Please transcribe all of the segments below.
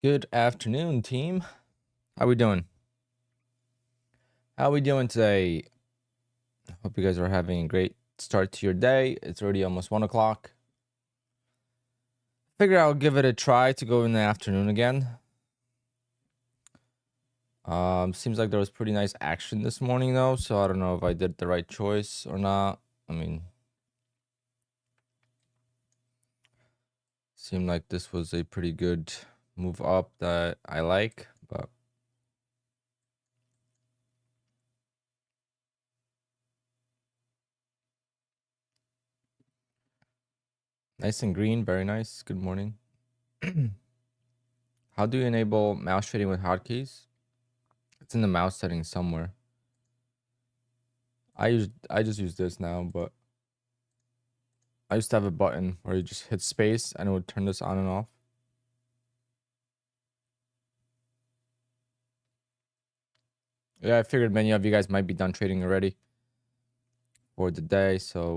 Good afternoon, team. How we doing? How we doing today? Hope you guys are having a great start to your day. It's already almost 1 o'clock. Figure I'll give it a try to go in the afternoon again. Seems like there was pretty nice action this morning though, so I don't know if I did the right choice or not. I mean, seemed like this was a pretty good move up that I like, but nice and green, very nice. Good morning. How do you enable mouse trading with hotkeys? It's in the mouse settings somewhere. I just use this now, but I used to have a button where you just hit space and it would turn this on and off. Yeah, I figured many of you guys might be done trading already for the day, so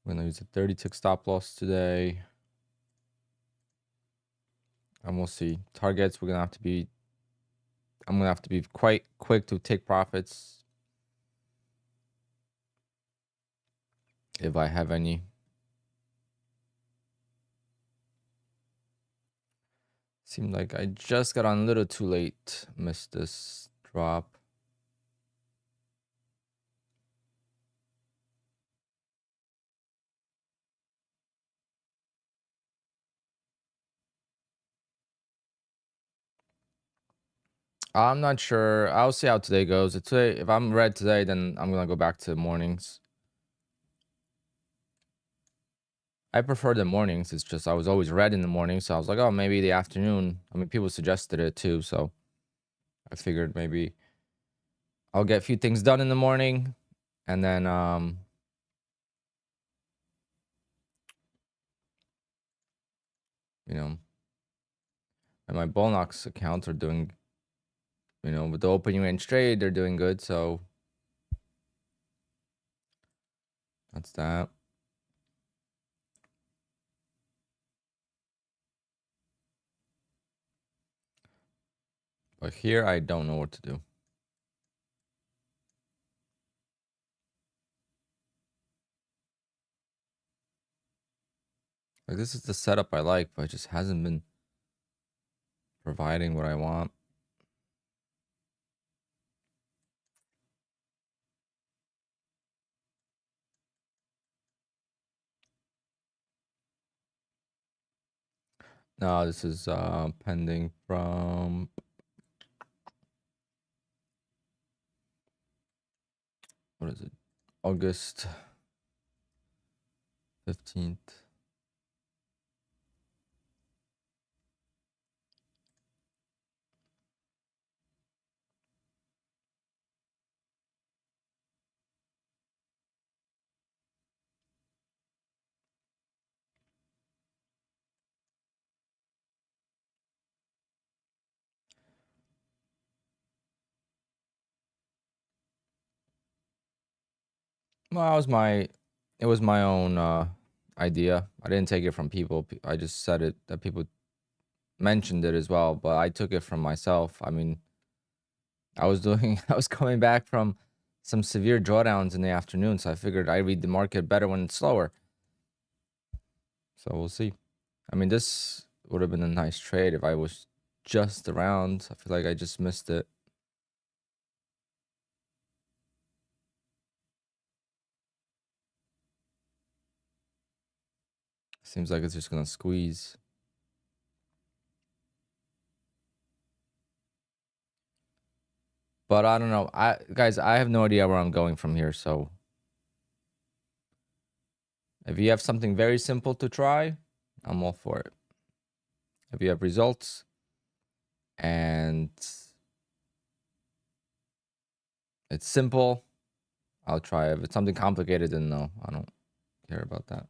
we're gonna use a 30-tick stop loss today, and we'll see. Targets, I'm gonna have to be quite quick to take profits if I have any. Seemed like I just got on a little too late. Missed this drop. I'm not sure. I'll see how today goes. Today, if I'm red today, then I'm gonna go back to mornings. I prefer the mornings. It's just I was always red in the morning, so I was like, oh, maybe the afternoon. I mean, people suggested it too, so I figured maybe I'll get a few things done in the morning, and then you know, and my Bullnox accounts are doing, with the opening range trade, they're doing good, so that's that. But here I don't know what to do. Like, this is the setup I like, but it just hasn't been providing what I want. No, this is pending from what is it? August 15th. Well, it was my own idea. I didn't take it from people. I just said it that people mentioned it as well, but I took it from myself. I mean, I was coming back from some severe drawdowns in the afternoon, so I figured I read the market better when it's slower. So we'll see. I mean, this would have been a nice trade if I was just around. I feel like I just missed it. Seems like it's just gonna squeeze. But I don't know. Guys, I have no idea where I'm going from here, so if you have something very simple to try, I'm all for it. If you have results and it's simple, I'll try. If it's something complicated, then no, I don't care about that.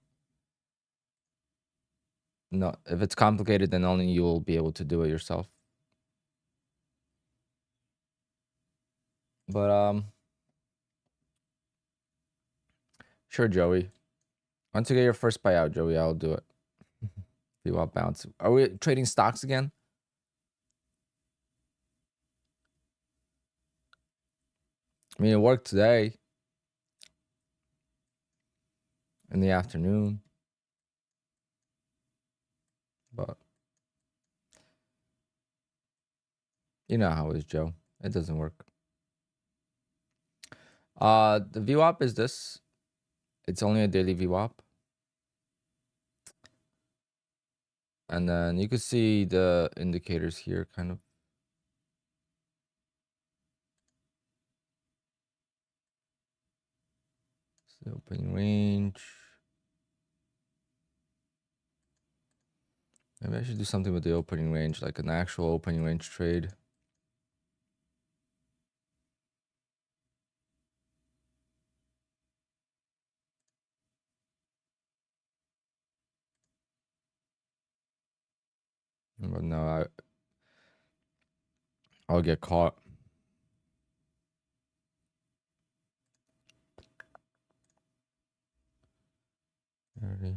No, if it's complicated, then only you'll be able to do it yourself. But sure, Joey. Once you get your first payout, Joey, I'll do it. VWAP bounce. Are we trading stocks again? I mean, it worked today in the afternoon, but you know how it is, Joe. It doesn't work. The VWAP is this. It's only a daily VWAP. And then you can see the indicators here, kind of. The opening range. Maybe I should do something with the opening range, like an actual opening range trade. But no, I'll get caught. Alrighty.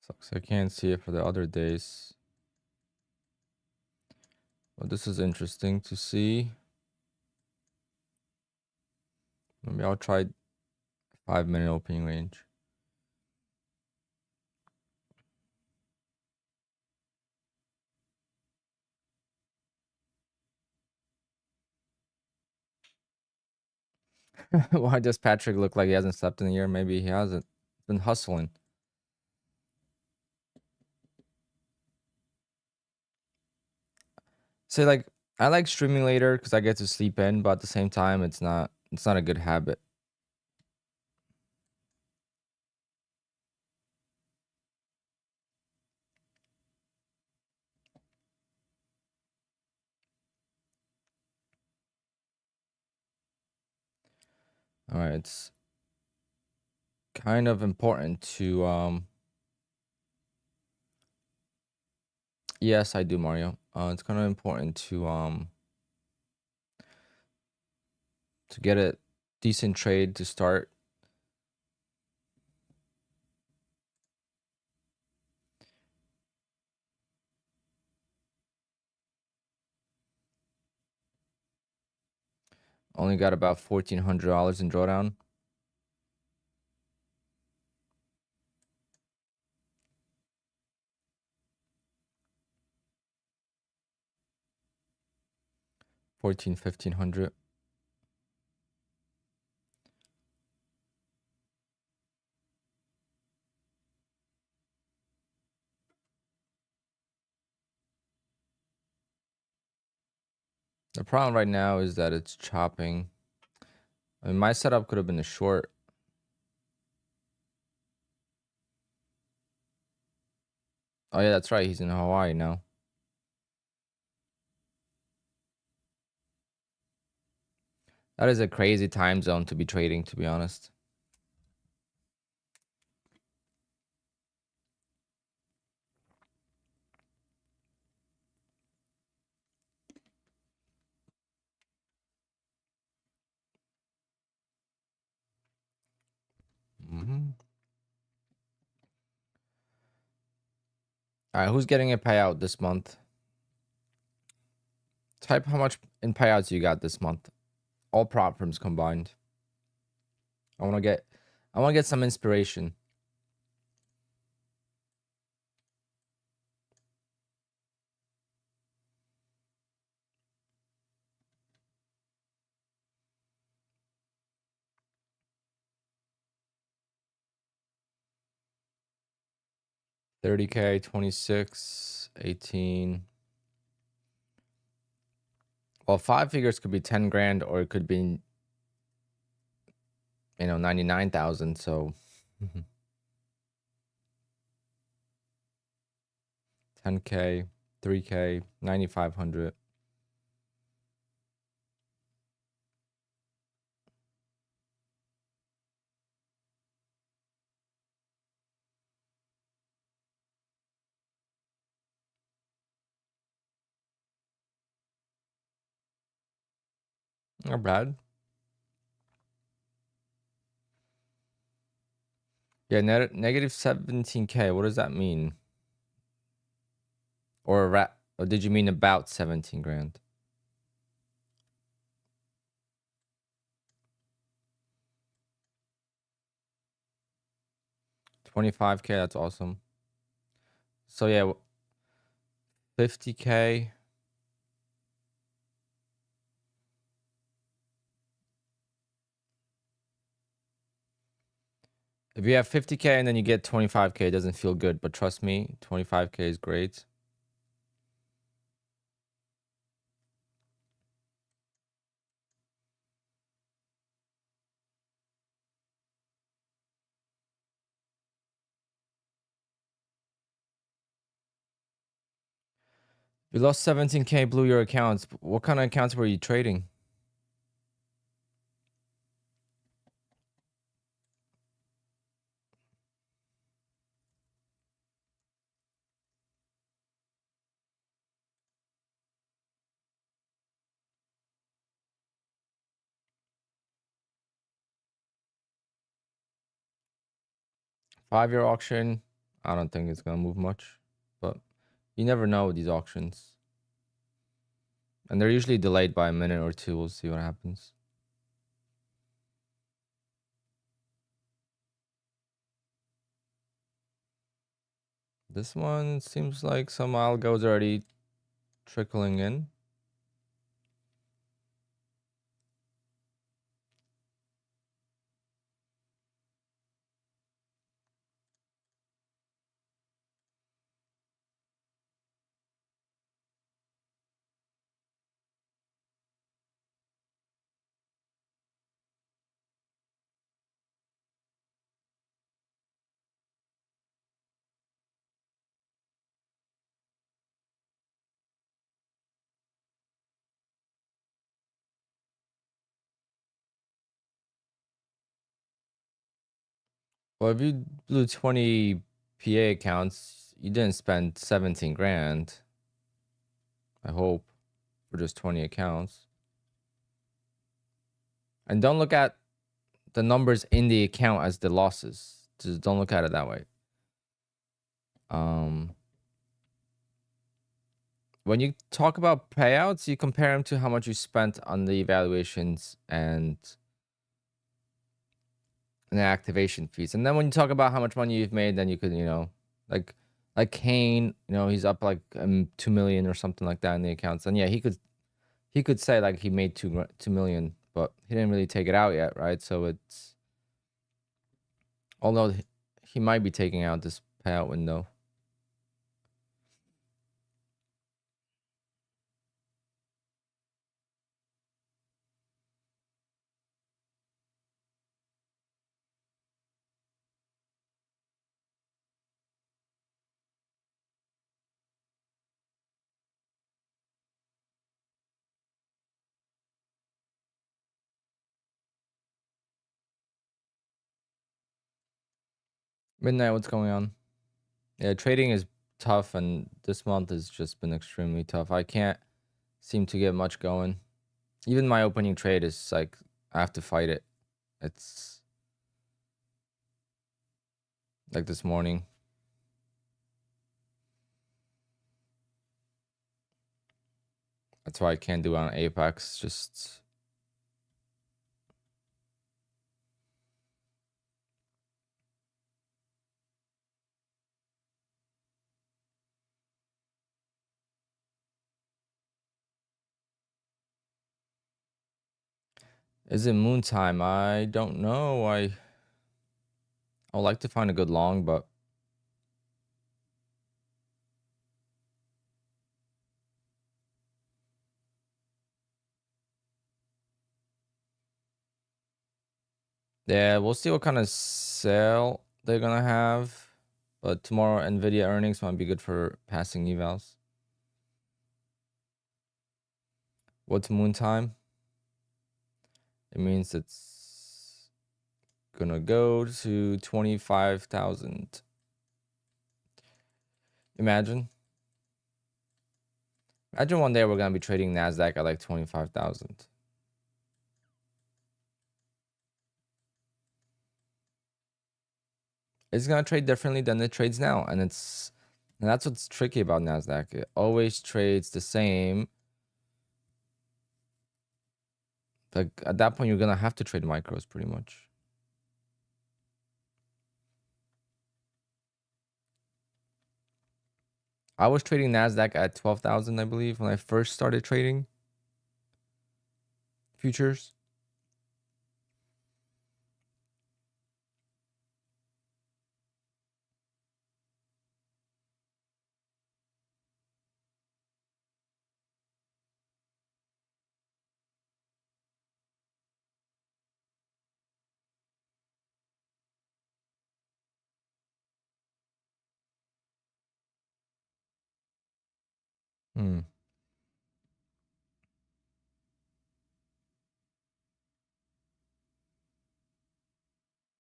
Sucks. I can't see it for the other days. But this is interesting to see. Maybe I'll try 5-minute opening range. Why does Patrick look like he hasn't slept in a year? Maybe he hasn't. Been hustling. Say like I like streaming later because I get to sleep in, but at the same time, it's not a good habit. All right, it's kind of important to yes, I do, Mario. It's kind of important to get a decent trade to start. Only got about $1,400 in drawdown. $1,500. The problem right now is that it's chopping. I mean, my setup could have been a short. Oh yeah, that's right. He's in Hawaii now. That is a crazy time zone to be trading, to be honest. All right, who's getting a payout this month? Type how much in payouts you got this month. All prop firms combined. I want to get some inspiration. $30K, 26, 18. Well, 5 figures could be 10 grand, or it could be, 99,000. So 10K, 3K, 9,500. Not bad. Yeah, negative 17K. What does that mean? Or did you mean about 17 grand? $25K, that's awesome. So yeah, 50K. If you have 50K and then you get 25K, it doesn't feel good. But trust me, 25K is great. You lost 17K, blew your accounts. What kind of accounts were you trading? Five-year auction. I don't think it's gonna move much, but you never know with these auctions. And they're usually delayed by a minute or two. We'll see what happens. This one seems like some algo's already trickling in. Well, if you blew 20 PA accounts, you didn't spend 17 grand. I hope for just 20 accounts. And don't look at the numbers in the account as the losses. Just don't look at it that way. When you talk about payouts, you compare them to how much you spent on the evaluations and the activation fees. And then when you talk about how much money you've made, then you could, like Kane, he's up like 2 million or something like that in the accounts. And yeah, he could say like he made 2 million, but he didn't really take it out yet, right? So it's, although he might be taking out this payout window. Midnight, what's going on? Yeah, trading is tough, and this month has just been extremely tough. I can't seem to get much going. Even my opening trade is like I have to fight it. It's like this morning. That's why I can't do it on Apex. Just is it moon time? I don't know. I would like to find a good long, but yeah, we'll see what kind of sale they're gonna have. But tomorrow, NVIDIA earnings might be good for passing evals. What's moon time? It means it's gonna go to 25,000. Imagine one day we're gonna be trading NASDAQ at like 25,000. It's gonna trade differently than it trades now, and that's what's tricky about NASDAQ. It always trades the same. Like at that point, you're gonna have to trade micros pretty much. I was trading NASDAQ at 12,000, I believe, when I first started trading futures. Hmm.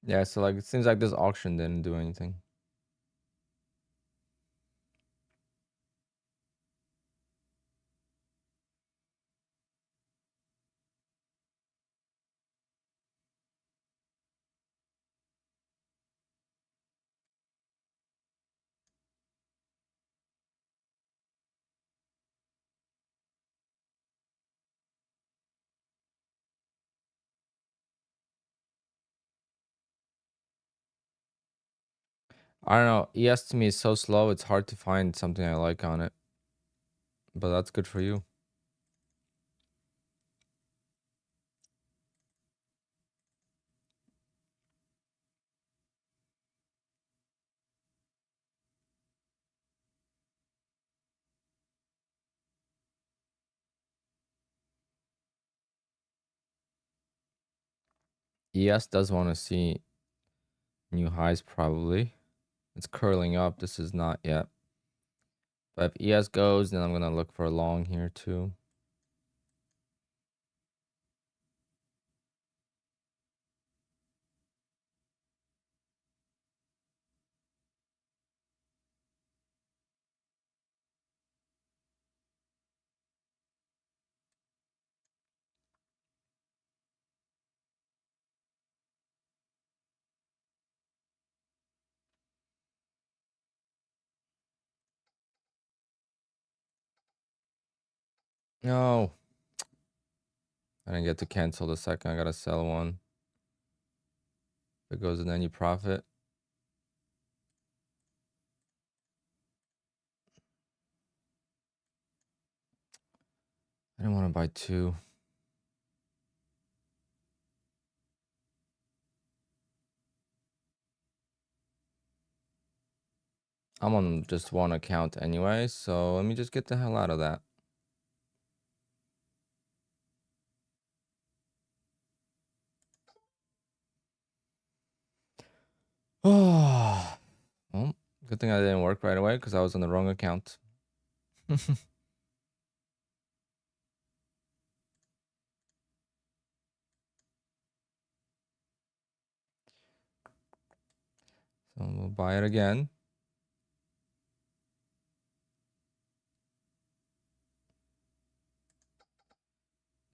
Yeah, so like it seems like this auction didn't do anything. I don't know. ES to me is so slow, it's hard to find something I like on it. But that's good for you. ES does want to see new highs probably. It's curling up. This is not yet. But if ES goes, then I'm going to look for a long here too. No. I didn't get to cancel the second. I got to sell one. If it goes in any profit. I didn't want to buy two. I'm on just one account anyway, so let me just get the hell out of that. Oh, well, good thing I didn't work right away because I was on the wrong account. So we'll buy it again.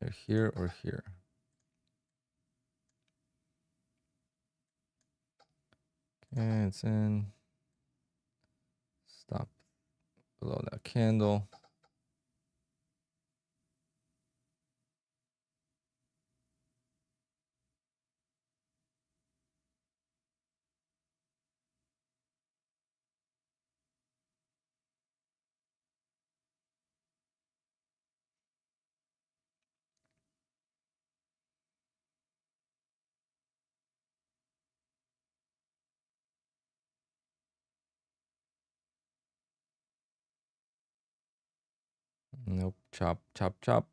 They're here or here. Okay, it's in. Stop below that candle. Nope. Chop, chop, chop.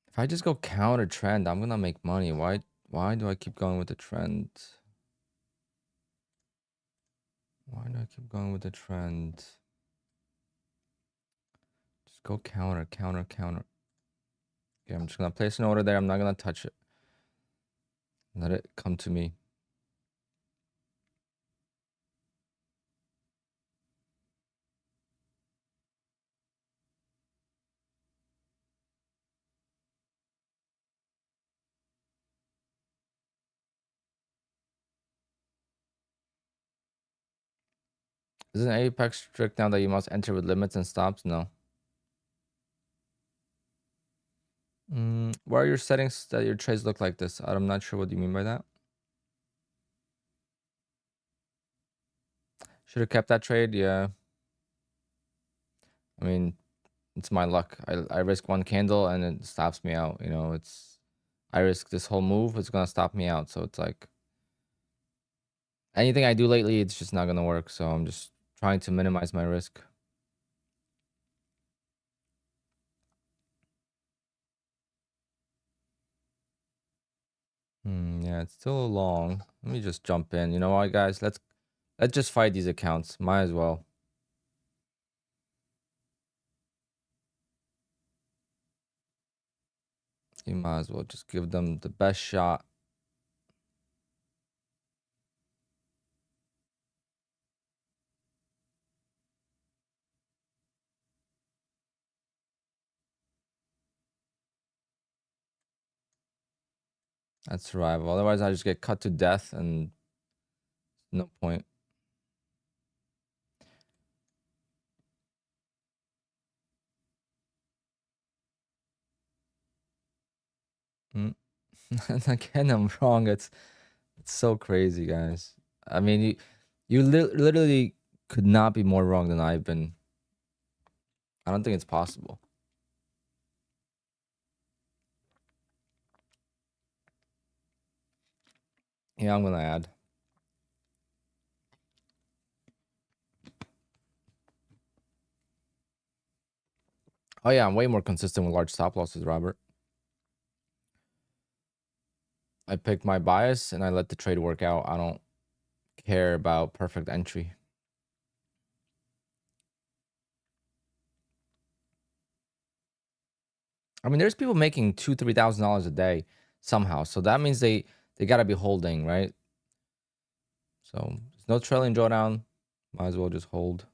If I just go counter trend, I'm gonna make money. Why do I keep going with the trend? Why do I keep going with the trend? Just go counter, counter, counter. Okay, I'm just gonna place an order there. I'm not gonna touch it. Let it come to me. Isn't Apex strict now that you must enter with limits and stops? No. Why are your settings that your trades look like this? I'm not sure what you mean by that. Should have kept that trade. Yeah. I mean, it's my luck. I risk one candle and it stops me out. You know, I risk this whole move. It's gonna stop me out. So it's like anything I do lately, it's just not gonna work. So I'm just trying to minimize my risk. Yeah, it's still long. Let me just jump in. You know what, guys? Let's just fight these accounts. Might as well. You might as well just give them the best shot. That's survival. Otherwise, I just get cut to death and no point. Mm. Again, I'm wrong. It's so crazy, guys. I mean, you literally could not be more wrong than I've been. I don't think it's possible. Yeah, I'm gonna add. Oh yeah, I'm way more consistent with large stop losses, Robert. I pick my bias and I let the trade work out. I don't care about perfect entry. I mean, there's people making $2,000-$3,000 a day somehow, so that means they gotta be holding, right? So there's no trailing drawdown. Might as well just hold.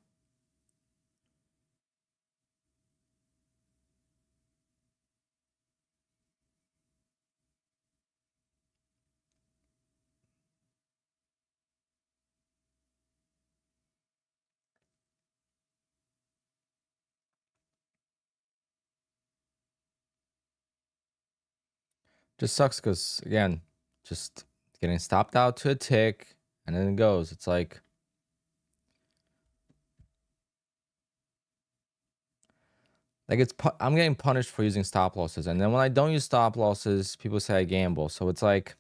Just sucks because again, just getting stopped out to a tick and then it goes. It's like I'm getting punished for using stop losses, and then when I don't use stop losses, people say I gamble. So it's like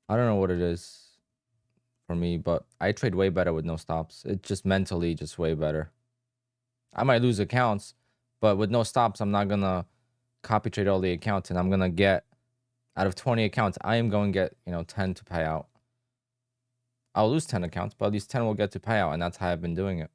I don't know what it is for me, but I trade way better with no stops. It's just mentally just way better. I might lose accounts, but with no stops, I'm not gonna copy trade all the accounts, and I'm gonna get out of 20 accounts, I am going to get 10 to pay out. I'll lose 10 accounts, but at least 10 will get to pay out, and that's how I've been doing it.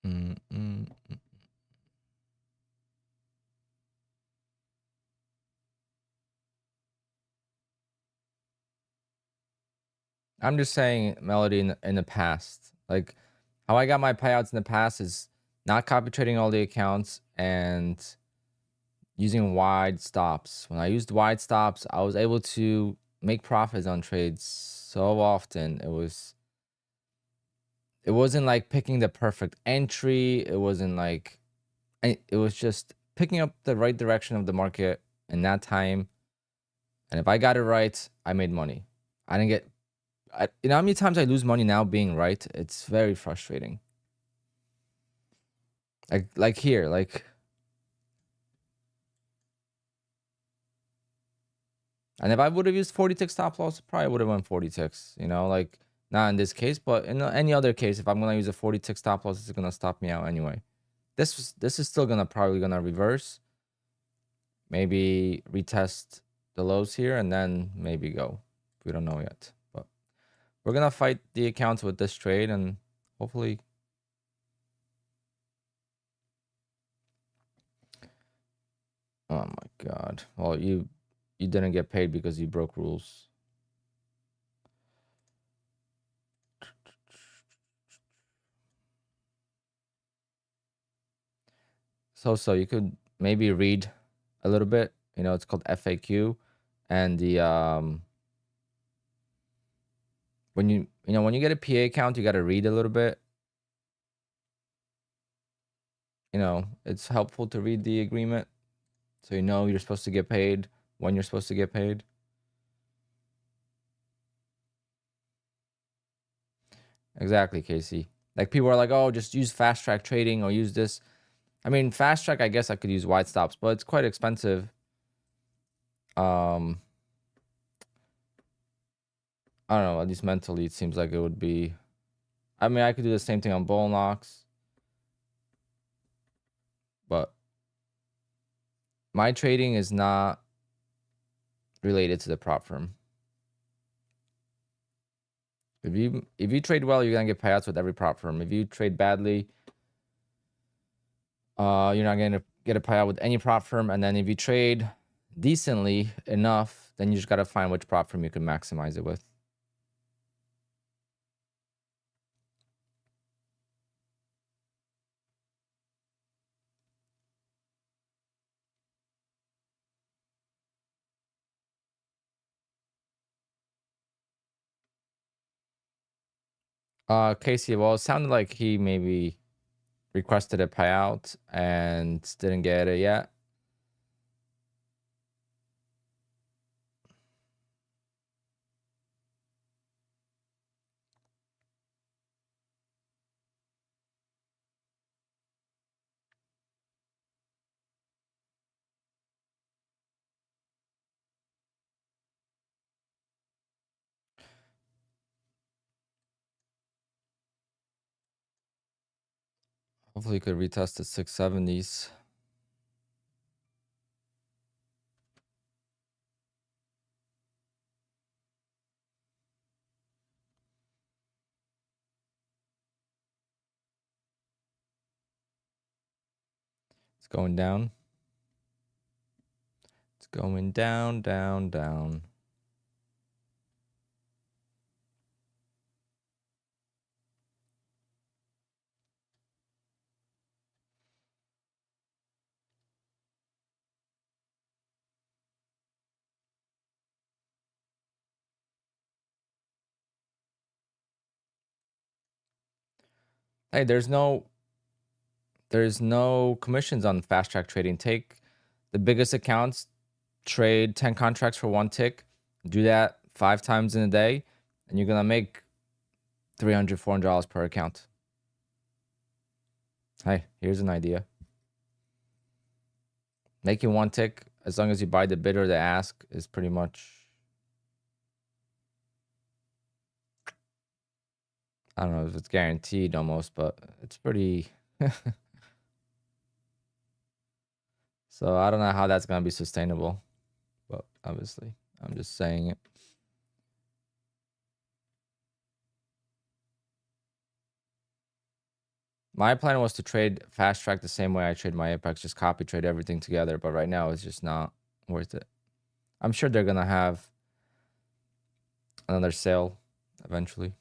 Mm, mm, mm. I'm just saying, Melody, in the past, like how I got my payouts in the past is not copy trading all the accounts and using wide stops. When I used wide stops, I was able to make profits on trades so often. It wasn't like picking the perfect entry. It wasn't like it was just picking up the right direction of the market in that time. And if I got it right, I made money. I didn't get you know how many times I lose money now being right? It's very frustrating. Like here, like. And if I would have used 40 tick stop loss, probably would have went 40 ticks, you know, like not in this case, but in any other case, if I'm going to use a 40 tick stop loss, it's going to stop me out anyway. This is still going to probably going to reverse, maybe retest the lows here and then maybe go. We don't know yet, but we're going to fight the accounts with this trade and hopefully. Oh my God. Well, you didn't get paid because you broke rules. So you could maybe read a little bit, you know, it's called FAQ, and the when you know when you get a PA account, you got to read a little bit. You know, it's helpful to read the agreement so you know you're supposed to get paid, when you're supposed to get paid. Exactly, Casey. Like people are like, "Oh, just use fast track trading or use this." I mean, fast track, I guess I could use wide stops, but it's quite expensive. I don't know, at least mentally it seems like it would be. I mean, I could do the same thing on bull knocks, but my trading is not related to the prop firm. If you trade well, you're gonna get payouts with every prop firm. If you trade badly, you're not gonna get a payout with any prop firm. And then if you trade decently enough, then you just gotta find which prop firm you can maximize it with. Casey, well, it sounded like he maybe requested a payout and didn't get it yet. Hopefully you could retest the 670s. It's going down. It's going down, down, down. Hey, there's no commissions on fast track trading. Take the biggest accounts, trade 10 contracts for 1 tick, do that 5 times in a day, and you're gonna make $300, $400 per account. Hey, here's an idea. Making 1 tick, as long as you buy the bid or the ask, is pretty much, I don't know if it's guaranteed almost, but it's pretty. So I don't know how that's gonna be sustainable, but obviously I'm just saying it. My plan was to trade fast track the same way I trade my Apex, just copy trade everything together. But right now it's just not worth it. I'm sure they're gonna have another sale eventually.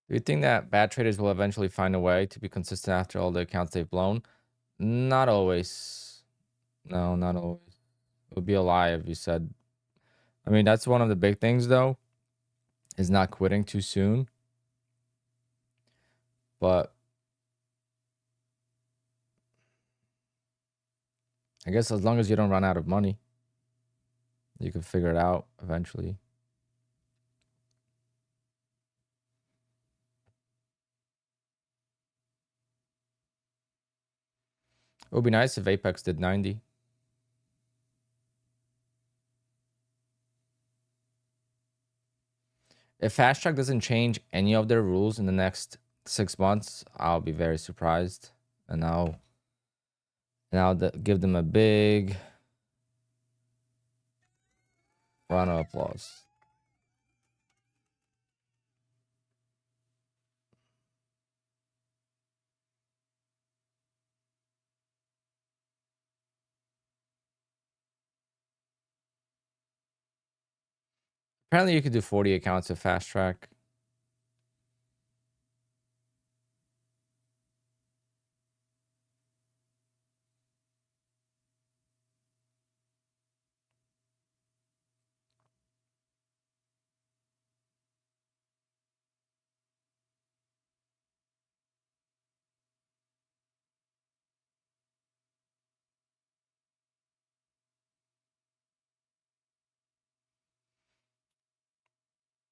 Do you think that bad traders will eventually find a way to be consistent after all the accounts they've blown? Not always. No, not always. It would be a lie if you said. I mean, that's one of the big things though, is not quitting too soon. But I guess as long as you don't run out of money, you can figure it out eventually. It would be nice if Apex did 90. If Fast Track doesn't change any of their rules in the next 6 months, I'll be very surprised, and I'll give them a big round of applause. Apparently, you could do 40 accounts of Fast Track.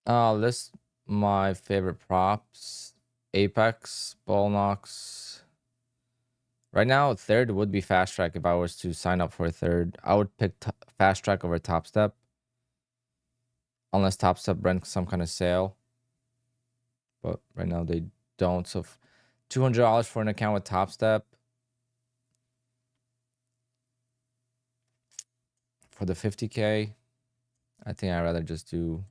List my favorite props. Apex, Ball Knocks. Right now, third would be Fast Track if I was to sign up for a third. I would pick Fast Track over Top Step. Unless Top Step runs some kind of sale. But right now they don't. So $200 for an account with Top Step. For the 50K, I think I'd rather just do.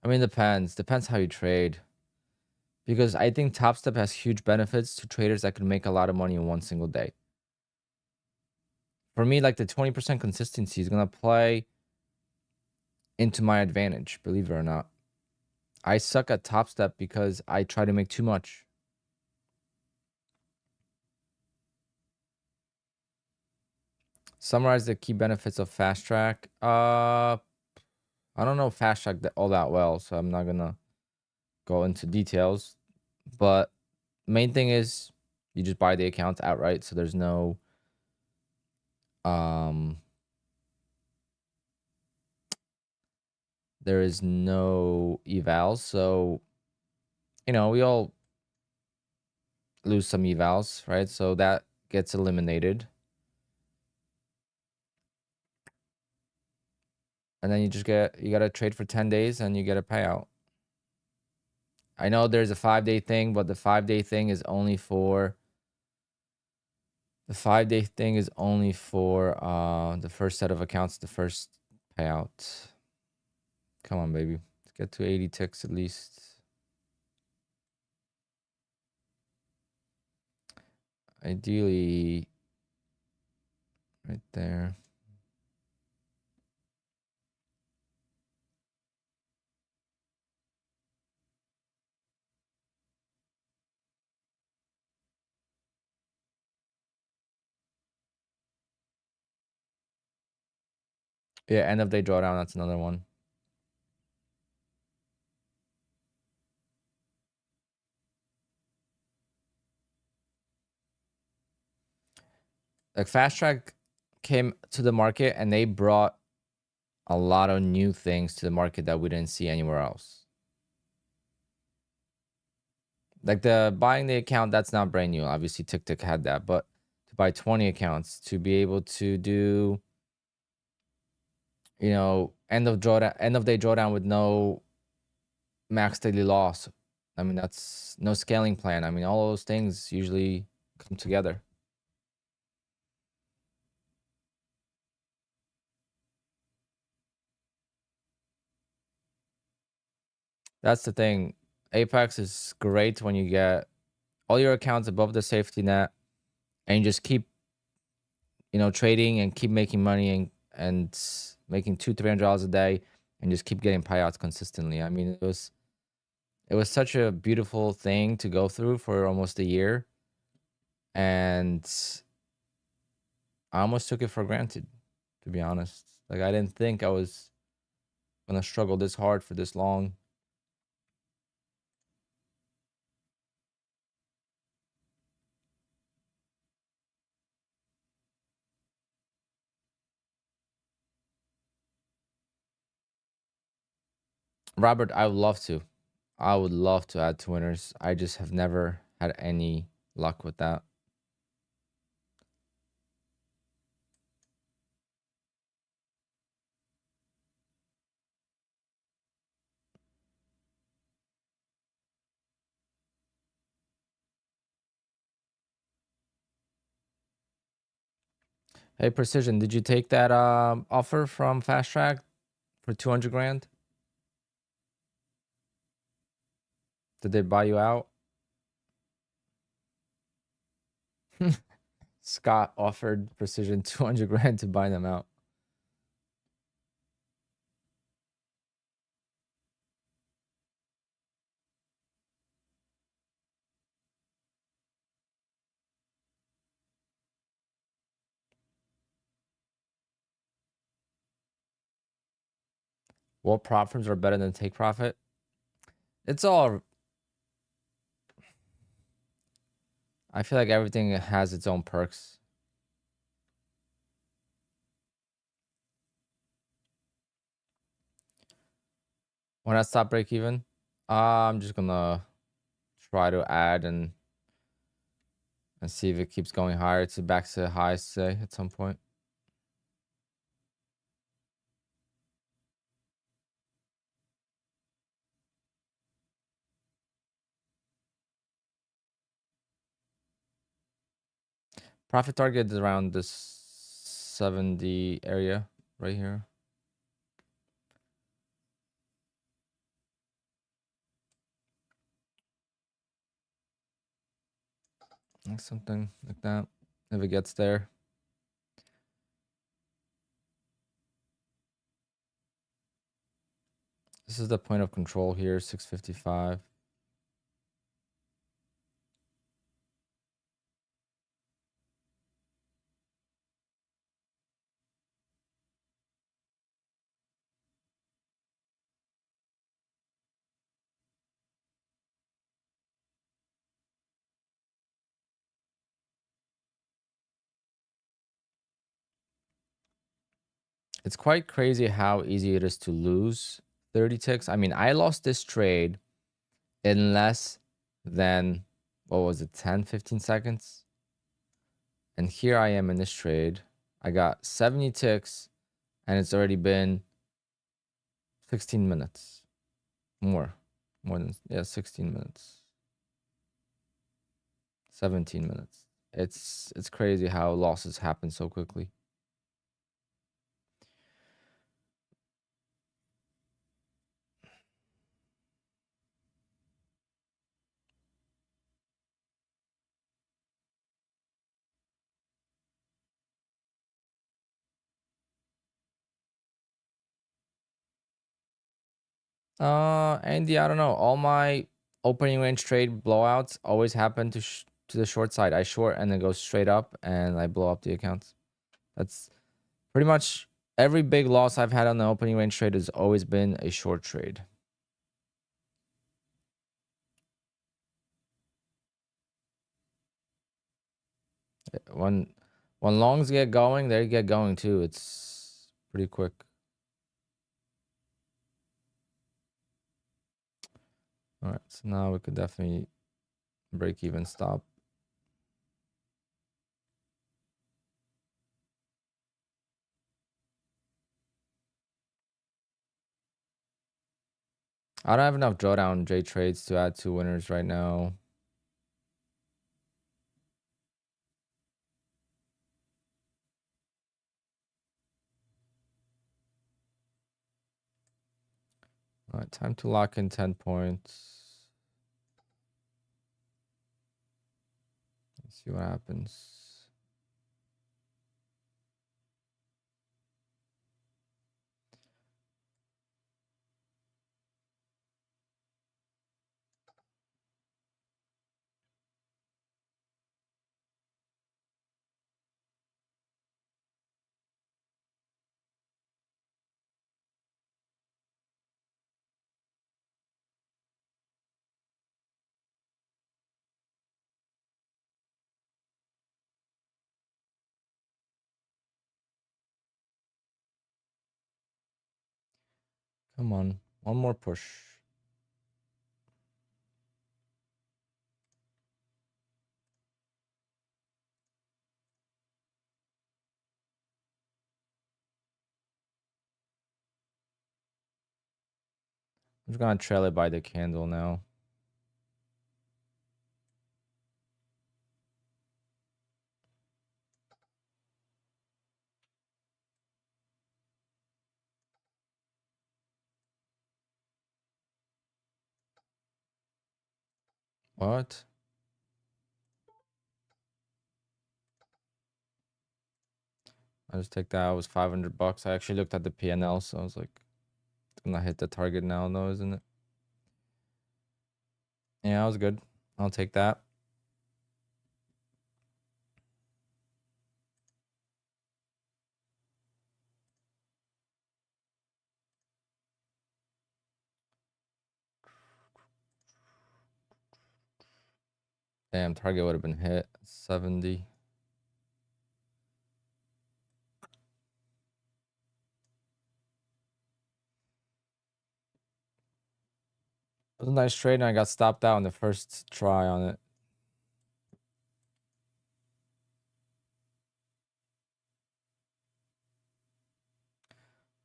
I mean, depends. Depends how you trade. Because I think Top Step has huge benefits to traders that could make a lot of money in one single day. For me, like the 20% consistency is going to play into my advantage, believe it or not. I suck at Top Step because I try to make too much. Summarize the key benefits of Fast Track. I don't know Fast Track all that well, so I'm not gonna go into details. But main thing is you just buy the account outright, so there's no there is no evals. So we all lose some evals, right? So that gets eliminated. And then you gotta trade for 10 days and you get a payout. I know there's a 5-day thing, but the 5-day thing is only for the first set of accounts, the first payout. Come on, baby. Let's get to 80 ticks at least. Ideally, right there. Yeah, end of day drawdown. That's another one. Like Fast Track came to the market and they brought a lot of new things to the market that we didn't see anywhere else. Like the buying the account, that's not brand new. Obviously, TickTick had that, but to buy 20 accounts, to be able to do, end of day drawdown with no max daily loss. I mean, that's no scaling plan. I mean, all those things usually come together. That's the thing. Apex is great when you get all your accounts above the safety net and you just keep, trading and keep making money and making $200-300 a day and just keep getting payouts consistently. I mean, it was such a beautiful thing to go through for almost a year. And I almost took it for granted, to be honest. Like, I didn't think I was going to struggle this hard for this long. Robert, I would love to. I would love to add two winners. I just have never had any luck with that. Hey, Precision, did you take that offer from Fast Track for 200 grand? Did they buy you out? Scott offered Precision 200 grand to buy them out. What prop firms are better than take profit? It's all. I feel like everything has its own perks. When I stop break even, I'm just gonna try to add and see if it keeps going higher. It's back to highs, say, at some point. Profit target is around this 70 area right here. Like something like that. If it gets there. This is the point of control here, 655. It's quite crazy how easy it is to lose 30 ticks. I mean, I lost this trade in less than, what was it, 10, 15 seconds? And here I am in this trade. I got 70 ticks and it's already been 16 minutes. More than, yeah, 16 minutes. 17 minutes. It's crazy how losses happen so quickly. Andy, I don't know. All my opening range trade blowouts always happen to the short side. I short and then go straight up and I blow up the accounts. That's pretty much every big loss I've had on the opening range trade has always been a short trade. When longs get going, they get going too. It's pretty quick. All right, so now we could definitely break even stop. I don't have enough drawdown J trades to add two winners right now. All right, time to lock in 10 points. Let's see what happens. Come on. One more push. I'm just gonna trail it by the candle now. What? I just take that. It was $500. I actually looked at the PNL, so I was like, it's gonna hit the target now, though, isn't it? Yeah, I was good. I'll take that. Damn, target would have been hit. 70. It was a nice trade, and I got stopped out on the first try on it.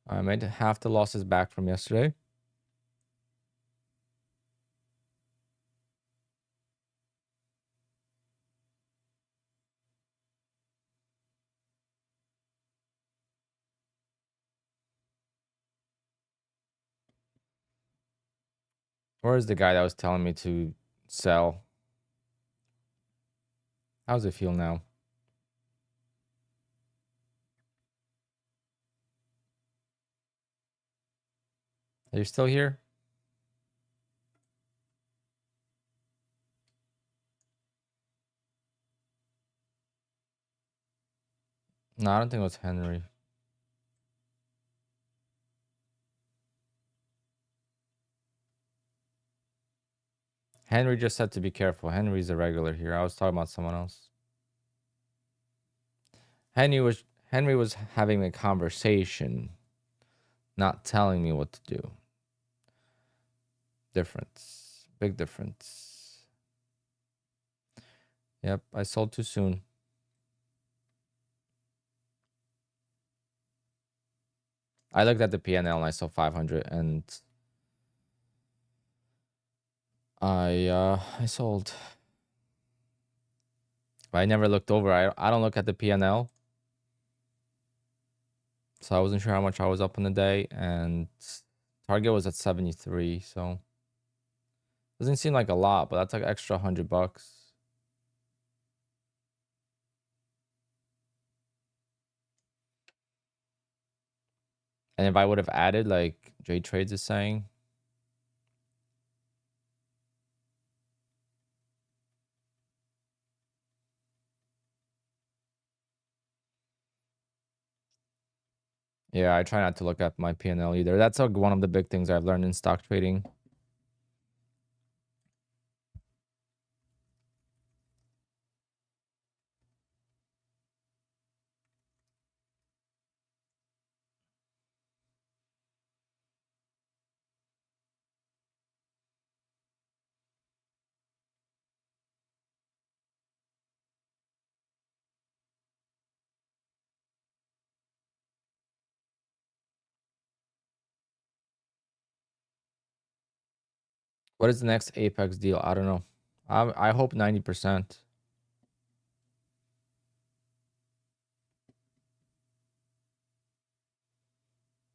I made half the losses back from yesterday. Where is the guy that was telling me to sell? How's it feel now? Are you still here? No, I don't think it was Henry. Henry just said to be careful. Henry's a regular here. I was talking about someone else. Henry was having a conversation, not telling me what to do. Difference. Big difference. Yep, I sold too soon. I looked at the PNL and I saw 500 and I sold. But I never looked over. I don't look at the PNL. So I wasn't sure how much I was up in the day, and target was at 73, so doesn't seem like a lot, but that's like extra $100. And if I would have added, like J Trades is saying, yeah, I try not to look at my PNL either. That's like one of the big things I've learned in stock trading. What is the next Apex deal? I don't know. I hope 90%.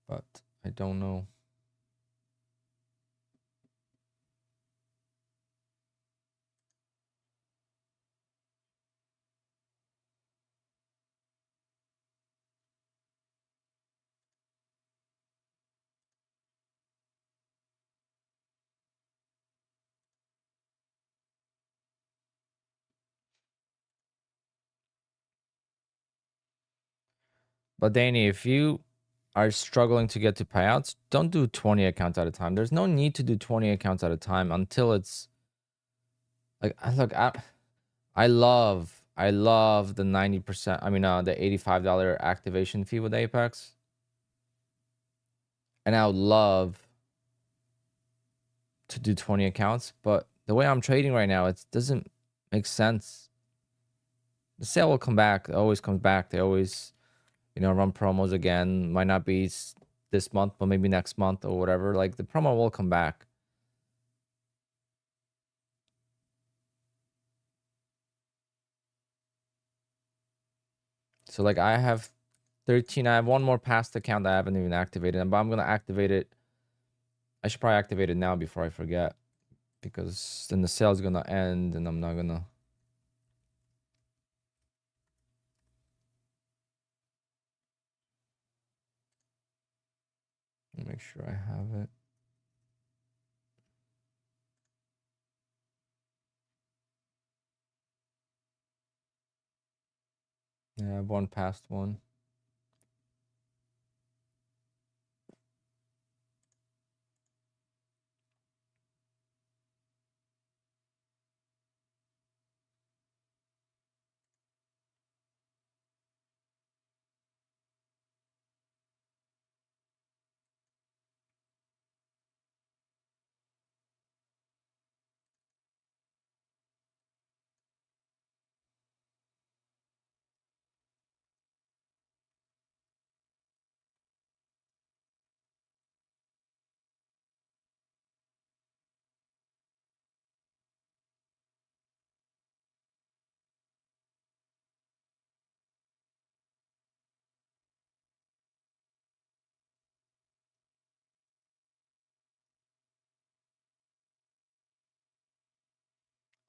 But I don't know. But Danny, if you are struggling to get to payouts, don't do 20 accounts at a time. There's no need to do 20 accounts at a time until it's like, look, I love the 90%, I mean, the $85 activation fee with Apex. And I would love to do 20 accounts, but the way I'm trading right now, it doesn't make sense. The sale will come back. It always comes back. They always, run promos again. Might not be this month, but maybe next month or whatever. Like, the promo will come back. So, like, I have 13. I have one more past account that I haven't even activated, but I'm going to activate it. I should probably activate it now before I forget, because then the sale is going to end and I'm not going to. Make sure I have it. Yeah, I have one past one.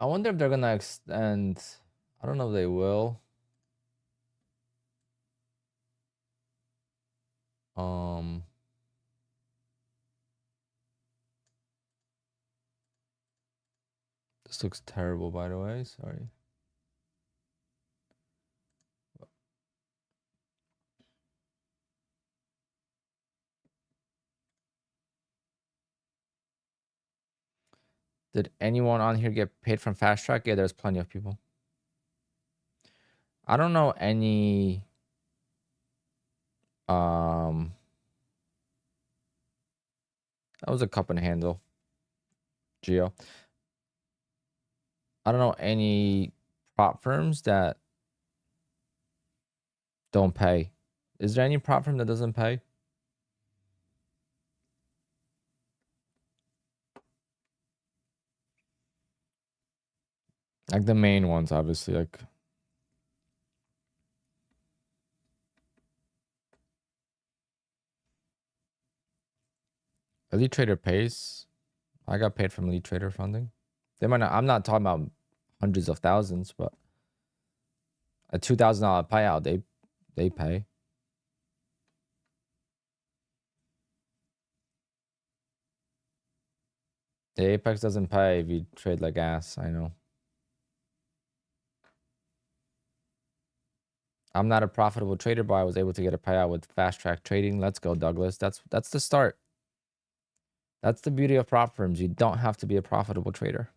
I wonder if they're going to extend. I don't know if they will. This looks terrible, by the way. Sorry. Did anyone on here get paid from Fast Track? Yeah, there's plenty of people. I don't know any. That was a cup and handle. Geo. I don't know any prop firms that don't pay. Is there any prop firm that doesn't pay? Like the main ones, obviously. Like Elite Trader pays. I got paid from Elite Trader funding. They might not. I'm not talking about hundreds of thousands, but a $2,000 payout, they pay. The Apex doesn't pay if you trade like ass. I know. I'm not a profitable trader, but I was able to get a payout with fast track trading. Let's go, Douglas. That's the start. That's the beauty of prop firms. You don't have to be a profitable trader.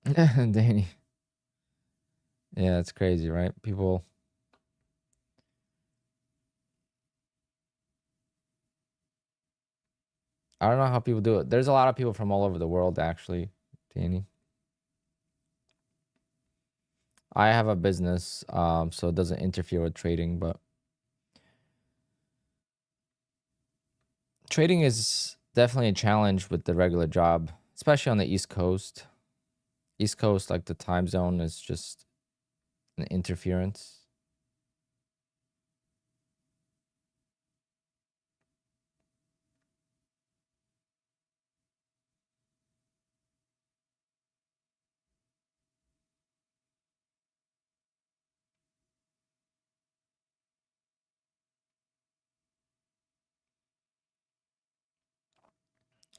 Danny. Yeah, it's crazy, right? People. I don't know how people do it. There's a lot of people from all over the world, actually, Danny. I have a business, so it doesn't interfere with trading, but trading is definitely a challenge with the regular job, especially on the East Coast. East Coast, like the time zone is just an interference.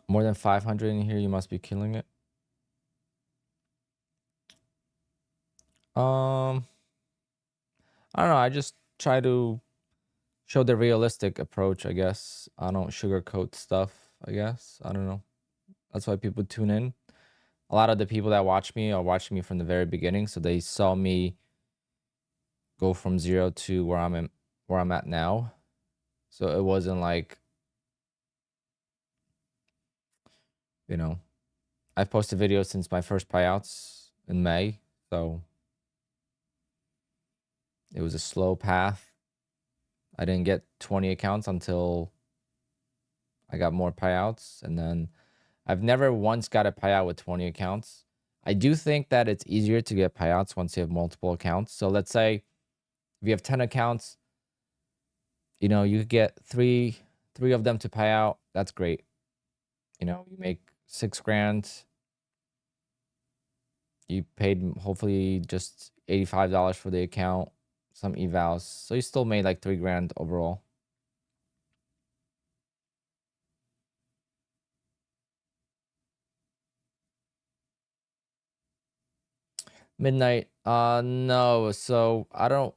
More than 500 in here, you must be killing it. I don't know. I just try to show the realistic approach, I guess. I don't sugarcoat stuff, I guess. I don't know. That's why people tune in. A lot of the people that watch me are watching me from the very beginning, so they saw me go from 0 to where I'm at now. So it wasn't like, you know, I've posted videos since my first payouts in May. So it was a slow path. I didn't get 20 accounts until I got more payouts. And then I've never once got a payout with 20 accounts. I do think that it's easier to get payouts once you have multiple accounts. So let's say if you have 10 accounts, you know, you get three of them to pay out. That's great. You know, you make 6 grand. You paid hopefully just $85 for the account, some evals. So you still made like 3 grand overall. Midnight. No. So I don't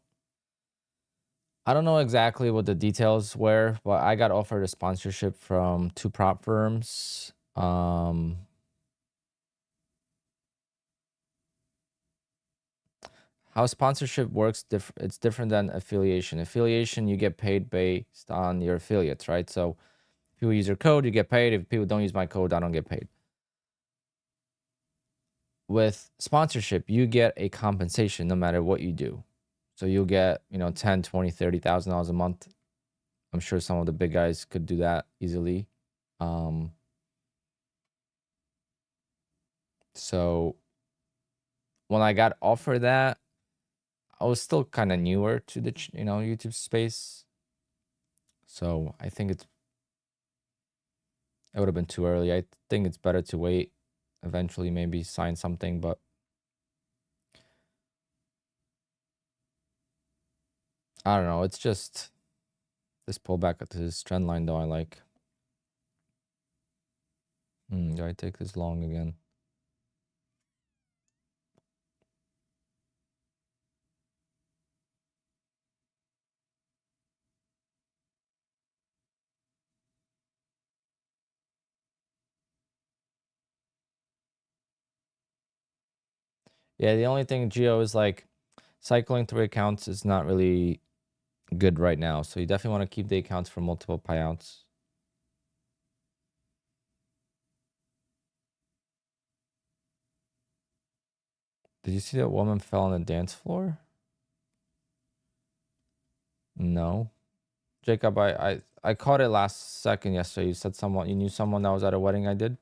know exactly what the details were, but I got offered a sponsorship from 2 prop firms. How sponsorship works, it's different than affiliation. Affiliation, you get paid based on your affiliates, right? So if people use your code, you get paid. If people don't use my code, I don't get paid. With sponsorship, you get a compensation no matter what you do. So you'll get, you know, 10, 20, $30,000 a month. I'm sure some of the big guys could do that easily. So when I got offered that, I was still kind of newer to the YouTube space. So I think it would have been too early. I think it's better to wait, eventually maybe sign something, but I don't know. It's just this pullback to this trend line though I like. Do I take this long again? Yeah, the only thing, Geo, is like cycling through accounts is not really good right now. So you definitely want to keep the accounts for multiple payouts. Did you see that woman fell on the dance floor? No. Jacob, I caught it last second yesterday. You said you knew someone that was at a wedding I did.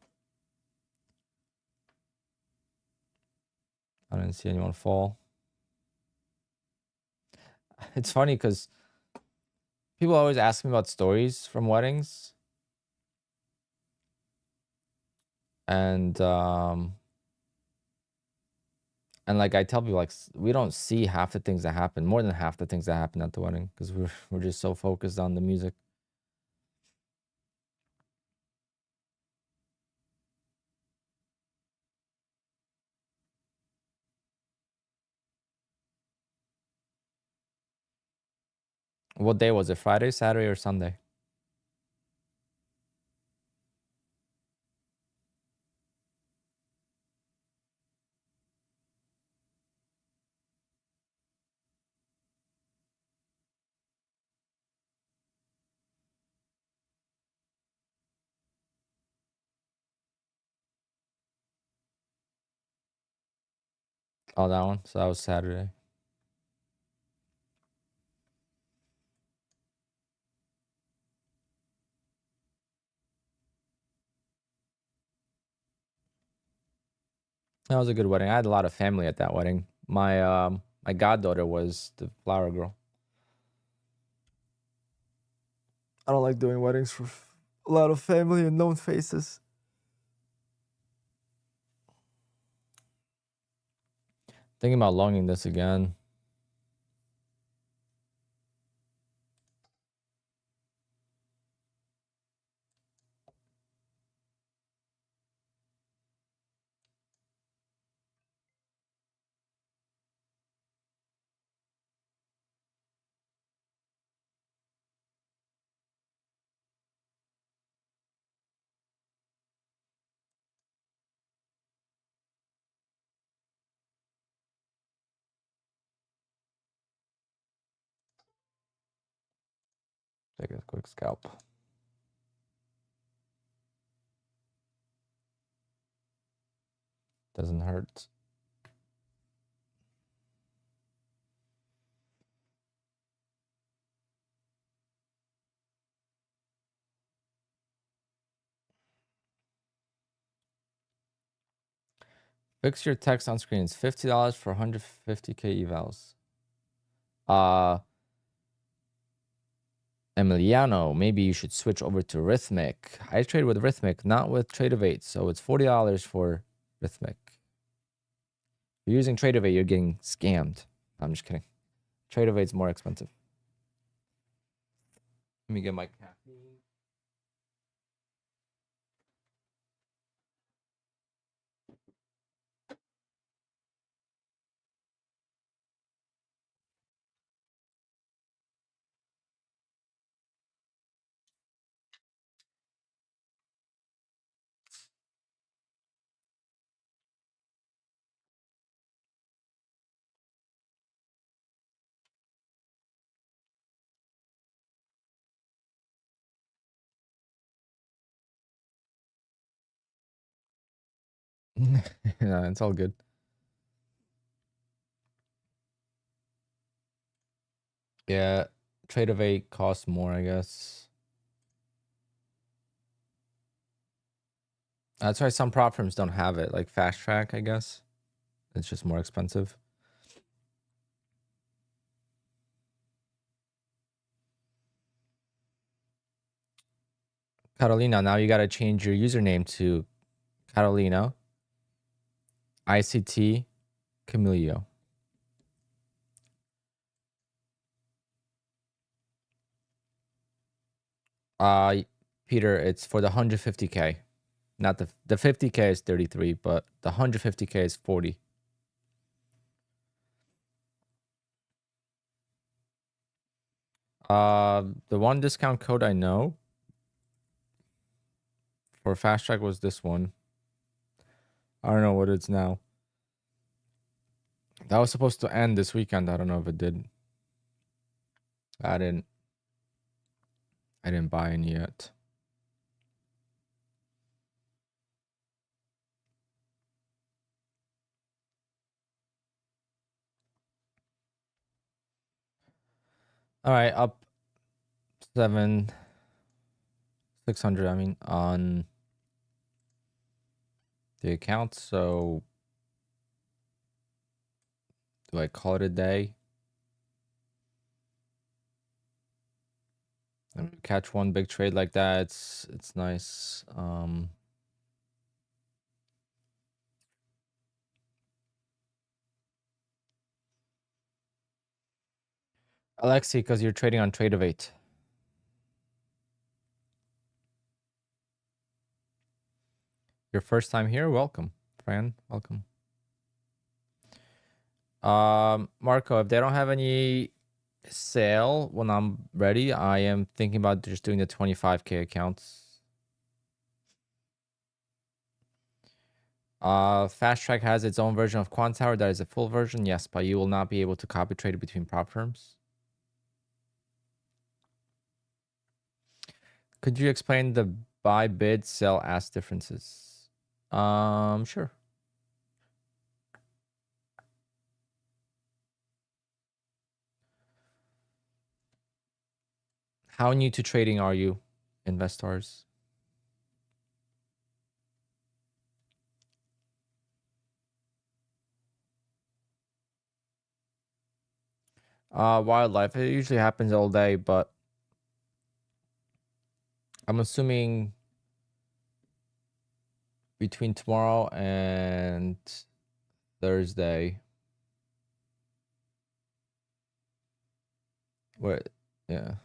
I didn't see anyone fall. It's funny because people always ask me about stories from weddings. And like I tell people, like, we don't see half the things that happen, more than half the things that happen at the wedding, because we're just so focused on the music. What day was it? Friday, Saturday, or Sunday? Oh, that one. So that was Saturday. That was a good wedding. I had a lot of family at that wedding. My goddaughter was the flower girl. I don't like doing weddings for a lot of family and known faces. Thinking about longing this again. Take a quick scalp. Doesn't hurt. Fix your text on screen. It's $50 for 150k evals. Emiliano, maybe you should switch over to Rhythmic. I trade with Rhythmic, not with Trade-of-8, so it's $40 for Rhythmic. If you're using Trade-of-8, you're getting scammed. I'm just kidding. Trade-of-8 is more expensive. Let me get my caffeine. Yeah, it's all good. Yeah, Trade-of-8 costs more, I guess. That's why some prop firms don't have it, like Fast Track, I guess. It's just more expensive. Carolina, now you got to change your username to Carolina ICT Camilio. Peter, it's for the 150k. Not the 50k is 33, but the 150k is 40. The one discount code I know for Fast Track was this one. I don't know what it's now. That was supposed to end this weekend. I don't know if it did. I didn't buy any yet. All right, up 600. I mean, on the account. So do I call it a day? And catch one big trade like that. It's nice. Alexi, because you're trading on Trade-of-8. Your first time here, welcome, Fran. Welcome. Marco, if they don't have any sale when I'm ready, I am thinking about just doing the 25k accounts. Fast Track has its own version of QUANTOWER that is a full version, yes, but you will not be able to copy trade between prop firms. Could you explain the buy, bid, sell, ask differences? Sure. How new to trading are you, investors? Wildlife, it usually happens all day, but I'm assuming between tomorrow and Thursday. Where, yeah.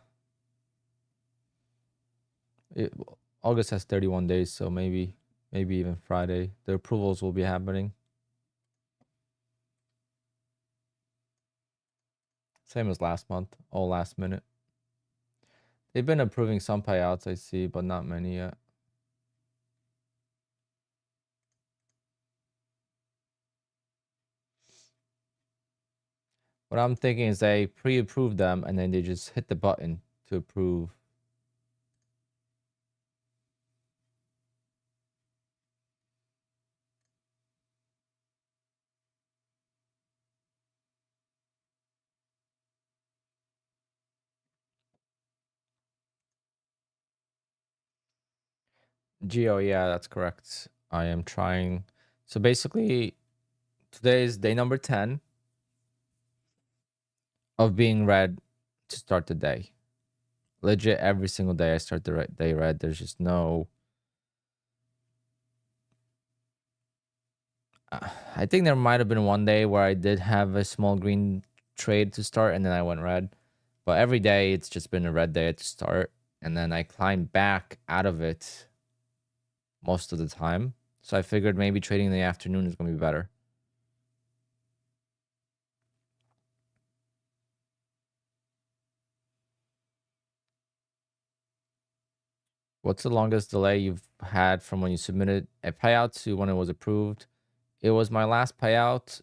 August has 31 days, so maybe even Friday. The approvals will be happening. Same as last month, all last minute. They've been approving some payouts, I see, but not many yet. What I'm thinking is they pre-approve them and then they just hit the button to approve Geo, yeah, that's correct. I am trying. So basically, today is day number 10 of being red to start the day. Legit, every single day I start the day red. There's just no. I think there might have been one day where I did have a small green trade to start and then I went red. But every day it's just been a red day to start. And then I climbed back out of it most of the time. So I figured maybe trading in the afternoon is going to be better. What's the longest delay you've had from when you submitted a payout to when it was approved? It was my last payout.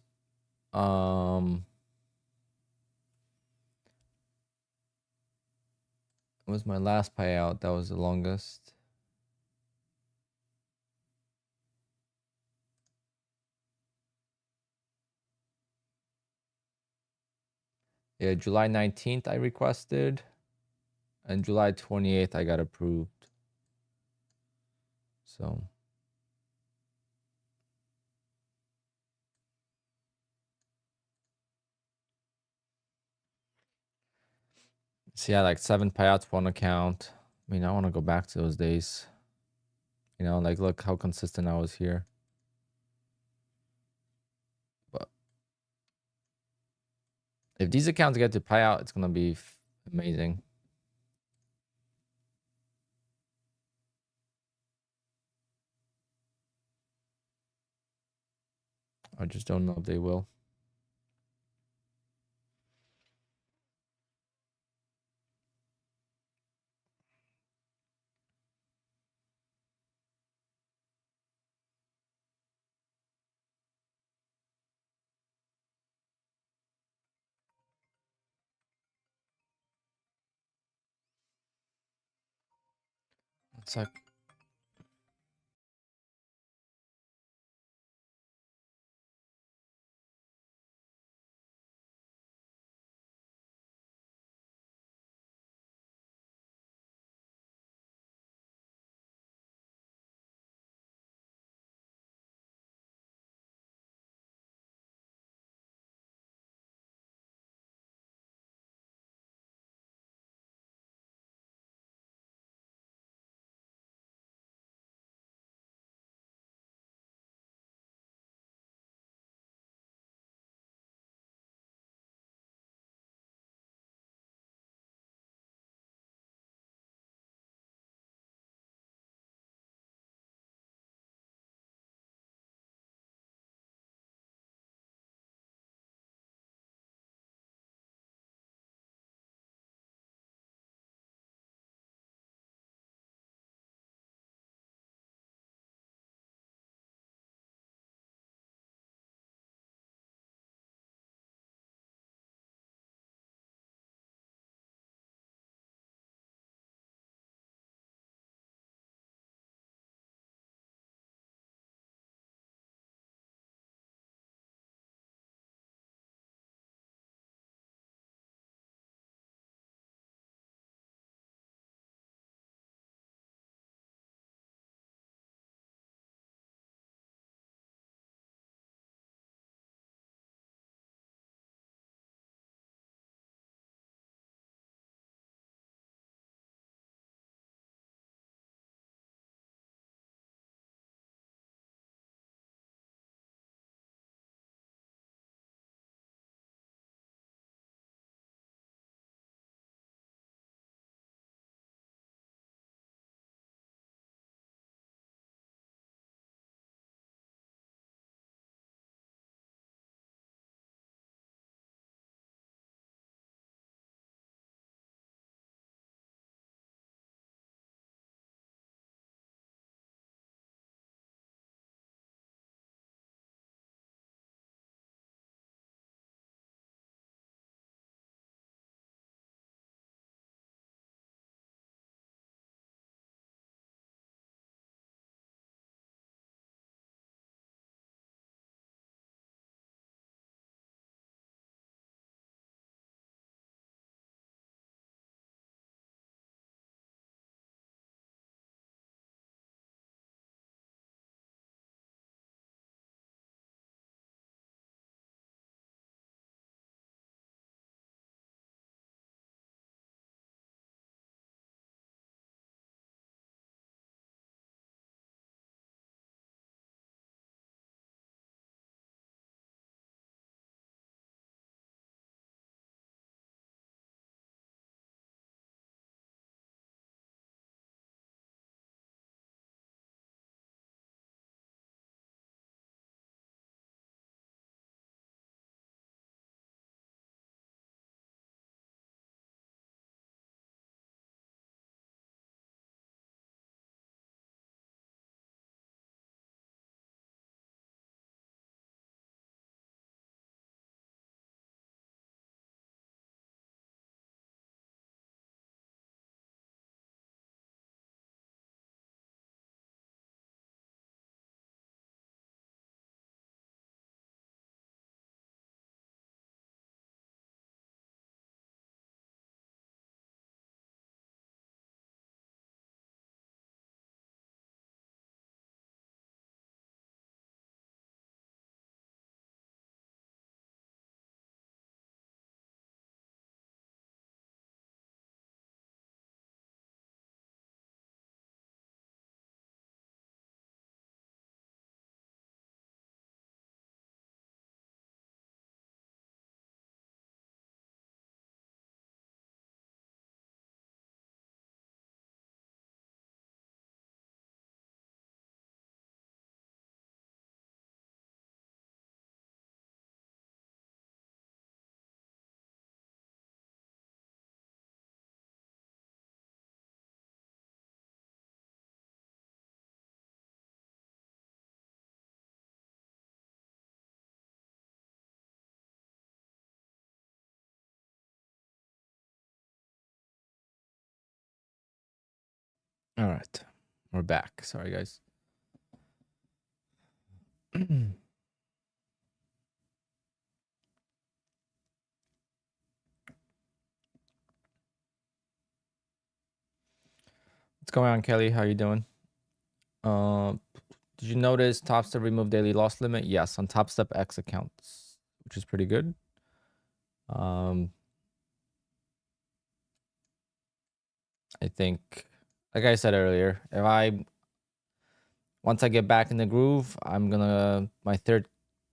It was my last payout. That was the longest. Yeah, July 19th I requested. And July 28th I got approved. So yeah, like 7 payouts, 1 account. I mean, I want to go back to those days. You know, like look how consistent I was here. But if these accounts get to payout, it's gonna be amazing. I just don't know if they will. It's like All right, we're back. Sorry, guys. What's going on, Kelly? How you doing? Did you notice Top Step removed daily loss limit? Yes, on Top Step X accounts, which is pretty good. I think, like I said earlier, once I get back in the groove, my third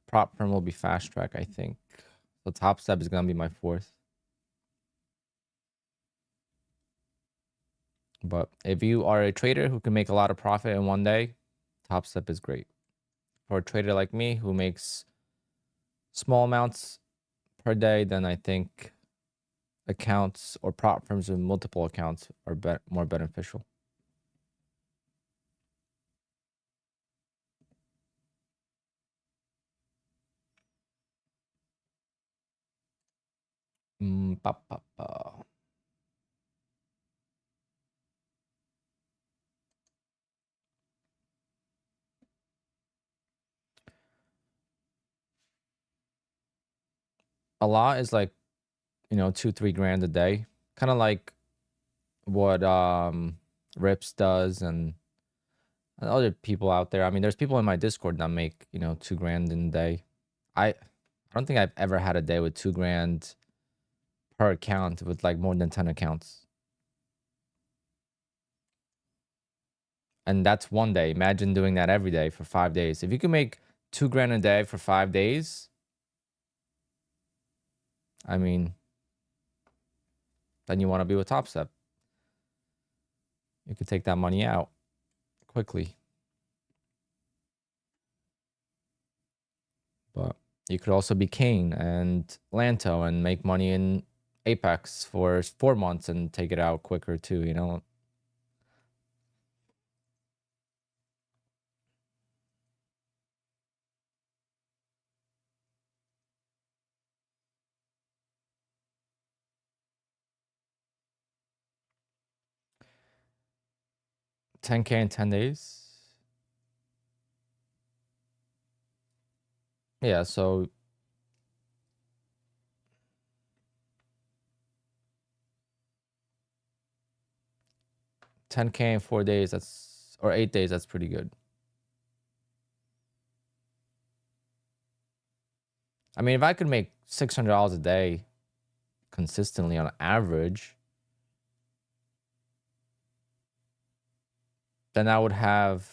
prop firm will be Fast Track, I think. So Top Step is gonna be my fourth. But if you are a trader who can make a lot of profit in one day, Top Step is great. For a trader like me who makes small amounts per day, then I think accounts or prop firms with multiple accounts are more beneficial. A lot is like, 2-3 grand a day, kind of like what Rips does and other people out there. I mean, there's people in my Discord that make 2 grand in a day. I don't think I've ever had a day with 2 grand per account with like more than 10 accounts. And that's one day. Imagine doing that every day for 5 days. If you can make 2 grand a day for 5 days, I mean, then you want to be with Top Step. You could take that money out quickly. But you could also be Kane and Lanto and make money in Apex for 4 months and take it out quicker too, 10K in 10 days. Yeah, so $10K in 4 days, or 8 days, that's pretty good. I mean, if I could make $600 a day consistently on average, then I would have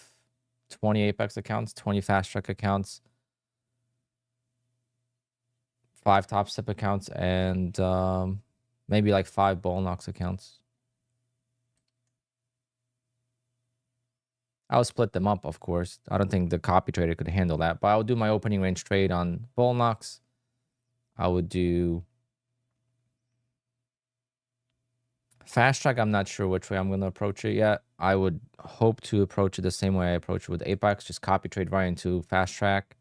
20 Apex accounts, 20 Fast Track accounts, 5 Top Step accounts, and maybe like 5 Bullnox accounts. I'll split them up, of course. I don't think the copy trader could handle that, but I'll do my opening range trade on Bullnox. I would do Fast Track. I'm not sure which way I'm going to approach it yet. I would hope to approach it the same way I approach it with Apex, just copy trade right into Fast Track.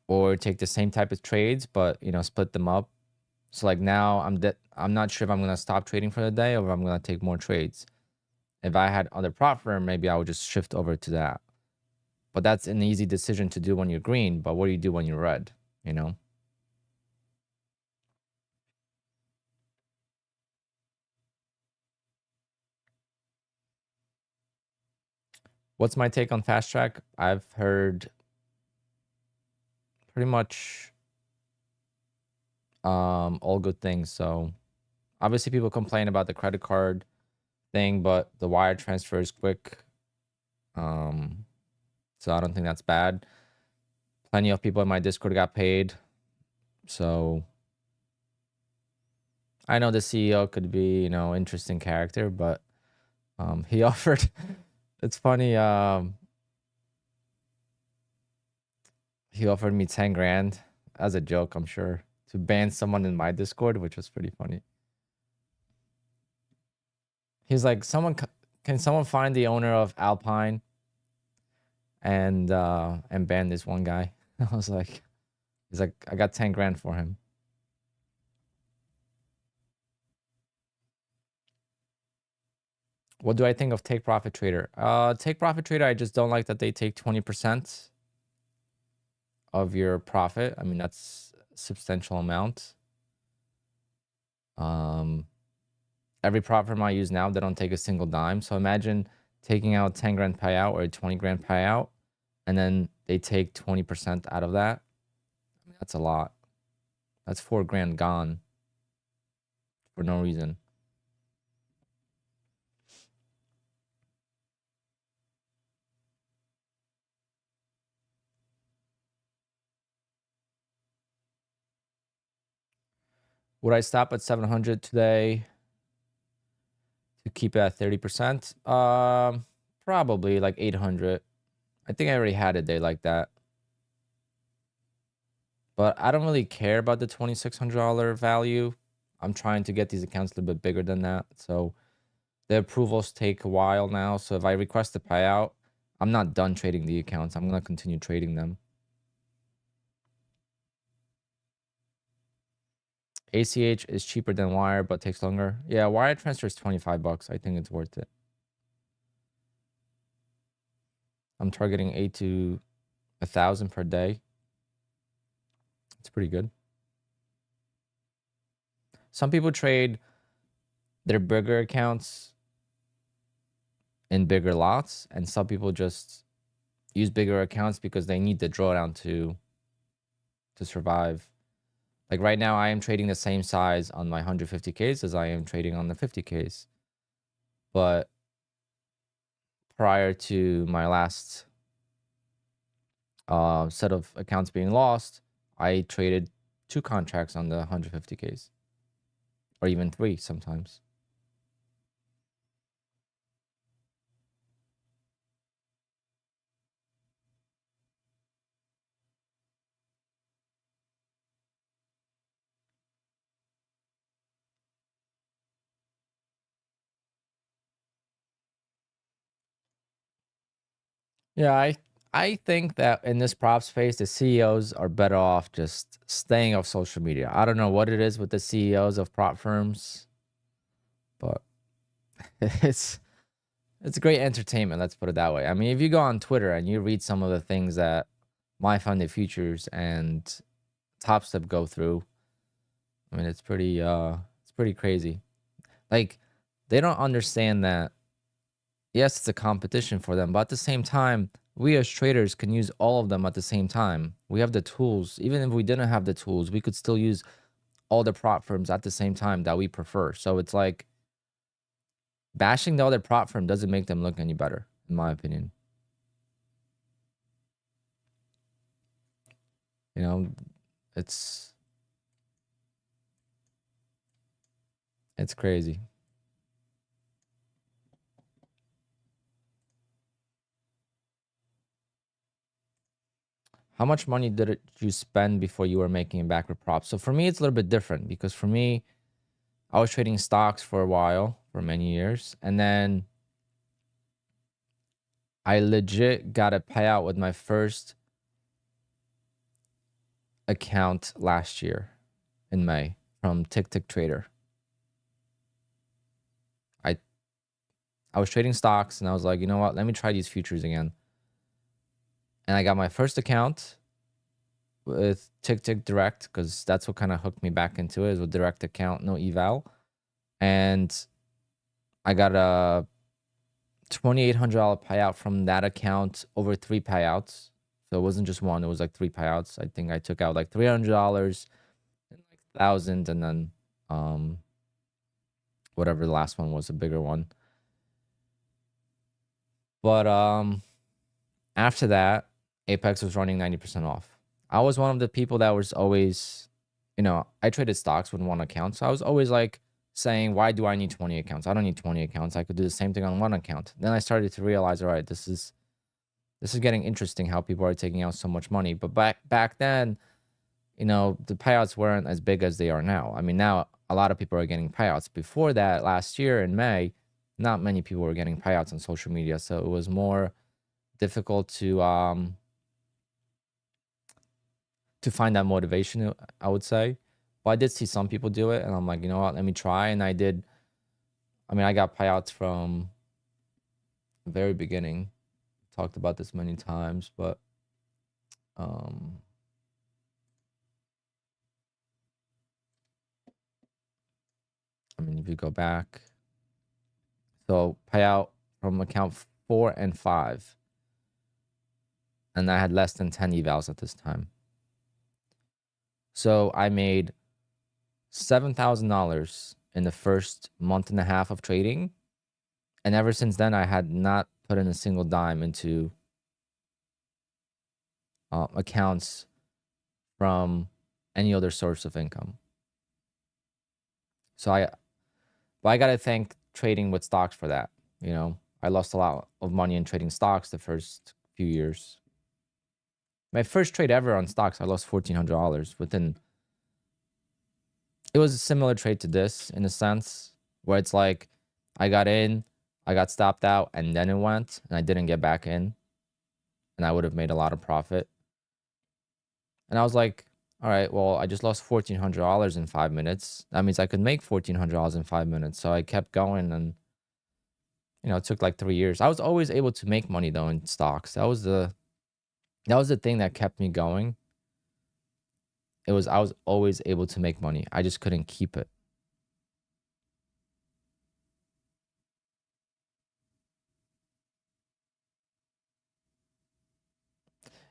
Or take the same type of trades, but, split them up. So like now I'm not sure if I'm going to stop trading for the day or if I'm going to take more trades. If I had other prop firm, maybe I would just shift over to that. But that's an easy decision to do when you're green. But what do you do when you're red? What's my take on Fast Track? I've heard pretty much all good things. So obviously people complain about the credit card thing, but the wire transfer is quick. So I don't think that's bad. Plenty of people in my Discord got paid. So I know the CEO could be, interesting character, but he offered it's funny, he offered me 10 grand as a joke, I'm sure, to ban someone in my Discord, which was pretty funny. He's like, can someone find the owner of Alpine and ban this one guy? I was like, he's like, I got 10 grand for him. What do I think of Take Profit Trader? Take Profit Trader, I just don't like that they take 20% of your profit. I mean, that's a substantial amount. Every prop firm I use now, they don't take a single dime. So imagine taking out 10 grand payout or a 20 grand payout, and then they take 20% out of that. I mean, that's a lot. That's 4 grand gone for no reason. Would I stop at 700 today to keep it at 30%? Probably like 800. I think I already had a day like that. But I don't really care about the $2,600 value. I'm trying to get these accounts a little bit bigger than that. So the approvals take a while now. So if I request a payout, I'm not done trading the accounts. I'm going to continue trading them. ACH is cheaper than wire, but takes longer. Yeah, wire transfer is 25 bucks. I think it's worth it. I'm targeting 8 to 1,000 per day. It's pretty good. Some people trade their bigger accounts in bigger lots, and some people just use bigger accounts because they need the drawdown to survive. Like right now, I am trading the same size on my 150Ks as I am trading on the 50Ks. But prior to my last set of accounts being lost, I traded 2 contracts on the 150Ks, or even 3 sometimes. Yeah, I think that in this prop space, the CEOs are better off just staying off social media. I don't know what it is with the CEOs of prop firms, but it's great entertainment. Let's put it that way. I mean, if you go on Twitter and you read some of the things that My Funded Futures and Top Step go through, I mean, it's pretty crazy. Like, they don't understand that. Yes, it's a competition for them, but at the same time, we as traders can use all of them at the same time. We have the tools. Even if we didn't have the tools, we could still use all the prop firms at the same time that we prefer. So it's like bashing the other prop firm doesn't make them look any better, in my opinion. You know, it's crazy. How much money did you spend before you were making a backward prop? So for me, it's a little bit different because for me, I was trading stocks for a while, for many years. And then I legit got a payout with my first account last year in May from Tick Tick Trader. I was trading stocks and I was like, you know what? Let me try these futures again. And I got my first account with Tick Tick Direct because that's what kind of hooked me back into it, is a direct account, no eval. And I got a $2,800 payout from that account over 3 payouts. So it wasn't just one, it was like 3 payouts. I think I took out like $300 and like 1,000, and then whatever the last one was, a bigger one. But after that, Apex was running 90% off. I was one of the people that was always, you know, I traded stocks with one account. So I was always like saying, why do I need 20 accounts? I don't need 20 accounts. I could do the same thing on one account. Then I started to realize, all right, this is getting interesting how people are taking out so much money. But back then, you know, the payouts weren't as big as they are now. I mean, now a lot of people are getting payouts. Before that, last year in May, not many people were getting payouts on social media. So it was more difficult to find that motivation, I would say. But I did see some people do it, and I'm like, you know what, let me try. And I did. I mean, I got payouts from very beginning. Talked about this many times, but um, I mean, if you go back, so payout from account 4 and 5, and I had less than 10 evals at this time. So I made $7,000 in the first month and a half of trading, and ever since then, I had not put in a single dime into accounts from any other source of income. So I got to thank trading with stocks for that. You know, I lost a lot of money in trading stocks the first few years. My first trade ever on stocks, I lost $1,400 within. It was a similar trade to this in a sense, where it's like I got in, I got stopped out, and then it went, and I didn't get back in, and I would have made a lot of profit. And I was like, all right, well, I just lost $1,400 in 5 minutes. That means I could make $1,400 in 5 minutes. So I kept going, and it took like 3 years. I was always able to make money though in stocks. That was the thing that kept me going. I was always able to make money. I just couldn't keep it.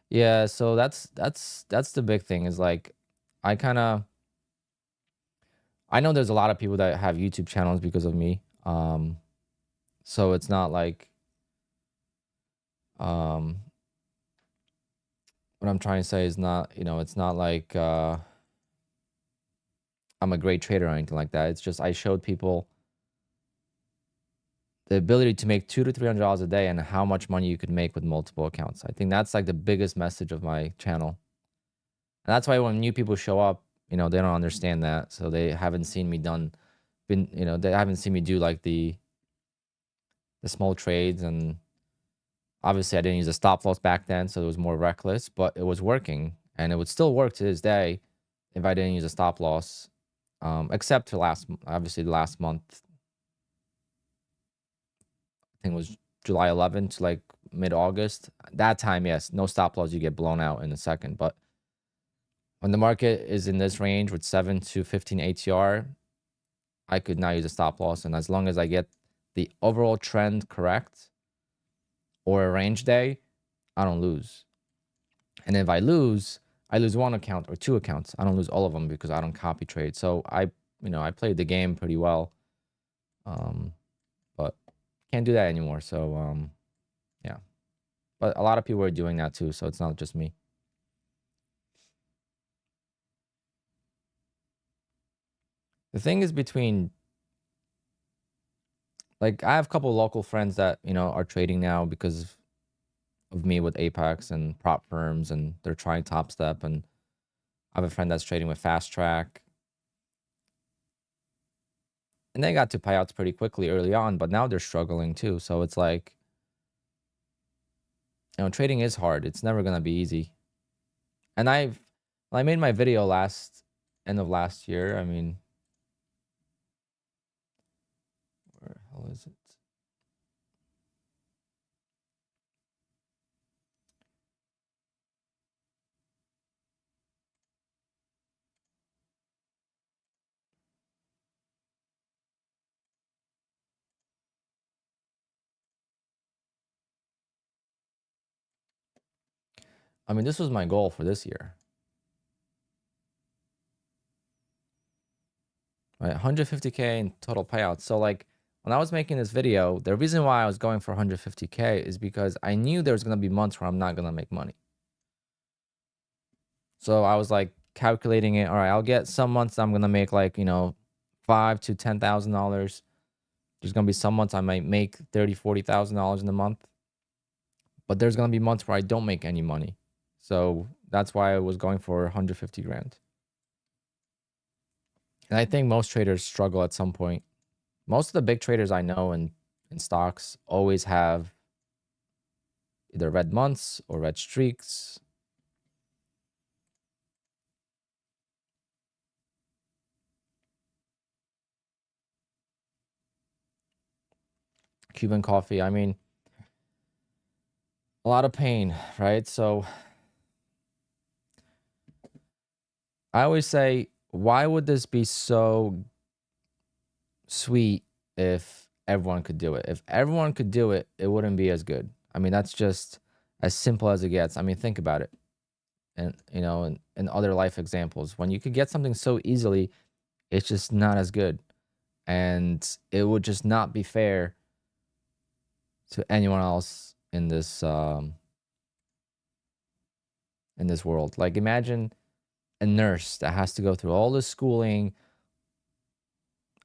Yeah, so that's the big thing is like I kind of I know there's a lot of people that have YouTube channels because of me. So it's not like um what I'm trying to say is not, it's not like I'm a great trader or anything like that. It's just I showed people the ability to make $200 to $300 a day and how much money you could make with multiple accounts. I think that's like the biggest message of my channel. And that's why when new people show up, they don't understand that. So they haven't seen me they haven't seen me do like the small trades. And obviously I didn't use a stop loss back then, so it was more reckless, but it was working. And it would still work to this day if I didn't use a stop loss. Except for obviously the last month, I think it was July 11th to like mid-August. That time, yes, no stop loss, you get blown out in a second. But when the market is in this range with 7 to 15 ATR, I could not use a stop loss. And as long as I get the overall trend correct or a range day, I don't lose. And if I lose one account or two accounts. I don't lose all of them because I don't copy trade. So I played the game pretty well. But can't do that anymore. So yeah. But a lot of people are doing that too, so it's not just me. The thing is between like I have a couple of local friends that, are trading now because of me with Apex and prop firms, and they're trying Top Step, and I have a friend that's trading with Fast Track. And they got to payouts pretty quickly early on, but now they're struggling too. So it's like, trading is hard. It's never gonna be easy. And I made my video end of last year. I mean, where the hell is it? I mean, this was my goal for this year. Right, 150K in total payouts. So like when I was making this video, the reason why I was going for 150K is because I knew there was gonna be months where I'm not gonna make money. So I was like calculating it. All right, I'll get some months I'm gonna make like $5,000 to $10,000. There's gonna be some months I might make $30,000, $40,000 in a month, but there's gonna be months where I don't make any money. So that's why I was going for 150 grand. And I think most traders struggle at some point. Most of the big traders I know in stocks always have either red months or red streaks. Cuban coffee. I mean, a lot of pain, right? So I always say, why would this be so sweet if everyone could do it? If everyone could do it, it wouldn't be as good. I mean, that's just as simple as it gets. I mean, think about it. And, you know, and other life examples, when you could get something so easily, it's just not as good. And it would just not be fair to anyone else in this world. Like, imagine a nurse that has to go through all this schooling,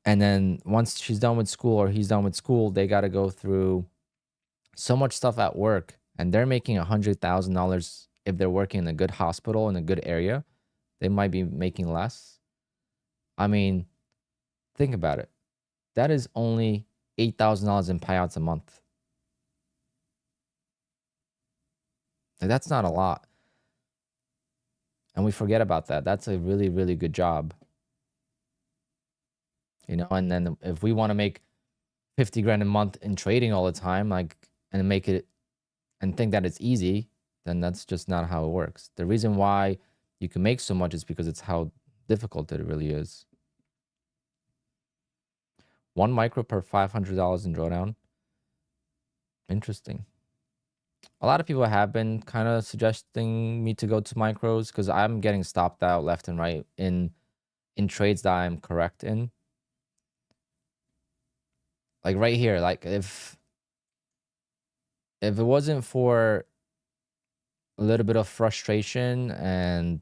and then once she's done with school or he's done with school, they got to go through so much stuff at work, and they're making $100,000. If they're working in a good hospital in a good area, they might be making less. I mean, think about it. That is only $8,000 in payouts a month. Like, that's not a lot. And we forget about that. That's a really, really good job. You know, and then if we want to make 50 grand a month in trading all the time, like, and make it and think that it's easy, then that's just not how it works. The reason why you can make so much is because it's how difficult it really is. 1 micro per $500 in drawdown. Interesting. A lot of people have been kind of suggesting me to go to micros because I'm getting stopped out left and right in trades that I'm correct in. Like right here, like if it wasn't for a little bit of frustration and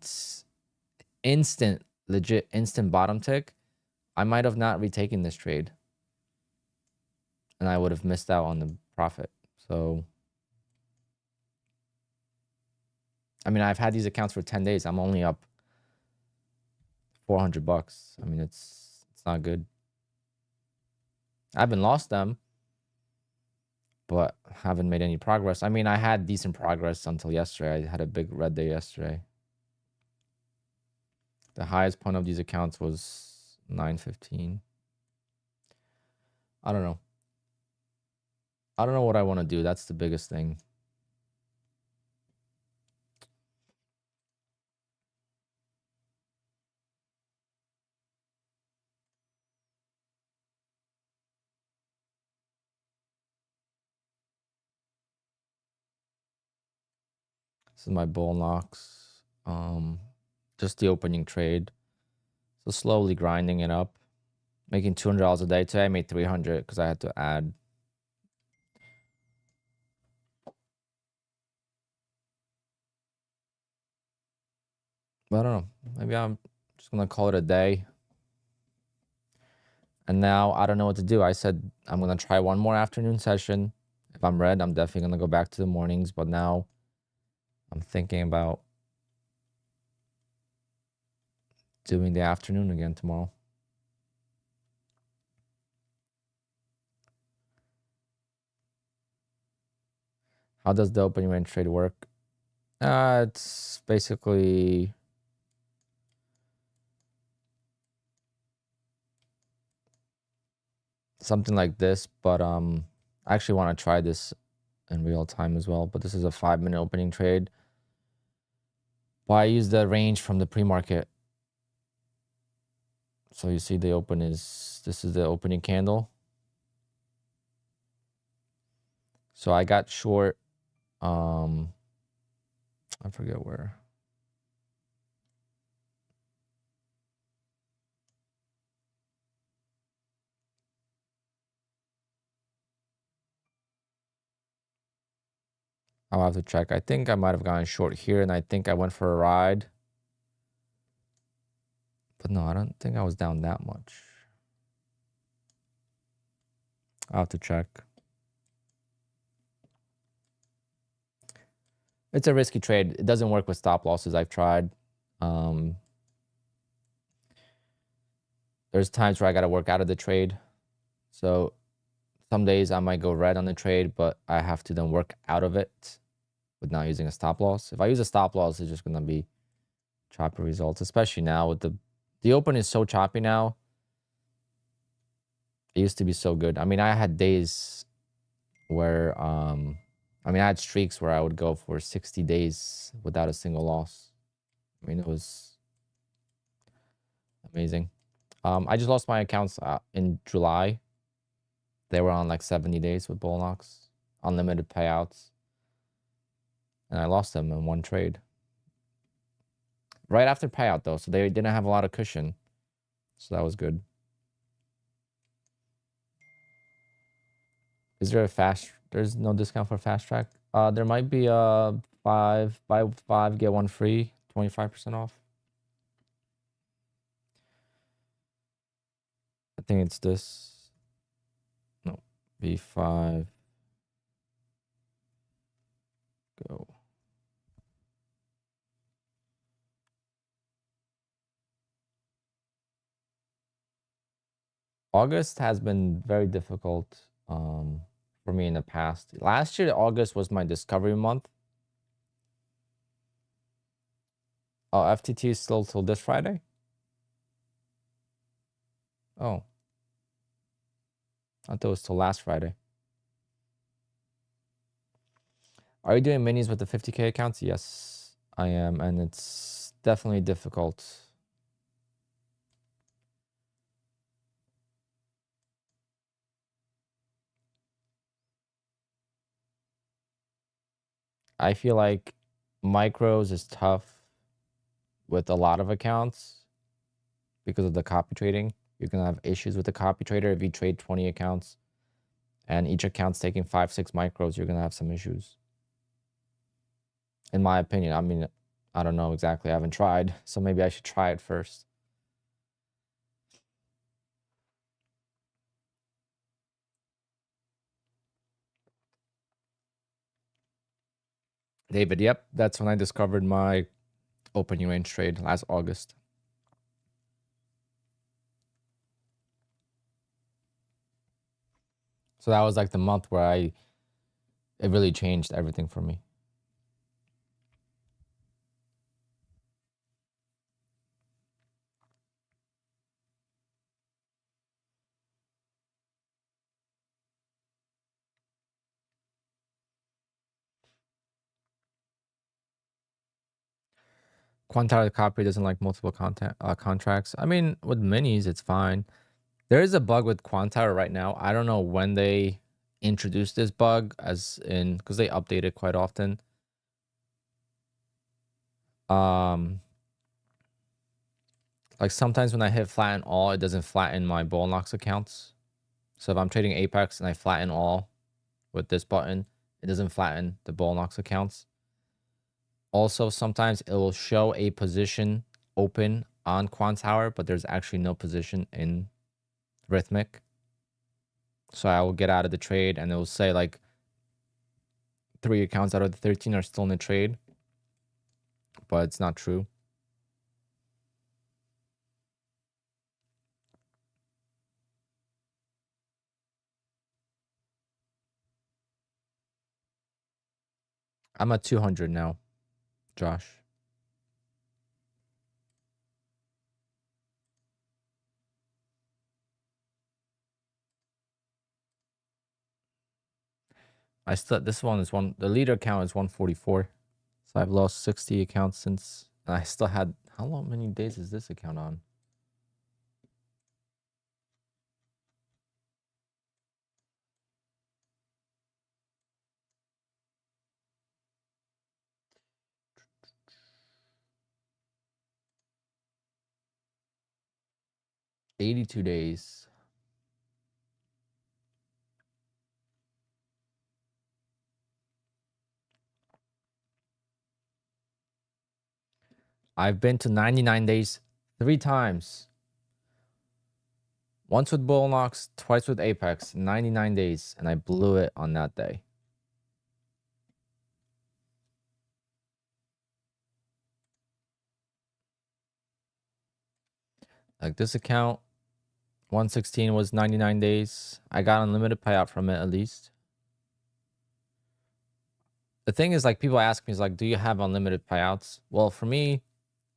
legit instant bottom tick, I might have not retaken this trade. And I would have missed out on the profit. So, I mean, I've had these accounts for 10 days. I'm only up $400. I mean, it's not good. I haven't lost them, but haven't made any progress. I mean, I had decent progress until yesterday. I had a big red day yesterday. The highest point of these accounts was 915. I don't know. I don't know what I want to do. That's the biggest thing. This is my bull knocks. Just the opening trade. So slowly grinding it up. Making $200 a day. Today I made 300 because I had to add. But I don't know. Maybe I'm just gonna call it a day. And now I don't know what to do. I said I'm gonna try one more afternoon session. If I'm red, I'm definitely gonna go back to the mornings. But now I'm thinking about doing the afternoon again tomorrow. How does the opening range trade work? It's basically something like this, but I actually want to try this in real time as well. But this is a 5-minute opening trade. But I use the range from the pre-market. So you see the open is, this is the opening candle. So I got short, I forget where. I'll have to check. I think I might have gone short here, and I think I went for a ride. But no, I don't think I was down that much. I'll have to check. It's a risky trade. It doesn't work with stop losses. I've tried. There's times where I got to work out of the trade. So some days I might go red on the trade, but I have to then work out of it with not using a stop loss. If I use a stop loss, it's just going to be choppy results, especially now with the open is so choppy now. It used to be so good. I mean, I had days where I I mean, I had streaks where I would go for 60 days without a single loss. I mean, it was amazing. I just lost my accounts in July. They were on like 70 days with bull knocks, unlimited payouts. And I lost them in one trade. Right after payout, though, so they didn't have a lot of cushion. So that was good. Is there a fast... There's no discount for fast track? There might be a 5 buy 5 get 1 free, 25% off. I think it's this. No, B5. Go. August has been very difficult for me in the past. Last year, August was my discovery month. Oh, FTT is still till this Friday? Oh. I thought it was till last Friday. Are you doing minis with the 50K accounts? Yes, I am. And it's definitely difficult. I feel like micros is tough with a lot of accounts because of the copy trading. You're going to have issues with the copy trader. If you trade 20 accounts and each account's taking 5-6 micros, you're going to have some issues. In my opinion. I mean, I don't know exactly. I haven't tried. So maybe I should try it first. David, yep. That's when I discovered my opening range trade last August. So that was like the month where it really changed everything for me. QUANTOWER copy doesn't like multiple contracts. I mean, with minis, it's fine. There is a bug with QUANTOWER right now. I don't know when they introduced this bug, as in, because they update it quite often. Like sometimes when I hit flatten all, it doesn't flatten my bull knocks accounts. So if I'm trading Apex and I flatten all with this button, it doesn't flatten the bull knocks accounts. Also, sometimes it will show a position open on QUANTOWER, but there's actually no position in Rhythmic. So I will get out of the trade and it will say like 3 accounts out of the 13 are still in the trade, but it's not true. I'm at 200 now, Josh. This one is the leader count is 144. So I've lost 60 accounts since, and I still had, many days is this account on? $82 days. I've been to 99 days 3 times. Once with Bull Knox, twice with Apex, 99 days, and I blew it on that day. Like this account, 116 was 99 days. I got unlimited payout from it at least. The thing is, like, people ask me, is like, do you have unlimited payouts? Well, for me,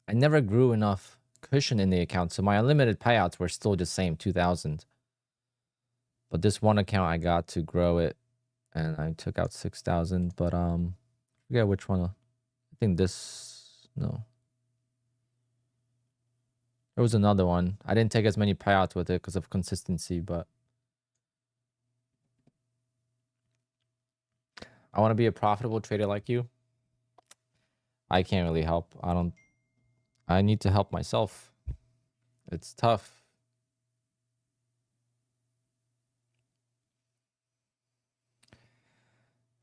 I never grew enough cushion in the account, so my unlimited payouts were still the same, 2,000. But this one account, I got to grow it and I took out 6,000, but forget which one. I think this, no. There was another one. I didn't take as many payouts with it because of consistency, but I want to be a profitable trader like you. I can't really help. I need to help myself. It's tough.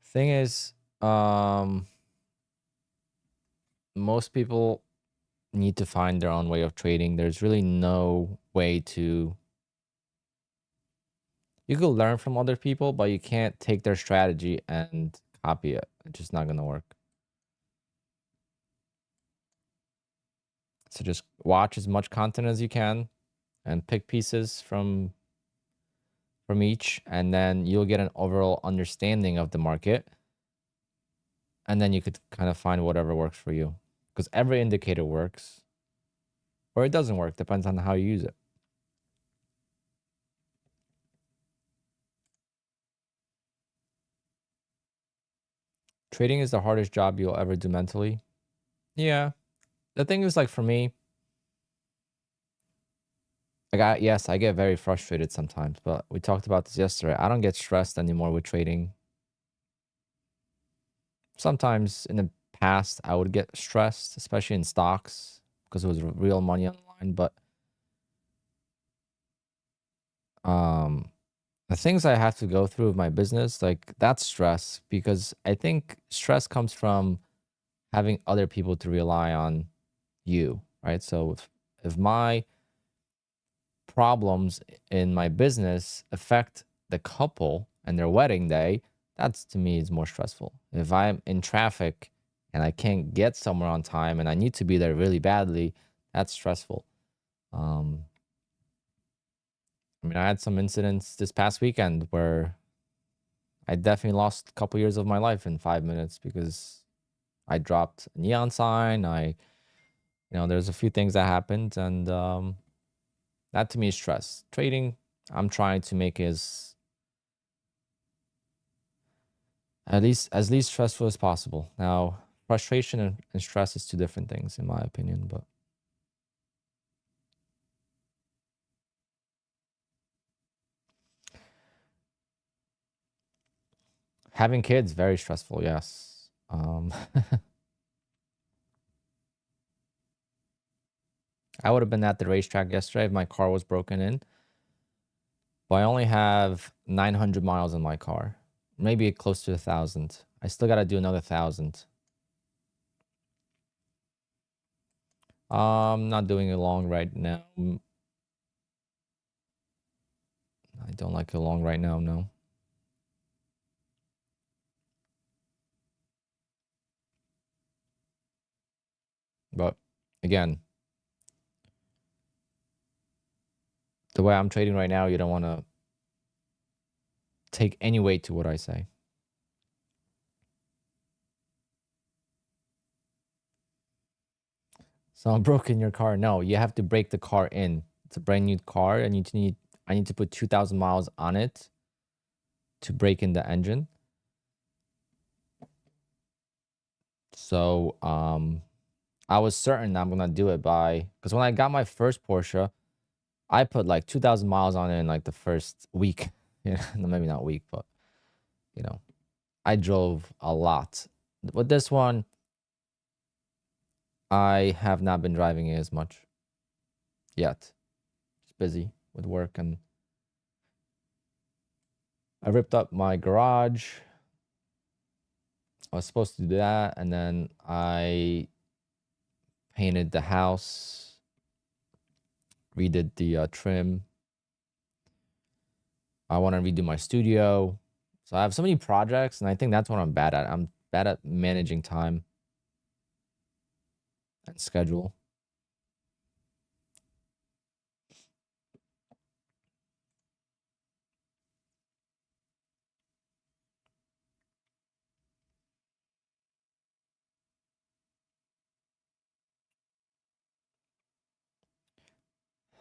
Thing is, most people need to find their own way of trading. There's really no way to. You could learn from other people, but you can't take their strategy and copy it. It's just not gonna work. So just watch as much content as you can and pick pieces from each, and then you'll get an overall understanding of the market. And then you could kind of find whatever works for you, because every indicator works or it doesn't work. Depends on how you use it. Trading is the hardest job you'll ever do mentally. Yeah. The thing is, like, for me, yes, I get very frustrated sometimes, but we talked about this yesterday. I don't get stressed anymore with trading. Sometimes in the past, I would get stressed, especially in stocks, because it was real money on the line. But the things I have to go through with my business, like, that's stress, because I think stress comes from having other people to rely on you, right? So if my problems in my business affect the couple and their wedding day, that's, to me, is more stressful. If I'm in traffic and I can't get somewhere on time and I need to be there really badly, that's stressful. I mean, I had some incidents this past weekend where I definitely lost a couple years of my life in 5 minutes because I dropped a neon sign. There's a few things that happened, and that, to me, is stress. Trading, I'm trying to make as least stressful as possible. Now, frustration and stress is two different things, in my opinion, but having kids, very stressful, yes. I would have been at the racetrack yesterday if my car was broken in, but I only have 900 miles in my car, maybe close to 1,000. I still got to do another 1,000. Not doing a long right now. I don't like a long right now, no. But again, the way I'm trading right now, you don't want to take any weight to what I say. So I'm broken your car. No, you have to break the car in. It's a brand new car, and I need to put 2,000 miles on it to break in the engine. So I was certain I'm gonna do it because when I got my first Porsche, I put like 2,000 miles on it in like the first week. Yeah, maybe not week, but I drove a lot. With this one, I have not been driving it as much yet. Just busy with work, and I ripped up my garage. I was supposed to do that, and then I painted the house, redid the trim. I want to redo my studio. So I have so many projects, and I think that's what I'm bad at. I'm bad at managing time and schedule.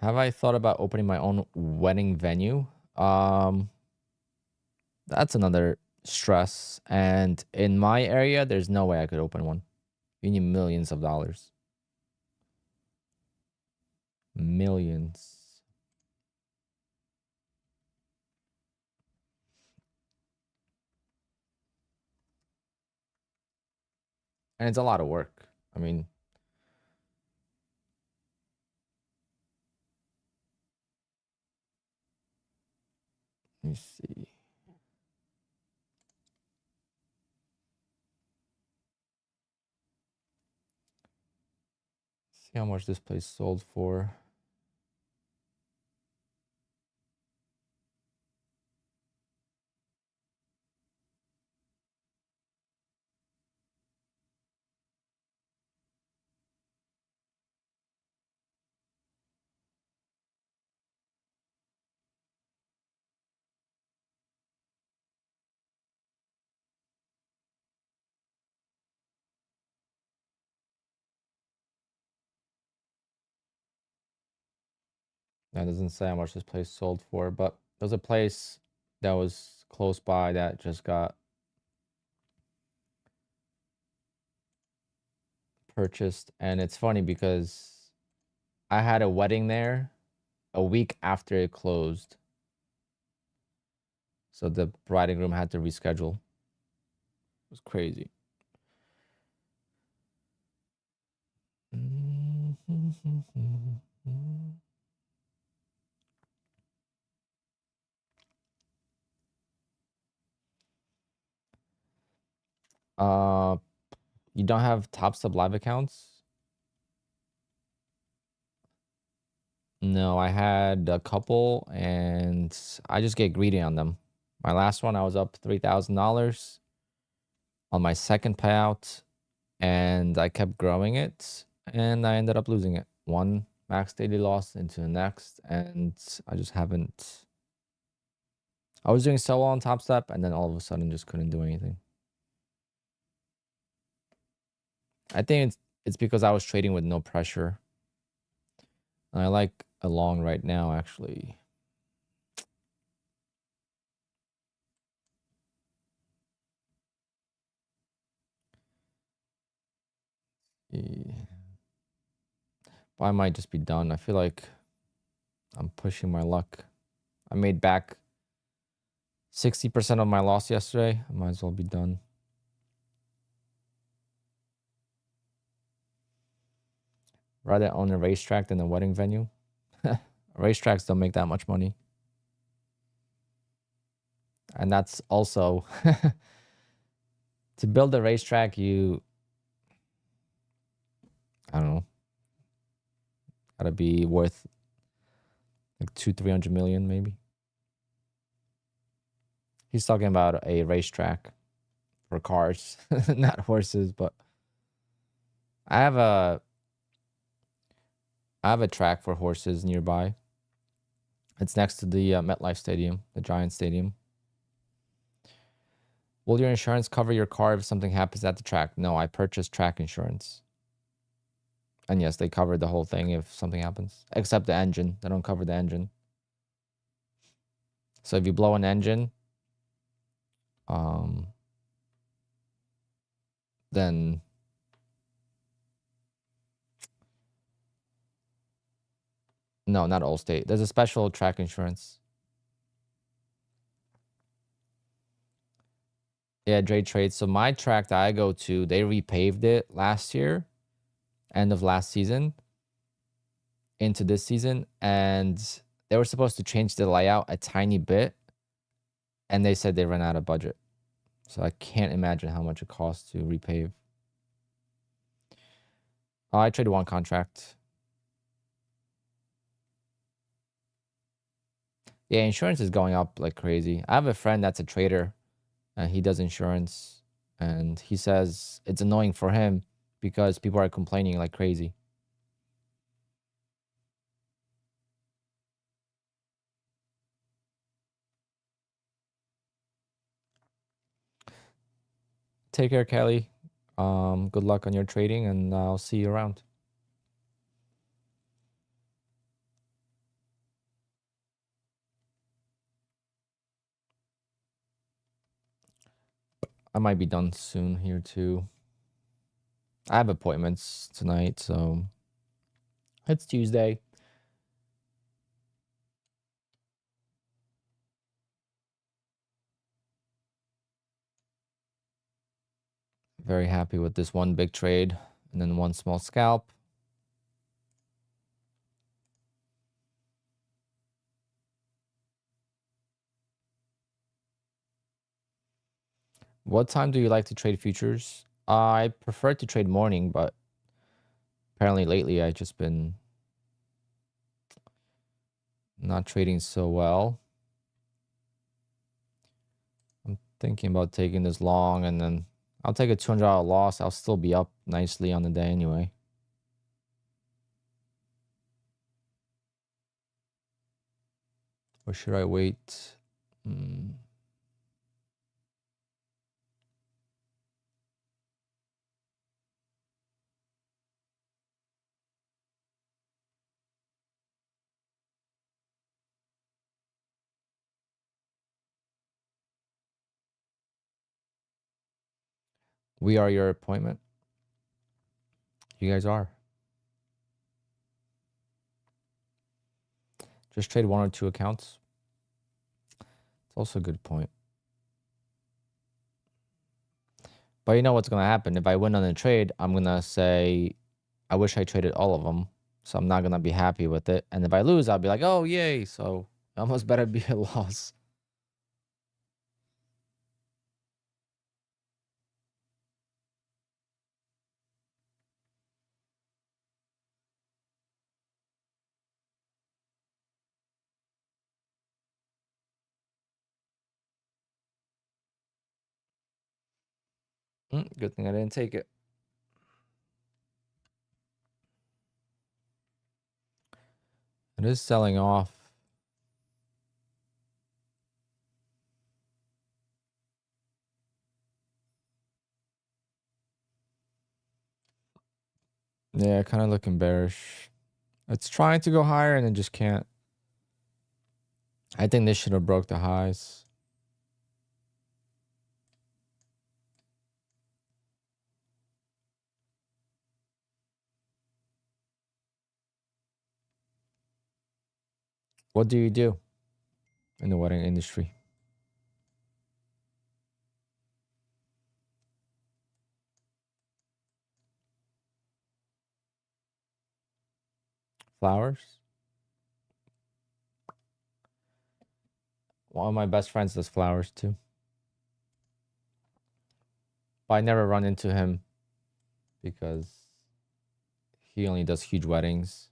Have I thought about opening my own wedding venue? That's another stress. And in my area, there's no way I could open one. You need millions of dollars. Millions. And it's a lot of work. I mean, let me see. See how much this place sold for. That doesn't say how much this place sold for, but there's a place that was close by that just got purchased. And it's funny because I had a wedding there a week after it closed. So the bride and groom had to reschedule. It was crazy. Uh, you don't have Top Step Live accounts? No, I had a couple and I just get greedy on them. My last one, I was up $3,000 on my second payout and I kept growing it and I ended up losing it. One max daily loss into the next, and I just haven't. I was doing so well on Top Step and then all of a sudden just couldn't do anything. I think it's because I was trading with no pressure. And I like a long right now, actually. But I might just be done. I feel like I'm pushing my luck. I made back 60% of my loss yesterday. I might as well be done. Rather own a racetrack than a wedding venue. Racetracks don't make that much money. And that's also to build a racetrack, I don't know, gotta be worth like 300 million maybe. He's talking about a racetrack for cars, not horses, but I have a track for horses nearby. It's next to the MetLife Stadium, the Giant Stadium. Will your insurance cover your car if something happens at the track? No, I purchased track insurance. And yes, they cover the whole thing if something happens, except the engine. They don't cover the engine. So if you blow an engine, then no, not Allstate. There's a special track insurance. Yeah, Dre Trade. So my track that I go to, they repaved it last year, end of last season, into this season, and they were supposed to change the layout a tiny bit, and they said they ran out of budget. So I can't imagine how much it costs to repave. I traded one contract. Yeah, insurance is going up like crazy. I have a friend that's a trader and he does insurance, and he says it's annoying for him because people are complaining like crazy. Take care, Kelly. Good luck on your trading, and I'll see you around. I might be done soon here too. I have appointments tonight, so it's Tuesday. Very happy with this one big trade and then one small scalp. What time do you like to trade futures? I prefer to trade morning, but apparently lately I've just been not trading so well. I'm thinking about taking this long and then I'll take a $200 loss. I'll still be up nicely on the day anyway. Or should I wait? We are your appointment. You guys are. Just trade one or two accounts. It's also a good point. But you know what's going to happen? If I win on a trade, I'm going to say, I wish I traded all of them. So I'm not going to be happy with it. And if I lose, I'll be like, oh, yay. So it almost better be a loss. Good thing I didn't take it. It is selling off. Yeah, kind of looking bearish. It's trying to go higher and it just can't. I think this should have broke the highs. What do you do in the wedding industry? Flowers? One of my best friends does flowers too. But I never run into him because he only does huge weddings.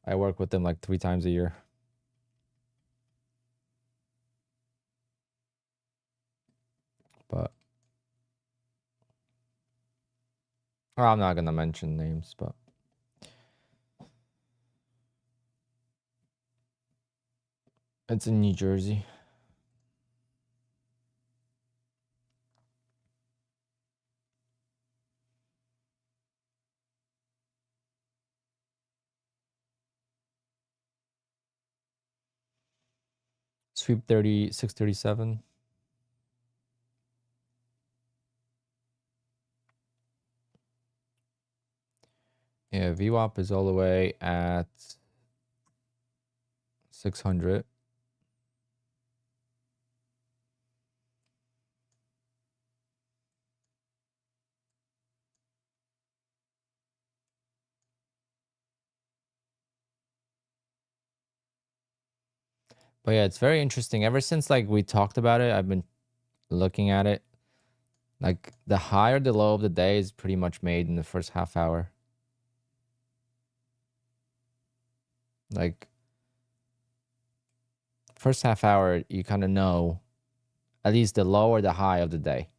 I work with him like 3 times a year. But well, I'm not going to mention names, but it's in New Jersey. Sweep 637. Yeah, VWAP is all the way at 600. But yeah, it's very interesting. Ever since like we talked about it, I've been looking at it. Like the high or the low of the day is pretty much made in the first half hour. Like first half hour, you kind of know at least the low or the high of the day.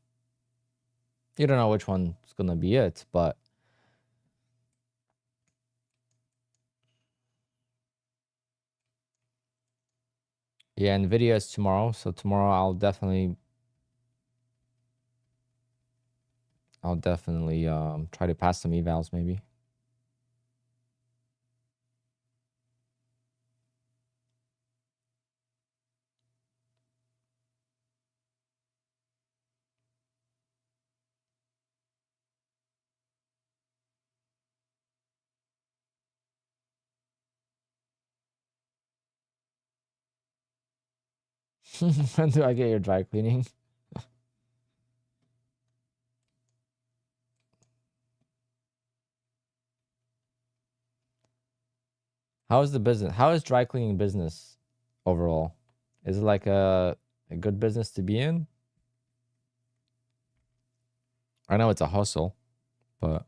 You don't know which one's gonna be it, but yeah, Nvidia is tomorrow, so tomorrow I'll definitely try to pass some evals maybe. When do I get your dry cleaning? How is the business? How is dry cleaning business overall? Is it like a good business to be in? I know it's a hustle, but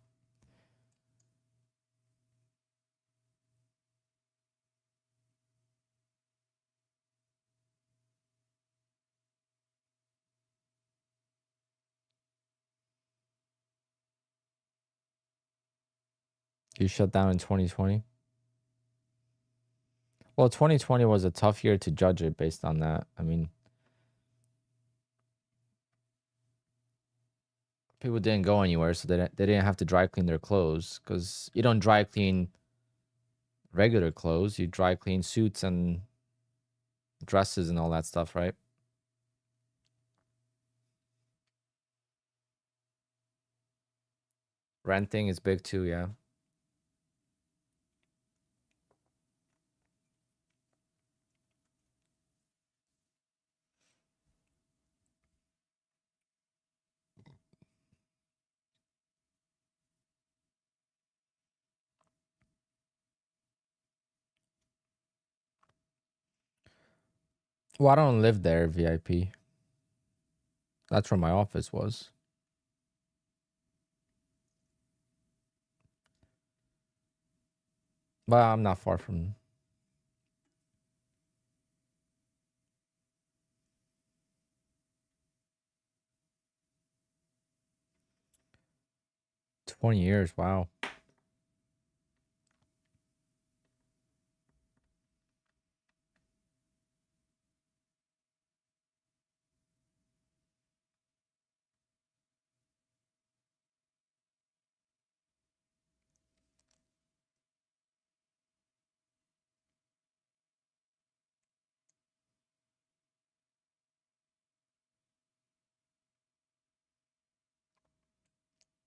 you shut down in 2020. Well, 2020 was a tough year to judge it based on that. I mean, people didn't go anywhere, so they didn't have to dry clean their clothes because you don't dry clean regular clothes. You dry clean suits and dresses and all that stuff, right? Renting is big too, yeah. Well, I don't live there, VIP. That's where my office was. But I'm not far from 20 years. Wow.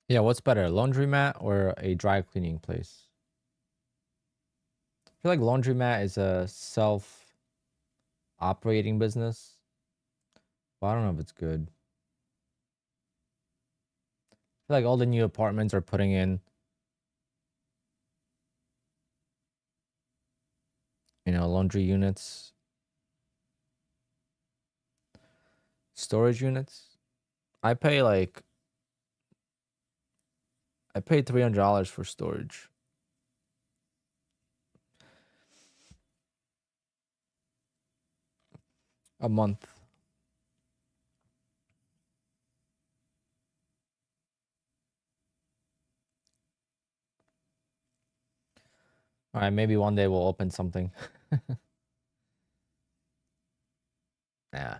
Yeah, what's better, a laundromat or a dry cleaning place? I feel like laundromat is a self-operating business, but I don't know if it's good. I feel like all the new apartments are putting in, laundry units, storage units. I pay like I paid $300 for storage a month. All right, maybe one day we'll open something. Yeah,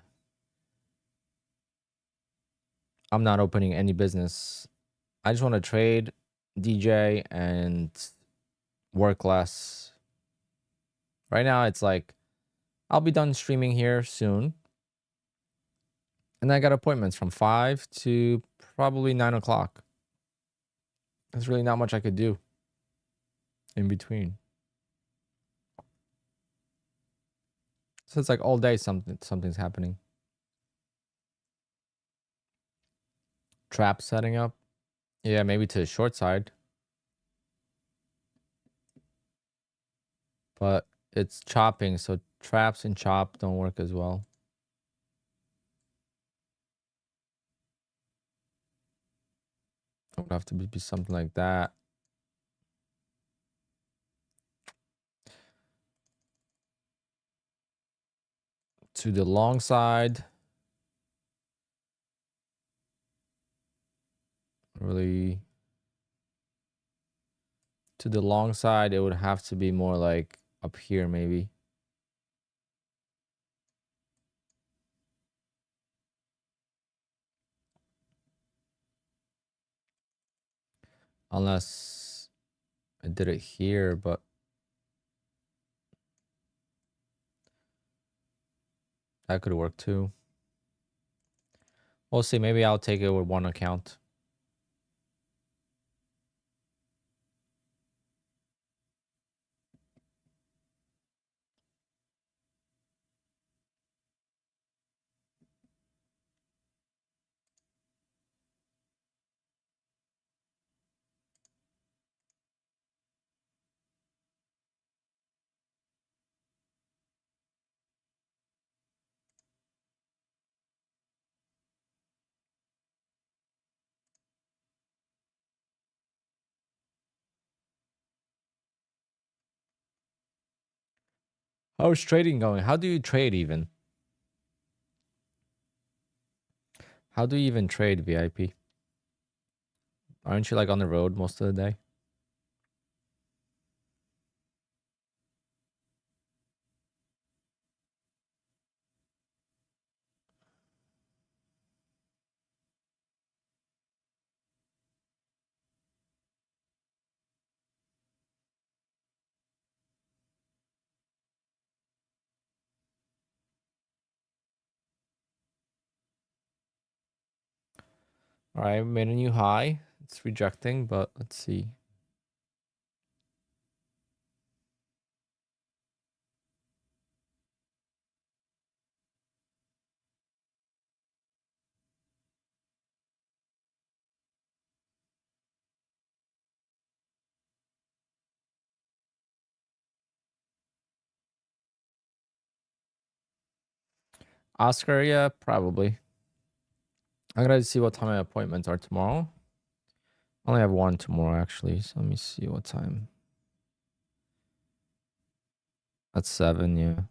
I'm not opening any business. I just want to trade, DJ, and work less. Right now, it's like I'll be done streaming here soon. And I got appointments from 5 to probably 9 o'clock. There's really not much I could do in between. So it's like all day something's happening. Trap setting up. Yeah, maybe to the short side. But it's chopping, so traps and chop don't work as well. It would have to be something like that. To the long side. Really. To the long side, it would have to be more like up here, maybe. Unless I did it here, but that could work too. We'll see. Maybe I'll take it with one account. How's trading going? How do you trade even? How do you even trade, VIP? Aren't you like on the road most of the day? All right, made a new high. It's rejecting, but let's see. Oscar, yeah, probably. I gotta see what time my appointments are tomorrow. I only have one tomorrow, actually. So let me see what time. At 7, yeah.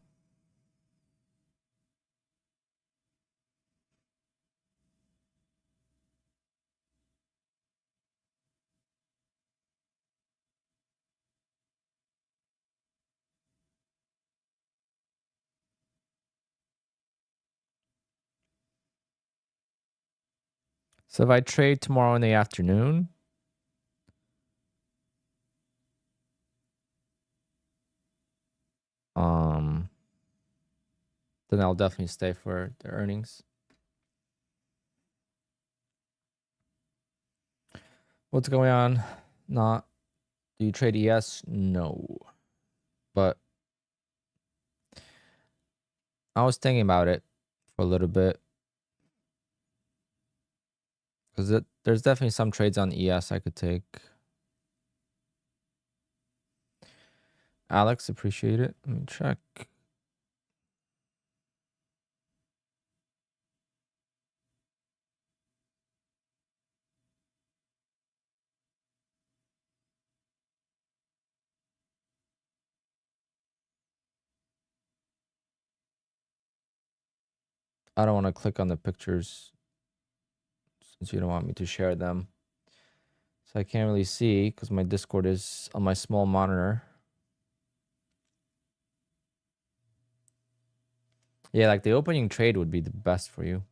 So if I trade tomorrow in the afternoon, then I'll definitely stay for the earnings. What's going on? Not. Do you trade ES? No. But I was thinking about it for a little bit. Because there's definitely some trades on ES I could take. Alex, appreciate it. Let me check. I don't want to click on the pictures since you don't want me to share them. So I can't really see because my Discord is on my small monitor. Yeah, like the opening trade would be the best for you.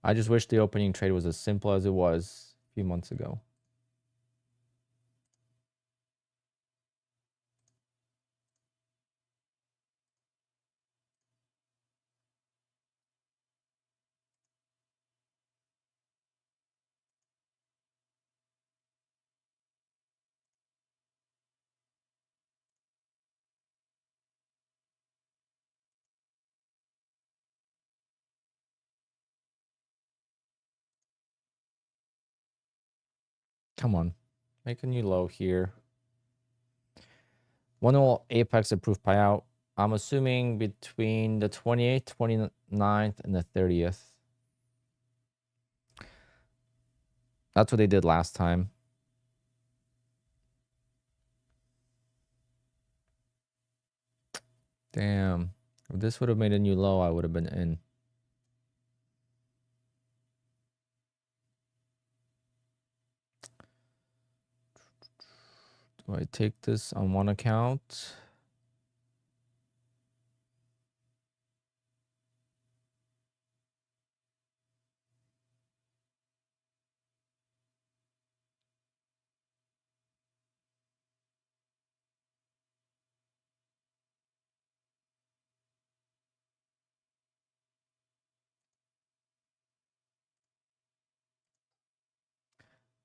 I just wish the opening trade was as simple as it was a few months ago. Come on. Make a new low here. When will Apex approve payout? I'm assuming between the 28th, 29th, and the 30th. That's what they did last time. Damn. If this would have made a new low, I would have been in. Do I take this on one account?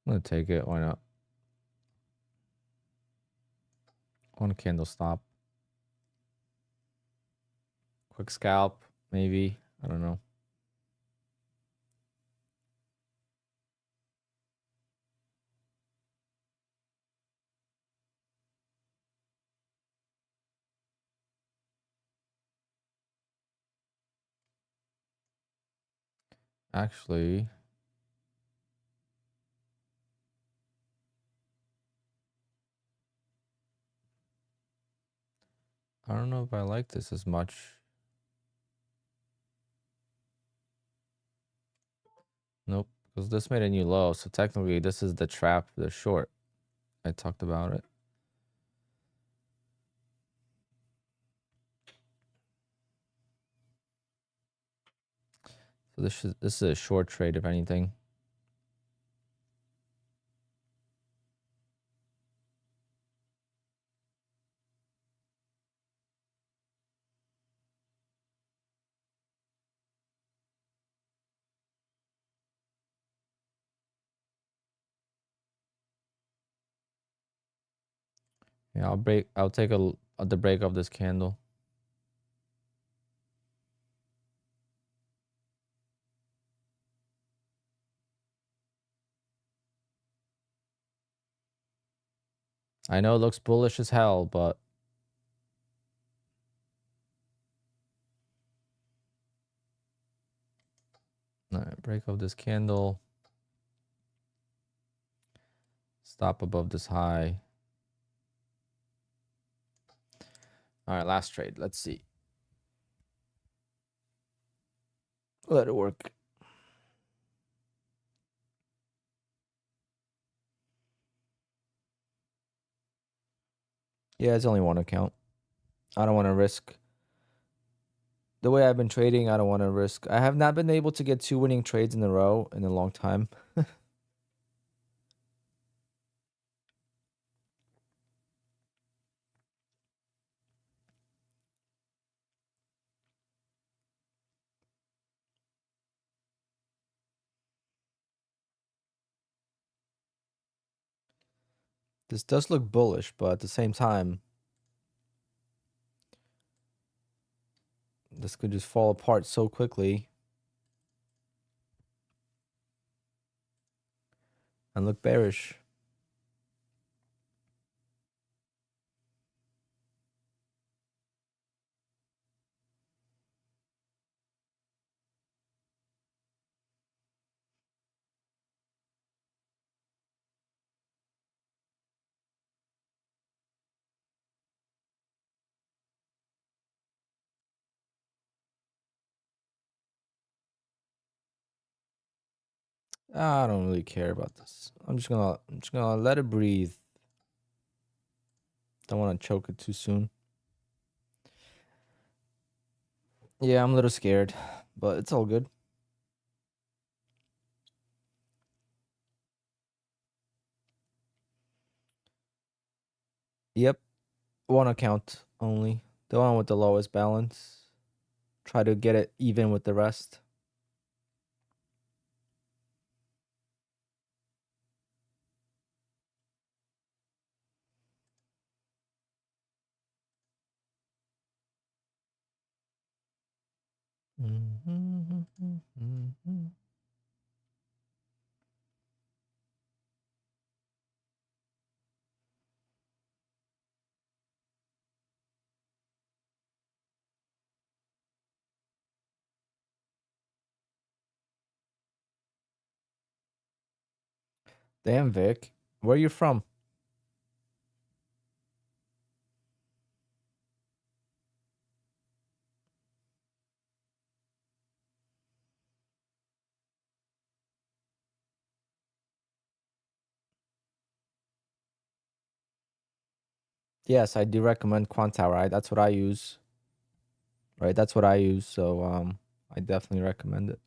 I'm gonna take it. Why not? One candle stop. Quick scalp, maybe. I don't know. Actually, I don't know if I like this as much. Nope, because this made a new low. So technically this is the trap, the short. I talked about it. So this is a short trade, if anything. Yeah, I'll take the break of this candle. I know it looks bullish as hell, but all right, break of this candle. Stop above this high. All right, last trade. Let's see. Let it work. Yeah, it's only one account. I don't want to risk. The way I've been trading, I don't want to risk. I have not been able to get 2 winning trades in a row in a long time. This does look bullish, but at the same time, this could just fall apart so quickly and look bearish. I don't really care about this. I'm just gonna let it breathe. Don't want to choke it too soon. Yeah, I'm a little scared, but it's all good. Yep, one account only. The one with the lowest balance. Try to get it even with the rest. Damn, Vic. Where are you from? Yes, I do recommend QUANTOWER. That's what I use. Right, that's what I use. So I definitely recommend it.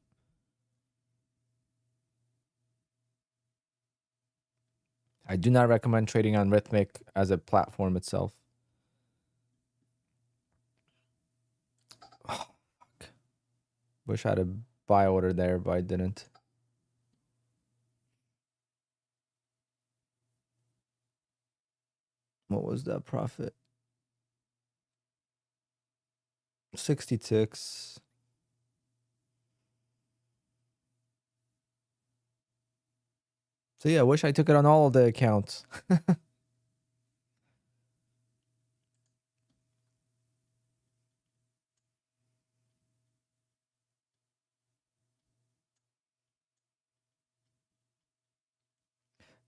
I do not recommend trading on Rhythmic as a platform itself. Oh, fuck. Wish I had a buy order there, but I didn't. What was that profit? 60 ticks. So yeah, I wish I took it on all of the accounts.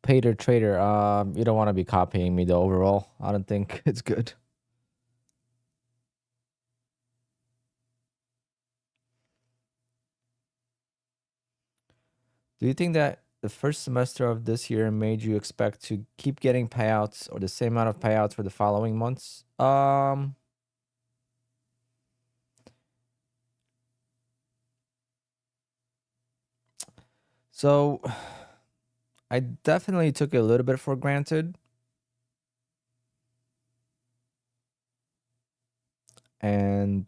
Pater trader. You don't want to be copying me though. Overall, I don't think it's good. Do you think that the first semester of this year made you expect to keep getting payouts or the same amount of payouts for the following months? So I definitely took it a little bit for granted. And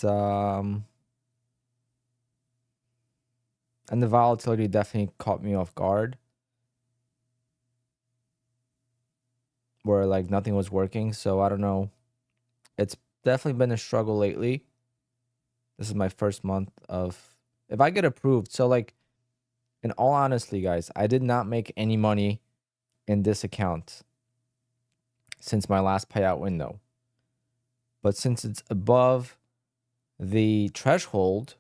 the volatility definitely caught me off guard, where like nothing was working. So I don't know. It's definitely been a struggle lately. This is my first month of, if I get approved. So like, in all honesty, guys, I did not make any money in this account since my last payout window. But since it's above the threshold,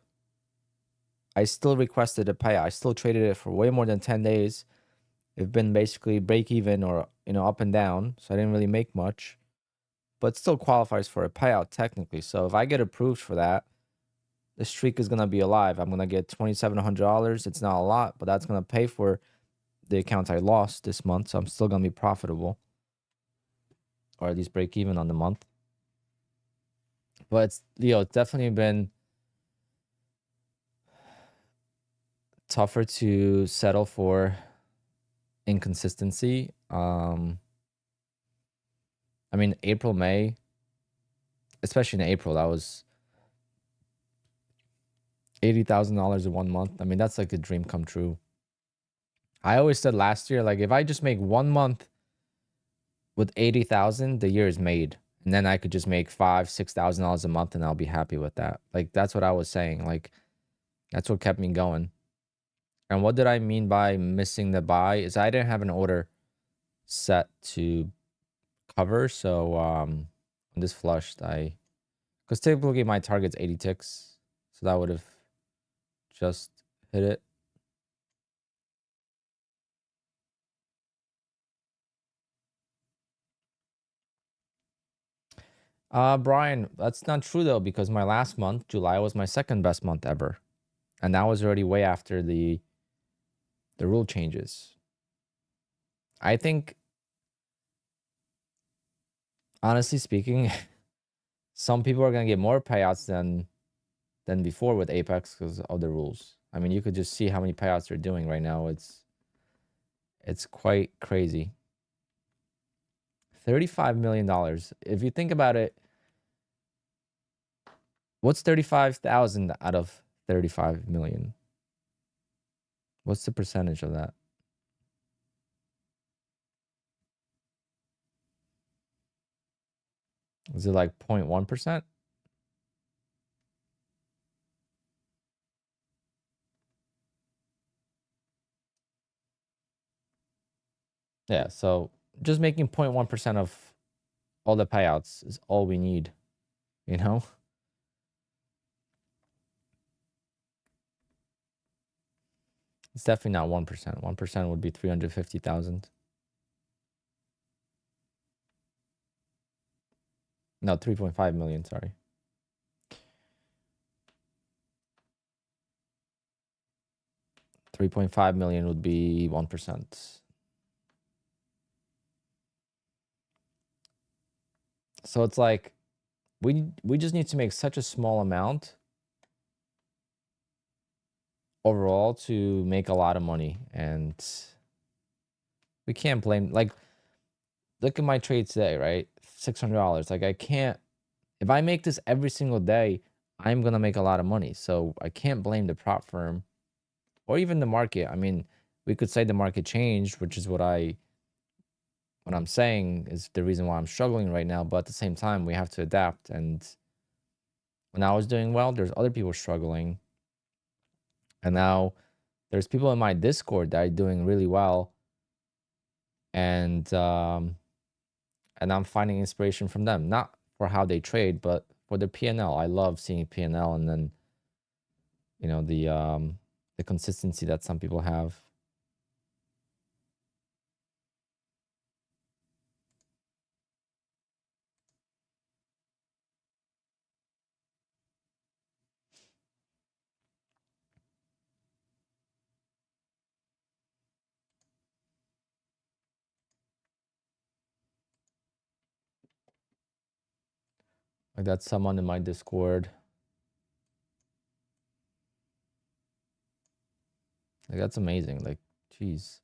I still requested a payout. I still traded it for way more than 10 days. It's been basically break even or, up and down. So I didn't really make much, but still qualifies for a payout technically. So if I get approved for that, the streak is going to be alive. I'm going to get $2,700. It's not a lot, but that's going to pay for the accounts I lost this month. So I'm still going to be profitable, or at least break even on the month. But it's definitely been tougher to settle for inconsistency. I mean, April, May, especially in April, that was $80,000 in 1 month. I mean, that's like a dream come true. I always said last year, like if I just make 1 month with 80,000, the year is made. And then I could just make $5,000-$6,000 a month and I'll be happy with that. Like that's what I was saying. Like that's what kept me going. And what did I mean by missing the buy is I didn't have an order set to cover. So when this flushed, because typically my target's 80 ticks. So that would have just hit it. Brian, that's not true though, because my last month, July, was my second best month ever. And that was already way after the rule changes. I think, honestly speaking, some people are gonna get more payouts than before with Apex because of the rules. I mean, you could just see how many payouts they're doing right now. It's quite crazy. $35 million. If you think about it, what's 35,000 out of 35 million? What's the percentage of that? Is it like 0.1%? Yeah, so just making 0.1% of all the payouts is all we need, you know? It's definitely not 1%. 1% would be 350,000. No, 3.5 million, sorry. 3.5 million would be 1%. So it's like we just need to make such a small amount overall to make a lot of money, and we can't blame, like, look at my trade today, right? $600. Like I can't, if I make this every single day, I'm going to make a lot of money. So I can't blame the prop firm or even the market. I mean, we could say the market changed, which is what I'm saying is the reason why I'm struggling right now. But at the same time, we have to adapt. And when I was doing well, there's other people struggling. And now there's people in my Discord that are doing really well. And I'm finding inspiration from them, not for how they trade, but for the P&L. I love seeing P&L, and then, the consistency that some people have. Like that's someone in my Discord. Like that's amazing. Like, geez.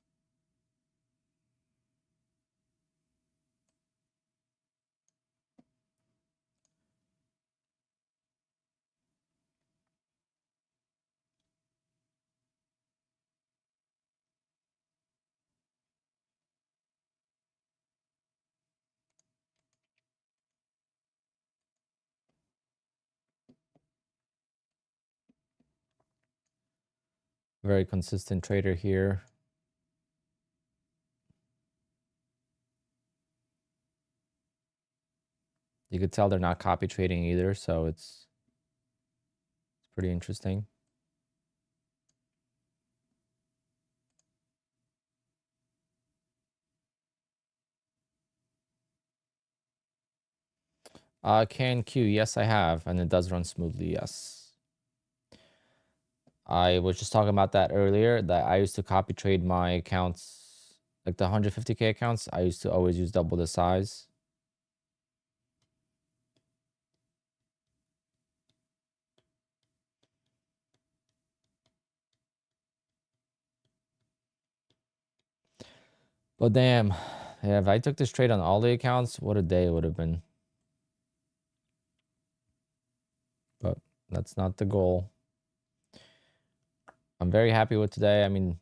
Very consistent trader here. You could tell they're not copy trading either, so it's pretty interesting. Can Q, yes, I have, and it does run smoothly, yes. I was just talking about that earlier, that I used to copy trade my accounts, like the 150K accounts. I used to always use double the size. But damn, yeah, if I took this trade on all the accounts, what a day it would have been. But that's not the goal. I'm very happy with today. I mean,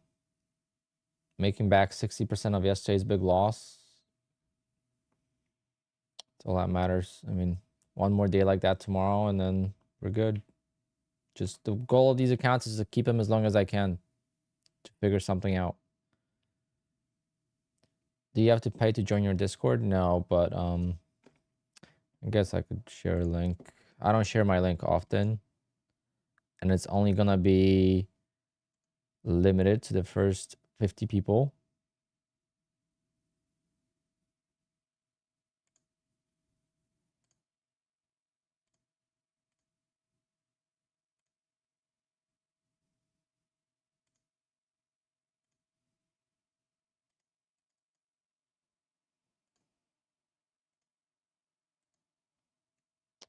making back 60% of yesterday's big loss. That's all that matters. I mean, one more day like that tomorrow, and then we're good. Just the goal of these accounts is to keep them as long as I can to figure something out. Do you have to pay to join your Discord? No, but I guess I could share a link. I don't share my link often, and it's only gonna be limited to the first 50 people.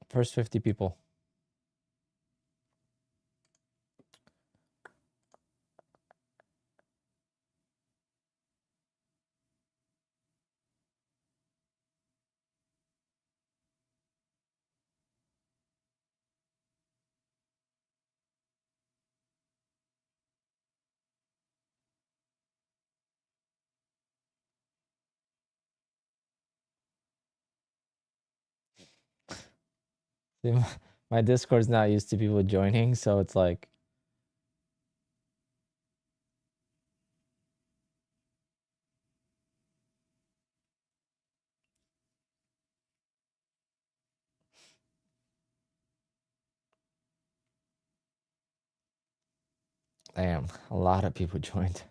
First 50 people. See, my Discord's not used to people joining, so it's like, damn, a lot of people joined.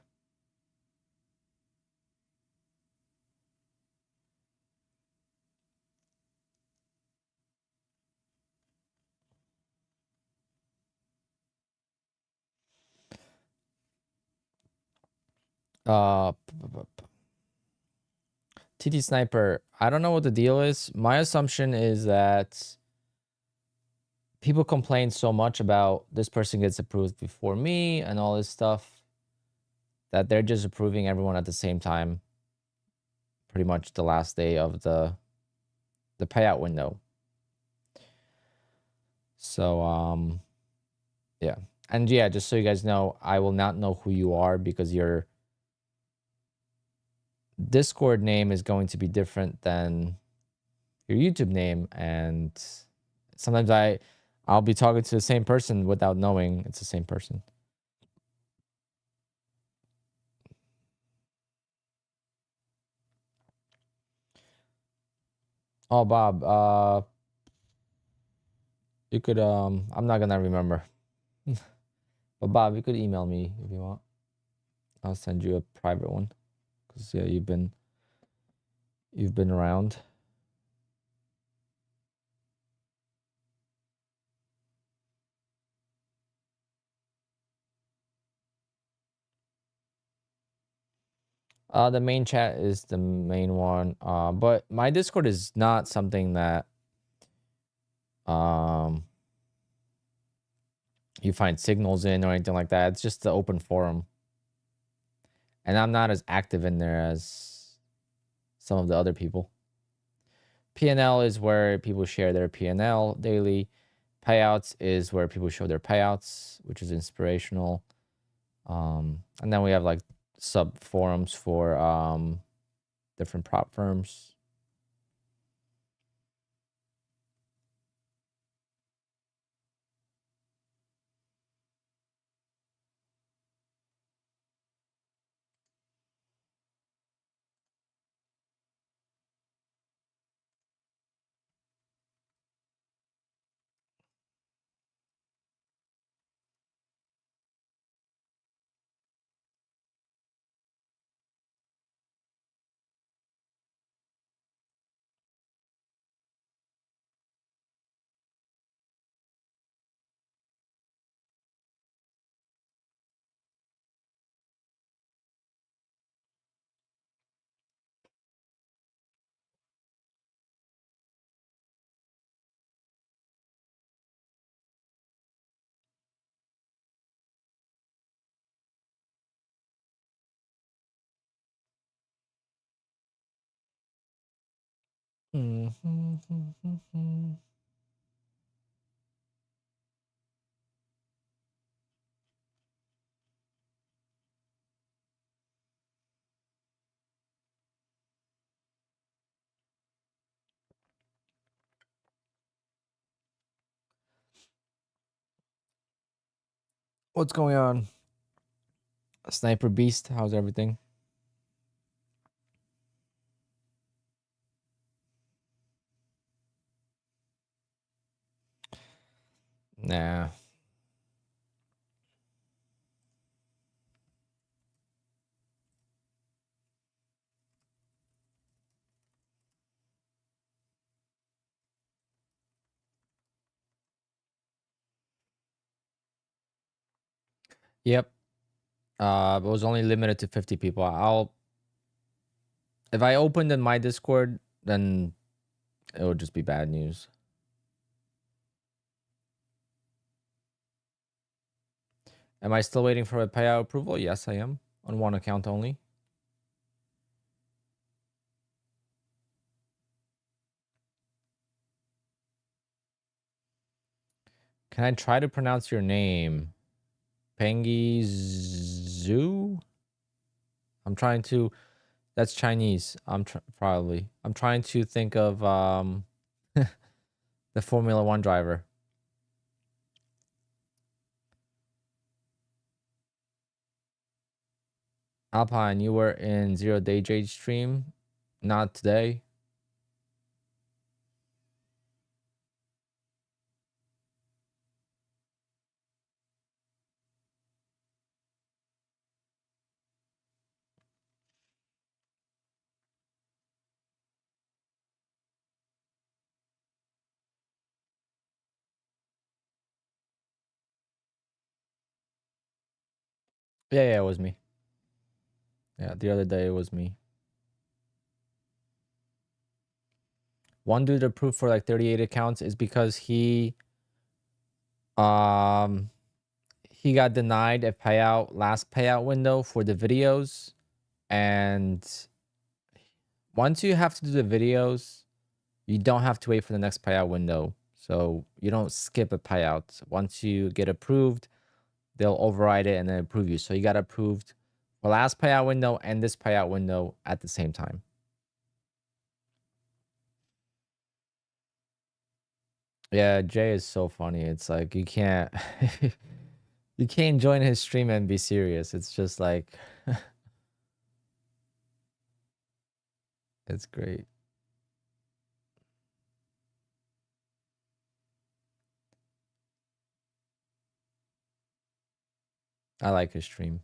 TT Sniper, I don't know what the deal is. My assumption is that people complain so much about this person gets approved before me and all this stuff that they're just approving everyone at the same time, pretty much the last day of the payout window. So yeah. And yeah, just so you guys know, I will not know who you are because your Discord name is going to be different than your YouTube name, and sometimes I'll be talking to the same person without knowing it's the same person. Oh, Bob, you could I'm not gonna remember. But Bob, you could email me if you want. I'll send you a private one. Cause yeah, you've been around. The main chat is the main one. But my Discord is not something that you find signals in or anything like that. It's just the open forum. And I'm not as active in there as some of the other people. P&L is where people share their P&L daily. Payouts is where people show their payouts, which is inspirational. And then we have like sub forums for different prop firms. What's going on? Sniper Beast, how's everything? Nah. Yep. It was only limited to 50 people. If I opened in my Discord, then it would just be bad news. Am I still waiting for a payout approval? Yes, I am. On one account only. Can I try to pronounce your name? Pengi Zhu? I'm trying to... That's Chinese. Probably. I'm trying to think of the Formula 1 driver. Alpine, you were in 0 Day Jade stream. Not today. Yeah, it was me. Yeah, the other day it was me. One dude approved for like 38 accounts is because he got denied a last payout window for the videos. And once you have to do the videos, you don't have to wait for the next payout window. So you don't skip a payout. Once you get approved, they'll override it and then approve you. So you got approved for last payout window and this payout window at the same time. Yeah, Jay is so funny. It's like you can't you can't join his stream and be serious. It's just like it's great. I like his stream.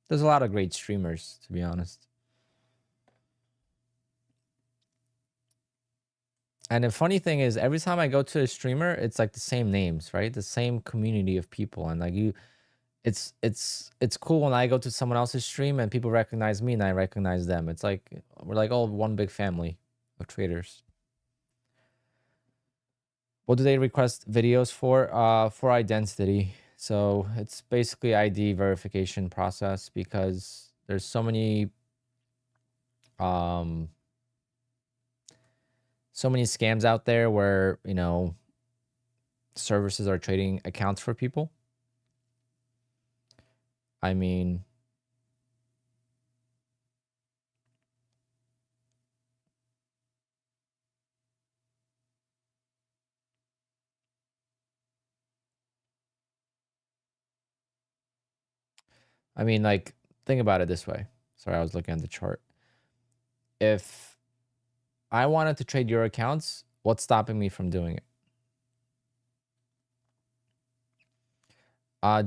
There's a lot of great streamers, to be honest. And the funny thing is, every time I go to a streamer, it's like the same names, right? The same community of people. And like it's cool when I go to someone else's stream and people recognize me and I recognize them. It's like we're like all one big family of traders. What do they request videos for identity. So it's basically ID verification process, because there's so many um so many scams out there where, you know, services are trading accounts for people. I mean, like, think about it this way. Sorry, I was looking at the chart. If I wanted to trade your accounts, what's stopping me from doing it?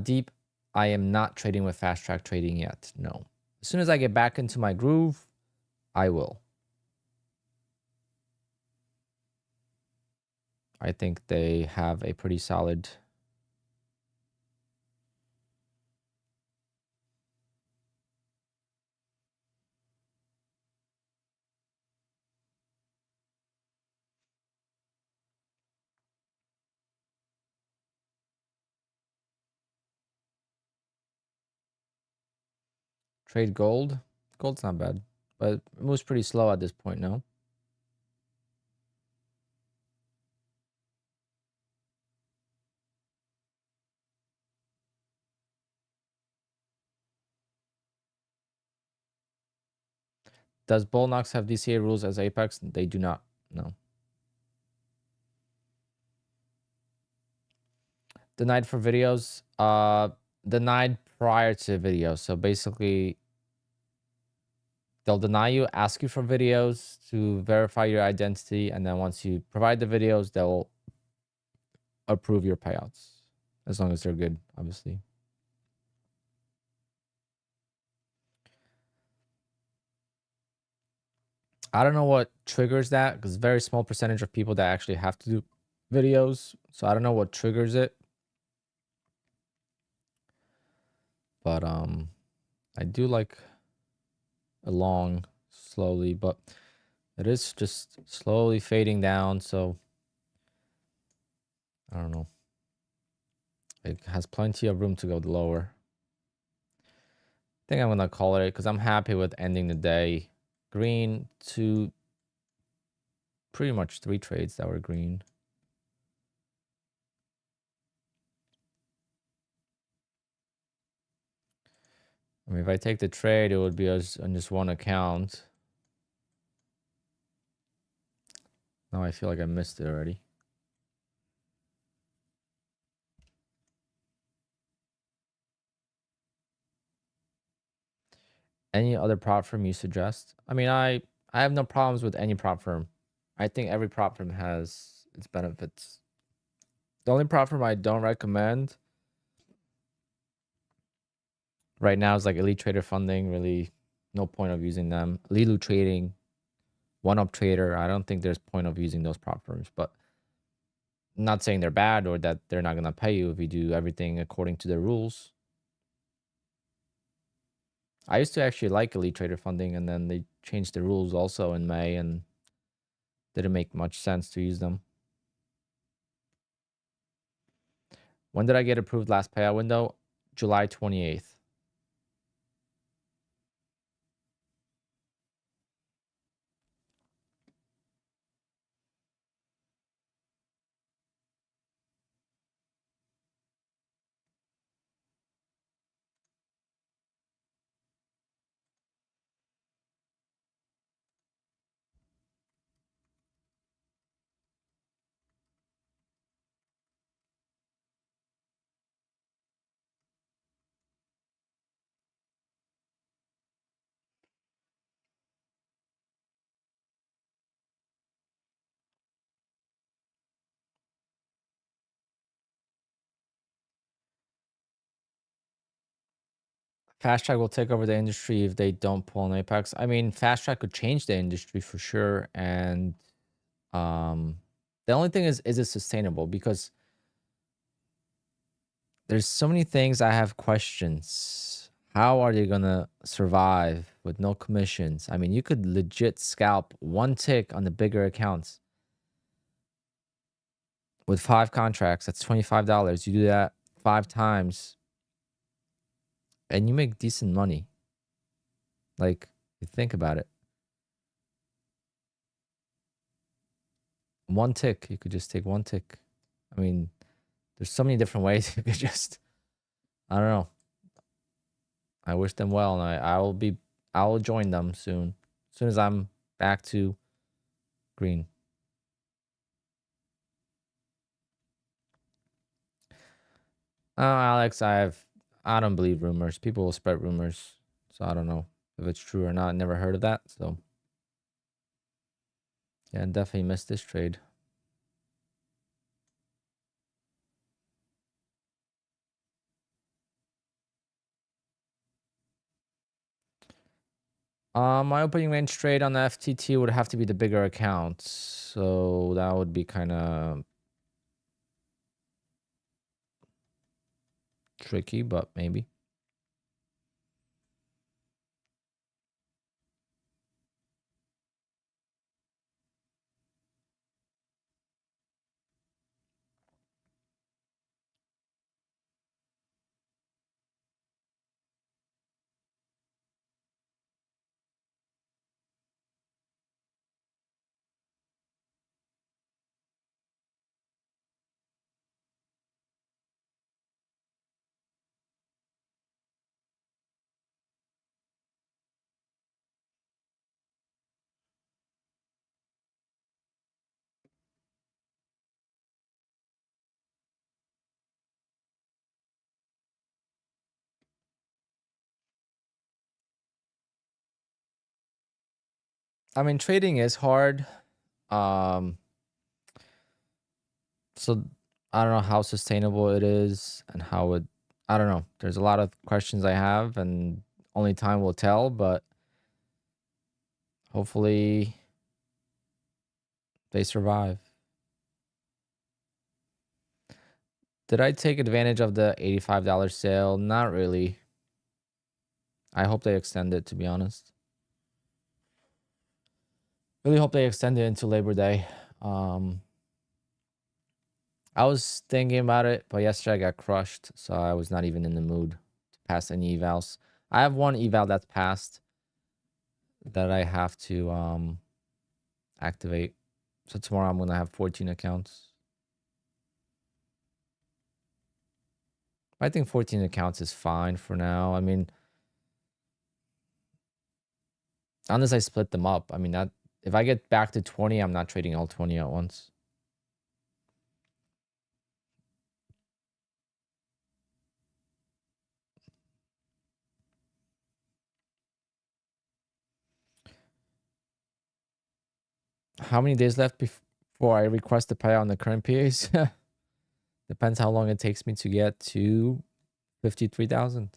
Deep, I am not trading with fast track trading yet. No. As soon as I get back into my groove, I will. I think they have a pretty solid trade gold. Gold's not bad, but it moves pretty slow at this point, no? Does Bullnox have DCA rules as Apex? They do not. No. Denied for videos. Denied prior to videos. So basically, they'll deny you, ask you for videos to verify your identity, and then once you provide the videos, they'll approve your payouts, as long as they're good, obviously. I don't know what triggers that, because very small percentage of people that actually have to do videos. So I don't know what triggers it. But I do like along slowly, but it is just slowly fading down. So I don't know. It has plenty of room to go lower. I think I'm gonna call it because I'm happy with ending the day green to pretty much 3 trades that were green. I mean, if I take the trade, it would be on just one account. Now I feel like I missed it already. Any other prop firm you suggest? I mean, I have no problems with any prop firm. I think every prop firm has its benefits. The only prop firm I don't recommend right now is like Elite Trader Funding. Really, no point of using them. Lilu Trading, One Up Trader. I don't think there's point of using those prop firms. But I'm not saying they're bad or that they're not gonna pay you if you do everything according to their rules. I used to actually like Elite Trader Funding, and then they changed the rules also in May, and didn't make much sense to use them. When did I get approved last payout window? July 28th. Fast Track will take over the industry if they don't pull an Apex. I mean, Fast Track could change the industry for sure. And the only thing is it sustainable? Because there's so many things I have questions. How are they gonna survive with no commissions? I mean, you could legit scalp one tick on the bigger accounts with 5 contracts, that's $25. You do that 5 times and you make decent money. Like, you think about it. One tick, you could just take one tick. I mean, there's so many different ways you could just, I don't know. I wish them well, and I will join them soon. As soon as I'm back to green. Alex, I don't believe rumors. People will spread rumors, so I don't know if it's true or not. Never heard of that, so yeah, definitely missed this trade. My opening range trade on the FTT would have to be the bigger account, so that would be kind of tricky, but maybe. I mean, trading is hard. So I don't know how sustainable it is and how it, I don't know. There's a lot of questions I have, and only time will tell, but hopefully they survive. Did I take advantage of the $85 sale? Not really. I hope they extend it, to be honest. Really hope they extend it into Labor Day. I was thinking about it, but yesterday I got crushed, so I was not even in the mood to pass any evals. I have one eval that's passed that I have to activate. So tomorrow I'm gonna have 14 accounts. I think 14 accounts is fine for now. I mean, unless I split them up. I mean, that if I get back to 20, I'm not trading all 20 at once. How many days left before I request the payout on the current PAs? Depends how long it takes me to get to 53,000.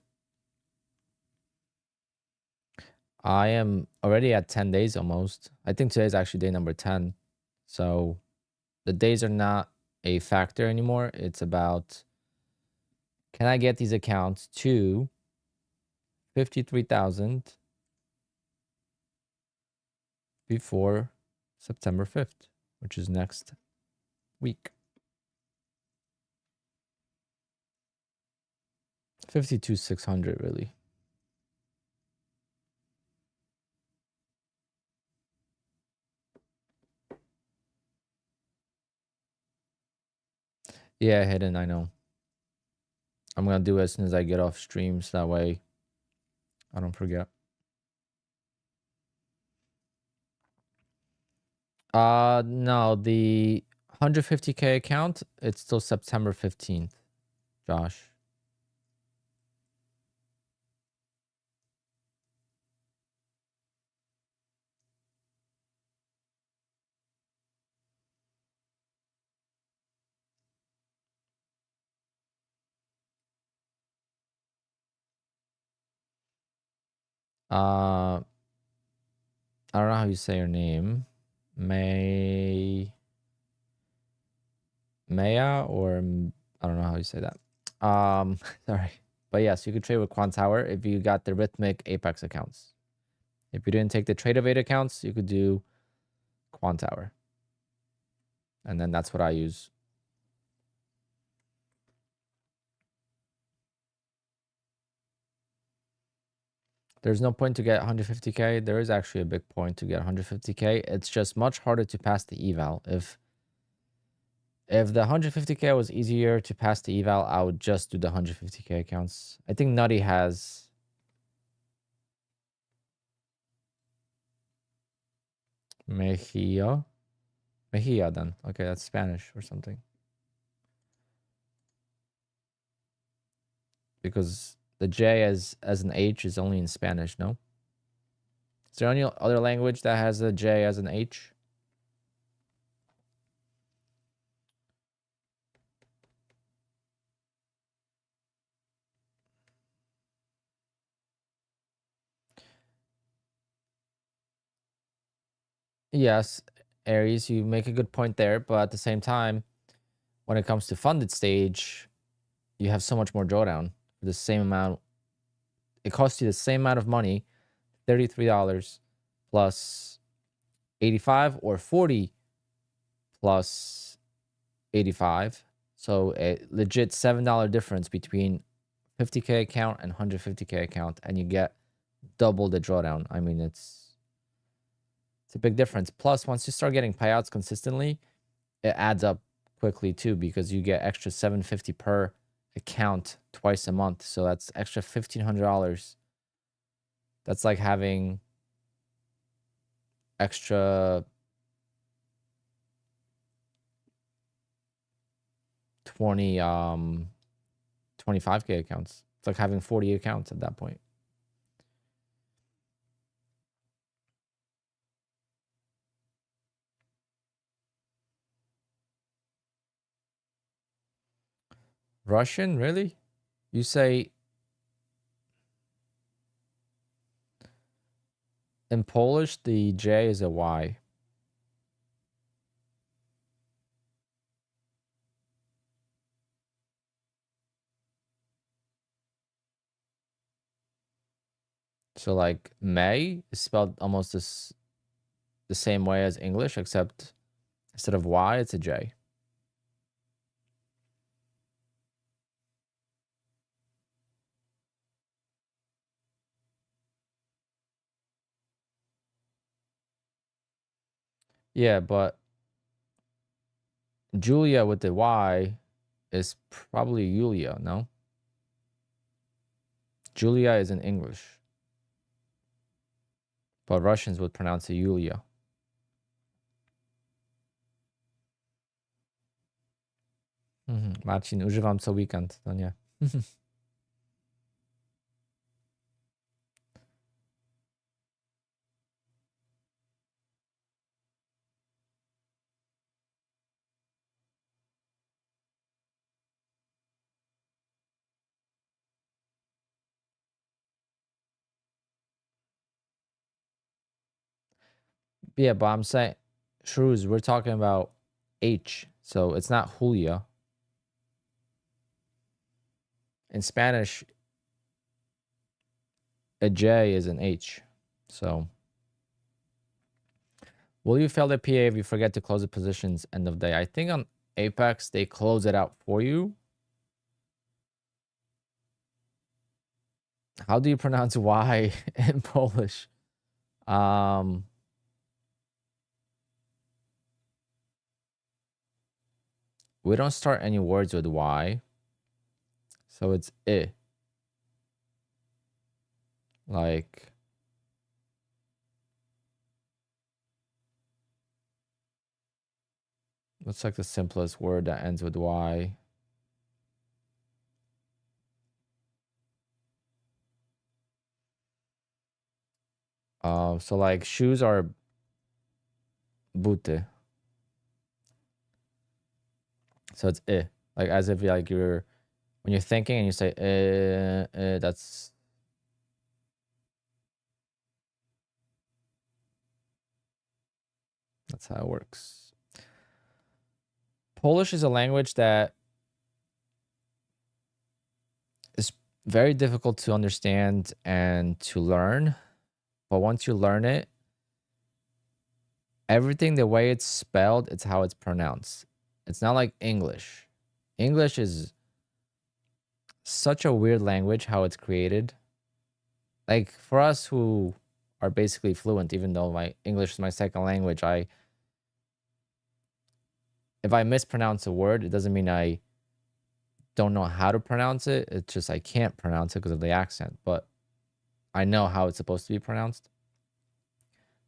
I am already at 10 days almost. I think today is actually day number 10. So the days are not a factor anymore. It's about, can I get these accounts to 53,000 before September 5th, which is next week. 52,600 really. Yeah, hidden, I know. I'm gonna do it as soon as I get off streams. That way I don't forget. No, the 150K account, it's still September 15th, Josh. I don't know how you say your name. Maya, or I don't know how you say that. Sorry. But yes, you could trade with QUANTOWER if you got the Rhythmic Apex accounts. If you didn't take the Trade of 8 accounts, you could do QUANTOWER. And then that's what I use. There's no point to get 150k. There is actually a big point to get 150k. It's just much harder to pass the eval. If the 150k was easier to pass the eval, I would just do the 150k accounts. I think Nutty has Mejia. Mejia then. Okay, that's Spanish or something. Because the J as an H is only in Spanish, no? Is there any other language that has a J as an H? Yes, Aries, you make a good point there, but at the same time, when it comes to funded stage, you have so much more drawdown for the same amount. It costs you the same amount of money, $33 plus 85 or 40 plus 85. So a legit $7 difference between 50k account and 150k account, and you get double the drawdown. I mean, it's a big difference. Plus, once you start getting payouts consistently, it adds up quickly too, because you get extra $750 per account twice a month. So that's extra $1,500. That's like having extra 25k accounts. It's like having 40 accounts at that point. Russian, really? You say in Polish the J is a Y. So like May is spelled almost the same way as English, except instead of Y, it's a J. Yeah, but Julia with the Y is probably Yulia, no? Julia is in English, but Russians would pronounce it Yulia. Marcin, używam co weekend, to nie. Yeah, but I'm saying, Shrews, we're talking about H, so it's not Julia. In Spanish, a J is an H. So, will you fail the PA if you forget to close the positions end of day? I think on Apex, they close it out for you. How do you pronounce Y in Polish? We don't start any words with Y. So it's I. Like, what's like the simplest word that ends with Y? So like shoes are buty. So it's I. Like as if like you're when you're thinking and you say that's how it works. Polish is a language that is very difficult to understand and to learn. But once you learn it, everything the way it's spelled, it's how it's pronounced. It's not like English. English is such a weird language how it's created. Like for us who are basically fluent, even though my English is my second language, if I mispronounce a word, it doesn't mean I don't know how to pronounce it. It's just I can't pronounce it because of the accent, but I know how it's supposed to be pronounced.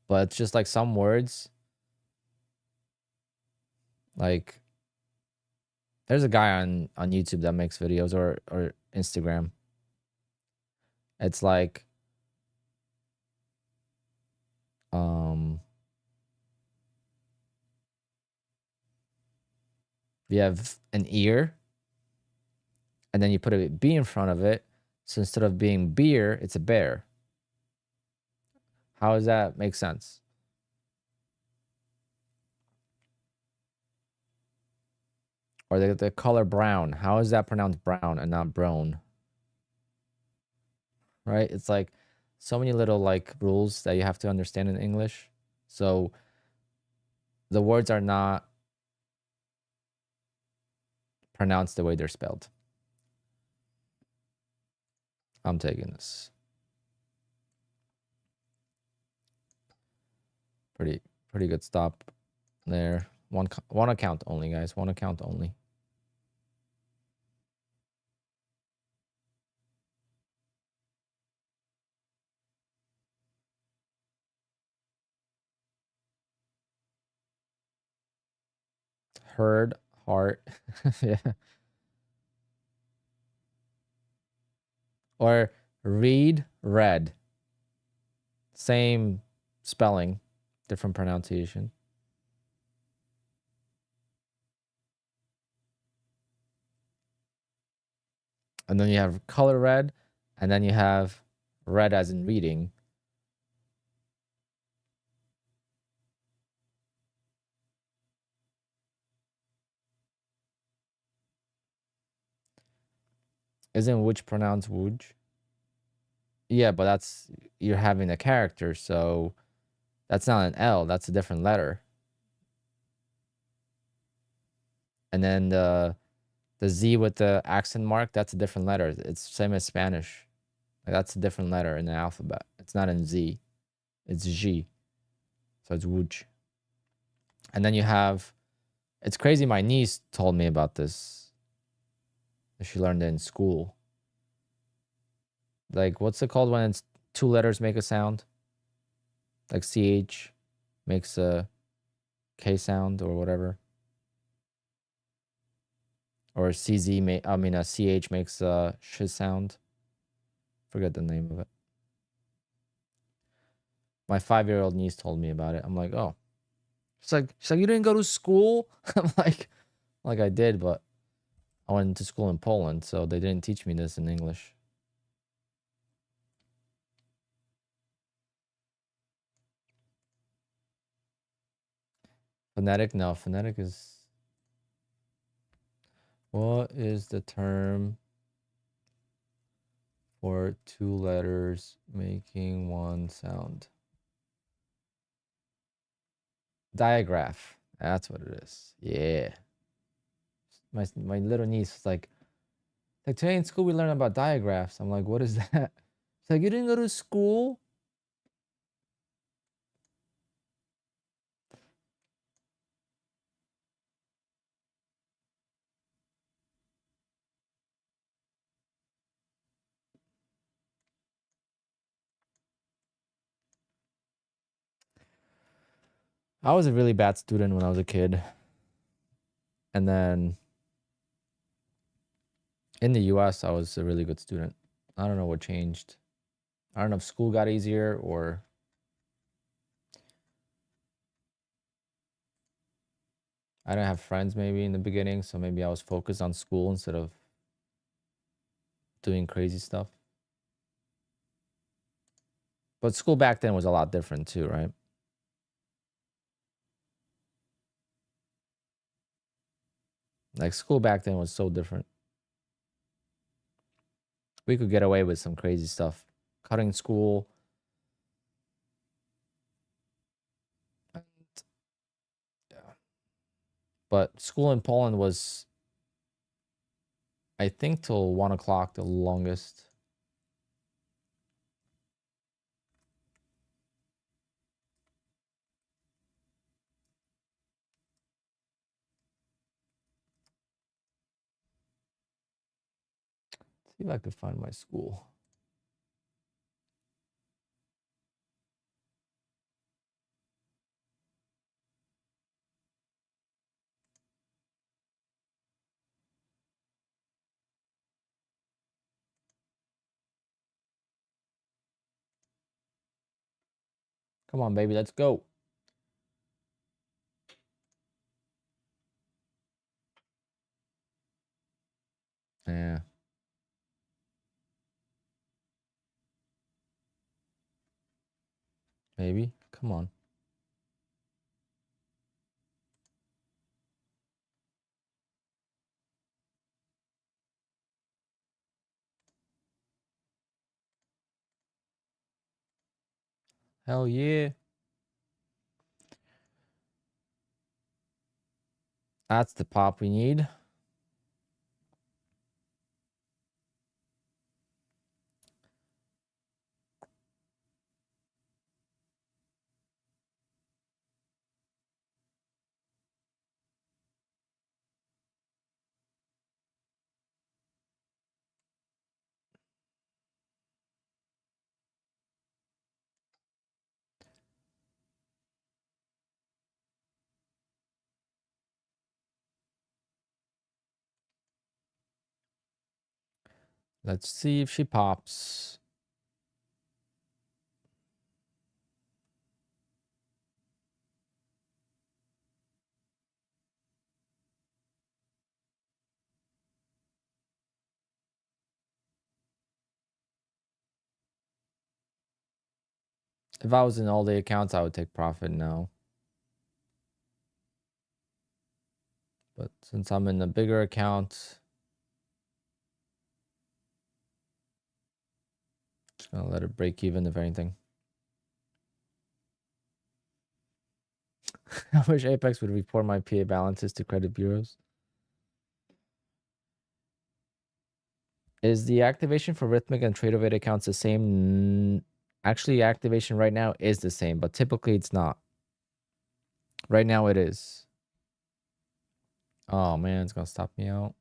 But it's just like some words, like there's a guy on YouTube that makes videos or Instagram. It's like you have an ear and then you put a B in front of it. So instead of being beer, it's a bear. How does that make sense? Or the color brown. How is that pronounced brown and not brown? Right? It's like so many little like rules that you have to understand in English. So the words are not pronounced the way they're spelled. I'm taking this. Pretty good stop there. One account only, guys. One account only. Heard, heart. Yeah. Or read, read. Same spelling, different pronunciation. And then you have color red, and then you have red as in reading. Isn't which pronounced wooge? Yeah, but that's you're having a character, so that's not an L, that's a different letter. And then the Z with the accent mark, that's a different letter. It's same as Spanish. Like that's a different letter in the alphabet. It's not in Z. It's G. So it's wooge. And then you have, it's crazy, my niece told me about this. She learned it in school. Like, what's it called when it's two letters make a sound? Like CH makes a K sound or whatever. Or CZ, a CH makes a sh sound. Forget the name of it. My 5-year-old niece told me about it. I'm like, oh. She's like, you didn't go to school? I'm like I did, but I went to school in Poland, so they didn't teach me this in English. Phonetic? No, phonetic is... What is the term for two letters making one sound? Digraph. That's what it is. Yeah. My little niece was like today in school we learned about digraphs. I'm like, what is that? She's like, you didn't go to school? I was a really bad student when I was a kid. And then in the US, I was a really good student. I don't know what changed. I don't know if school got easier or I didn't have friends maybe in the beginning. So maybe I was focused on school instead of doing crazy stuff. But school back then was a lot different too, right? Like school back then was so different. We could get away with some crazy stuff. Cutting school. And, yeah. But school in Poland was, I think, till 1 o'clock, the longest. See if I could find my school. Come on, baby, let's go. Yeah. Maybe. Come on. Hell yeah. That's the pop we need. Let's see if she pops. If I was in all the accounts, I would take profit now. But since I'm in a bigger account, just gonna let it break even if anything. I wish Apex would report my PA balances to credit bureaus. Is the activation for Rhythmic and Tradeovate accounts the same? Actually, activation right now is the same, but typically it's not. Right now it is. Oh man, it's gonna stop me out.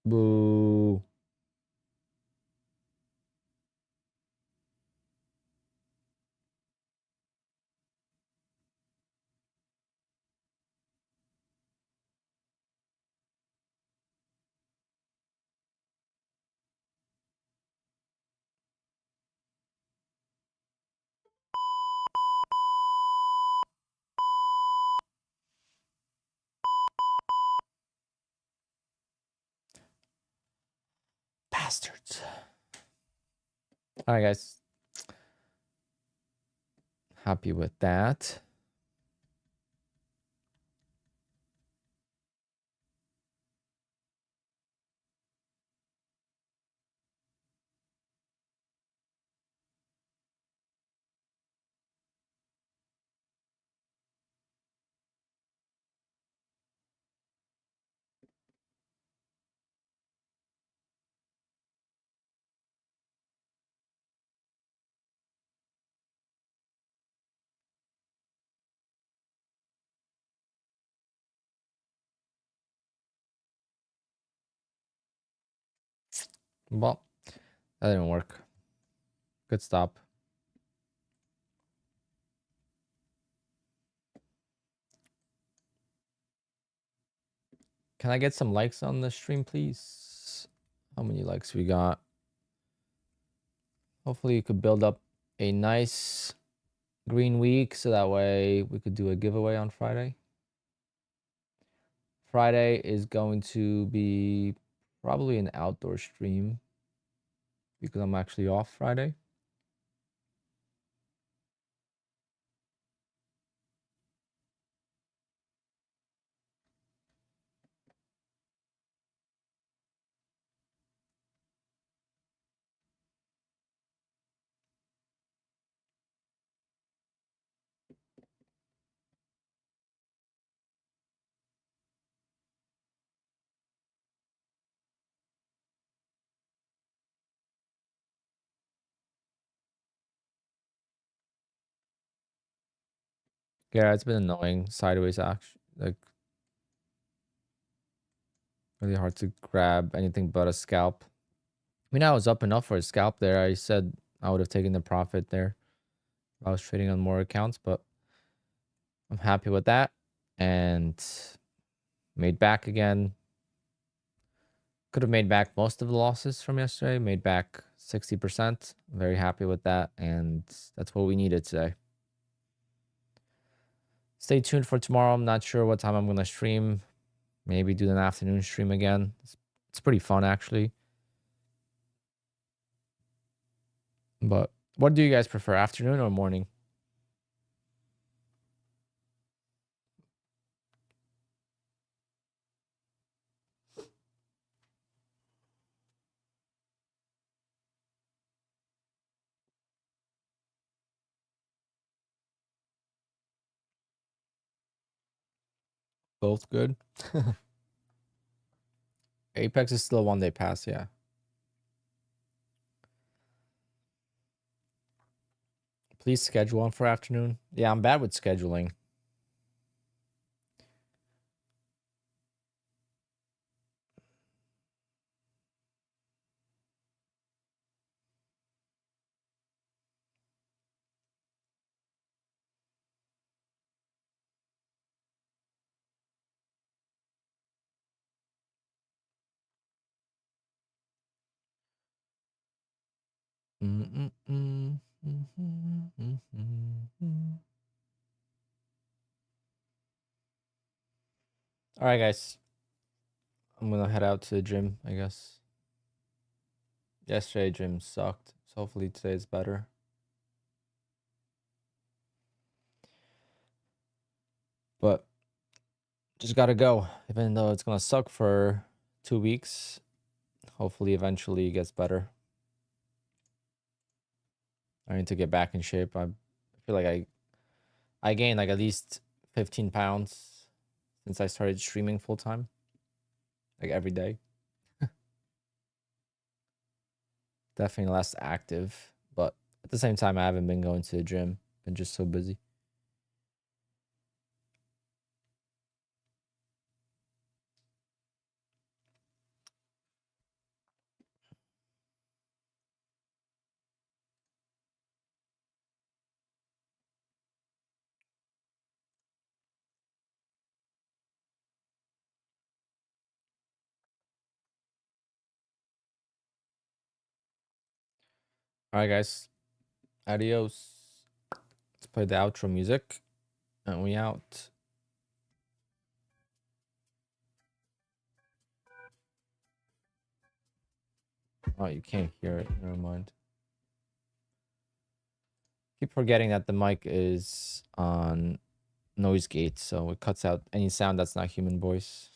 Boo. Bastards. All right, guys. Happy with that. Well, that didn't work. Good stop. Can I get some likes on the stream, please? How many likes we got? Hopefully you could build up a nice green week so that way we could do a giveaway on Friday. Friday is going to be probably an outdoor stream because I'm actually off Friday. Yeah, it's been annoying. Sideways action, like really hard to grab anything but a scalp. I mean, I was up enough for a scalp there. I said I would have taken the profit there if I was trading on more accounts, but I'm happy with that. And made back again. Could have made back most of the losses from yesterday. Made back 60%. Very happy with that. And that's what we needed today. Stay tuned for tomorrow. I'm not sure what time I'm going to stream. Maybe do an afternoon stream again. It's pretty fun, actually. But what do you guys prefer, afternoon or morning? Both good. Apex is still a 1-day pass, yeah. Please schedule one for afternoon. Yeah, I'm bad with scheduling. All right, guys. I'm gonna head out to the gym, I guess. Yesterday, gym sucked. So hopefully today is better. But just gotta go. Even though it's gonna suck for 2 weeks, hopefully eventually it gets better. I need to get back in shape. I feel like I gained like at least 15 pounds since I started streaming full time, like every day. Definitely less active, but at the same time, I haven't been going to the gym. Been just so busy. All right, guys. Adios. Let's play the outro music, and we out. Oh, you can't hear it. Never mind. Keep forgetting that the mic is on noise gate, so it cuts out any sound that's not human voice.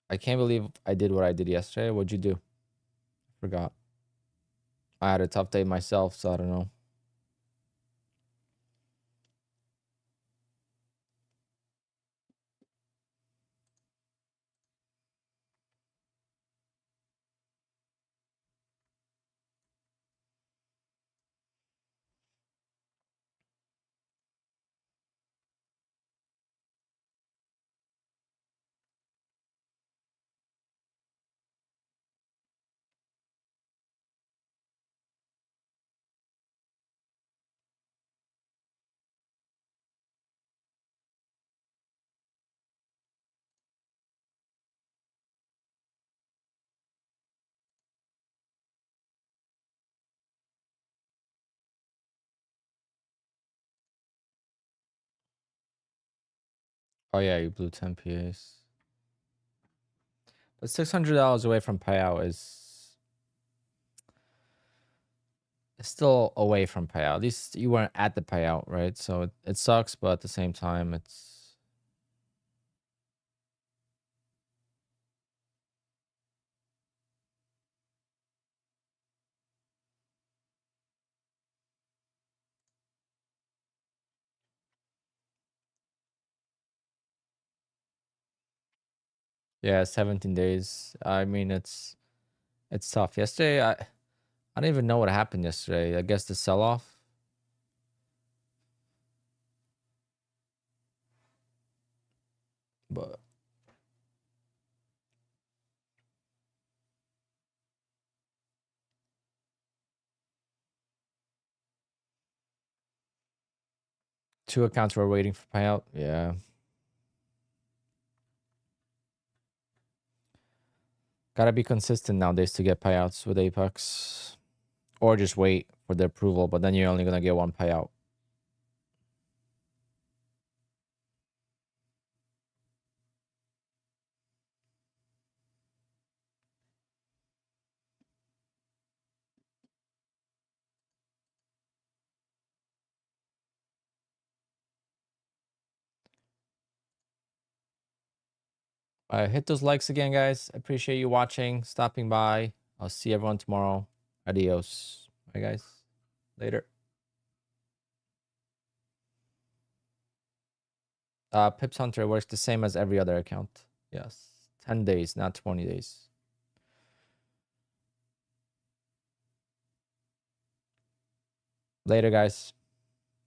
I can't believe I did what I did yesterday. What'd you do? Forgot. I had a tough day myself, so I don't know. Oh yeah, you blew 10 PAs. But $600 away from payout is still away from payout. At least you weren't at the payout, right? So it sucks, but at the same time, it's yeah, 17 days. I mean, it's It's tough. Yesterday, I don't even know what happened yesterday. I guess the sell-off. But two accounts were waiting for payout. Yeah. Gotta be consistent nowadays to get payouts with Apex. Or just wait for the approval, but then you're only gonna get one payout. Hit those likes again, guys. I appreciate you watching, stopping by. I'll see everyone tomorrow. Adios. Bye, guys. Later. Pips Hunter works the same as every other account. Yes. 10 days, not 20 days. Later, guys.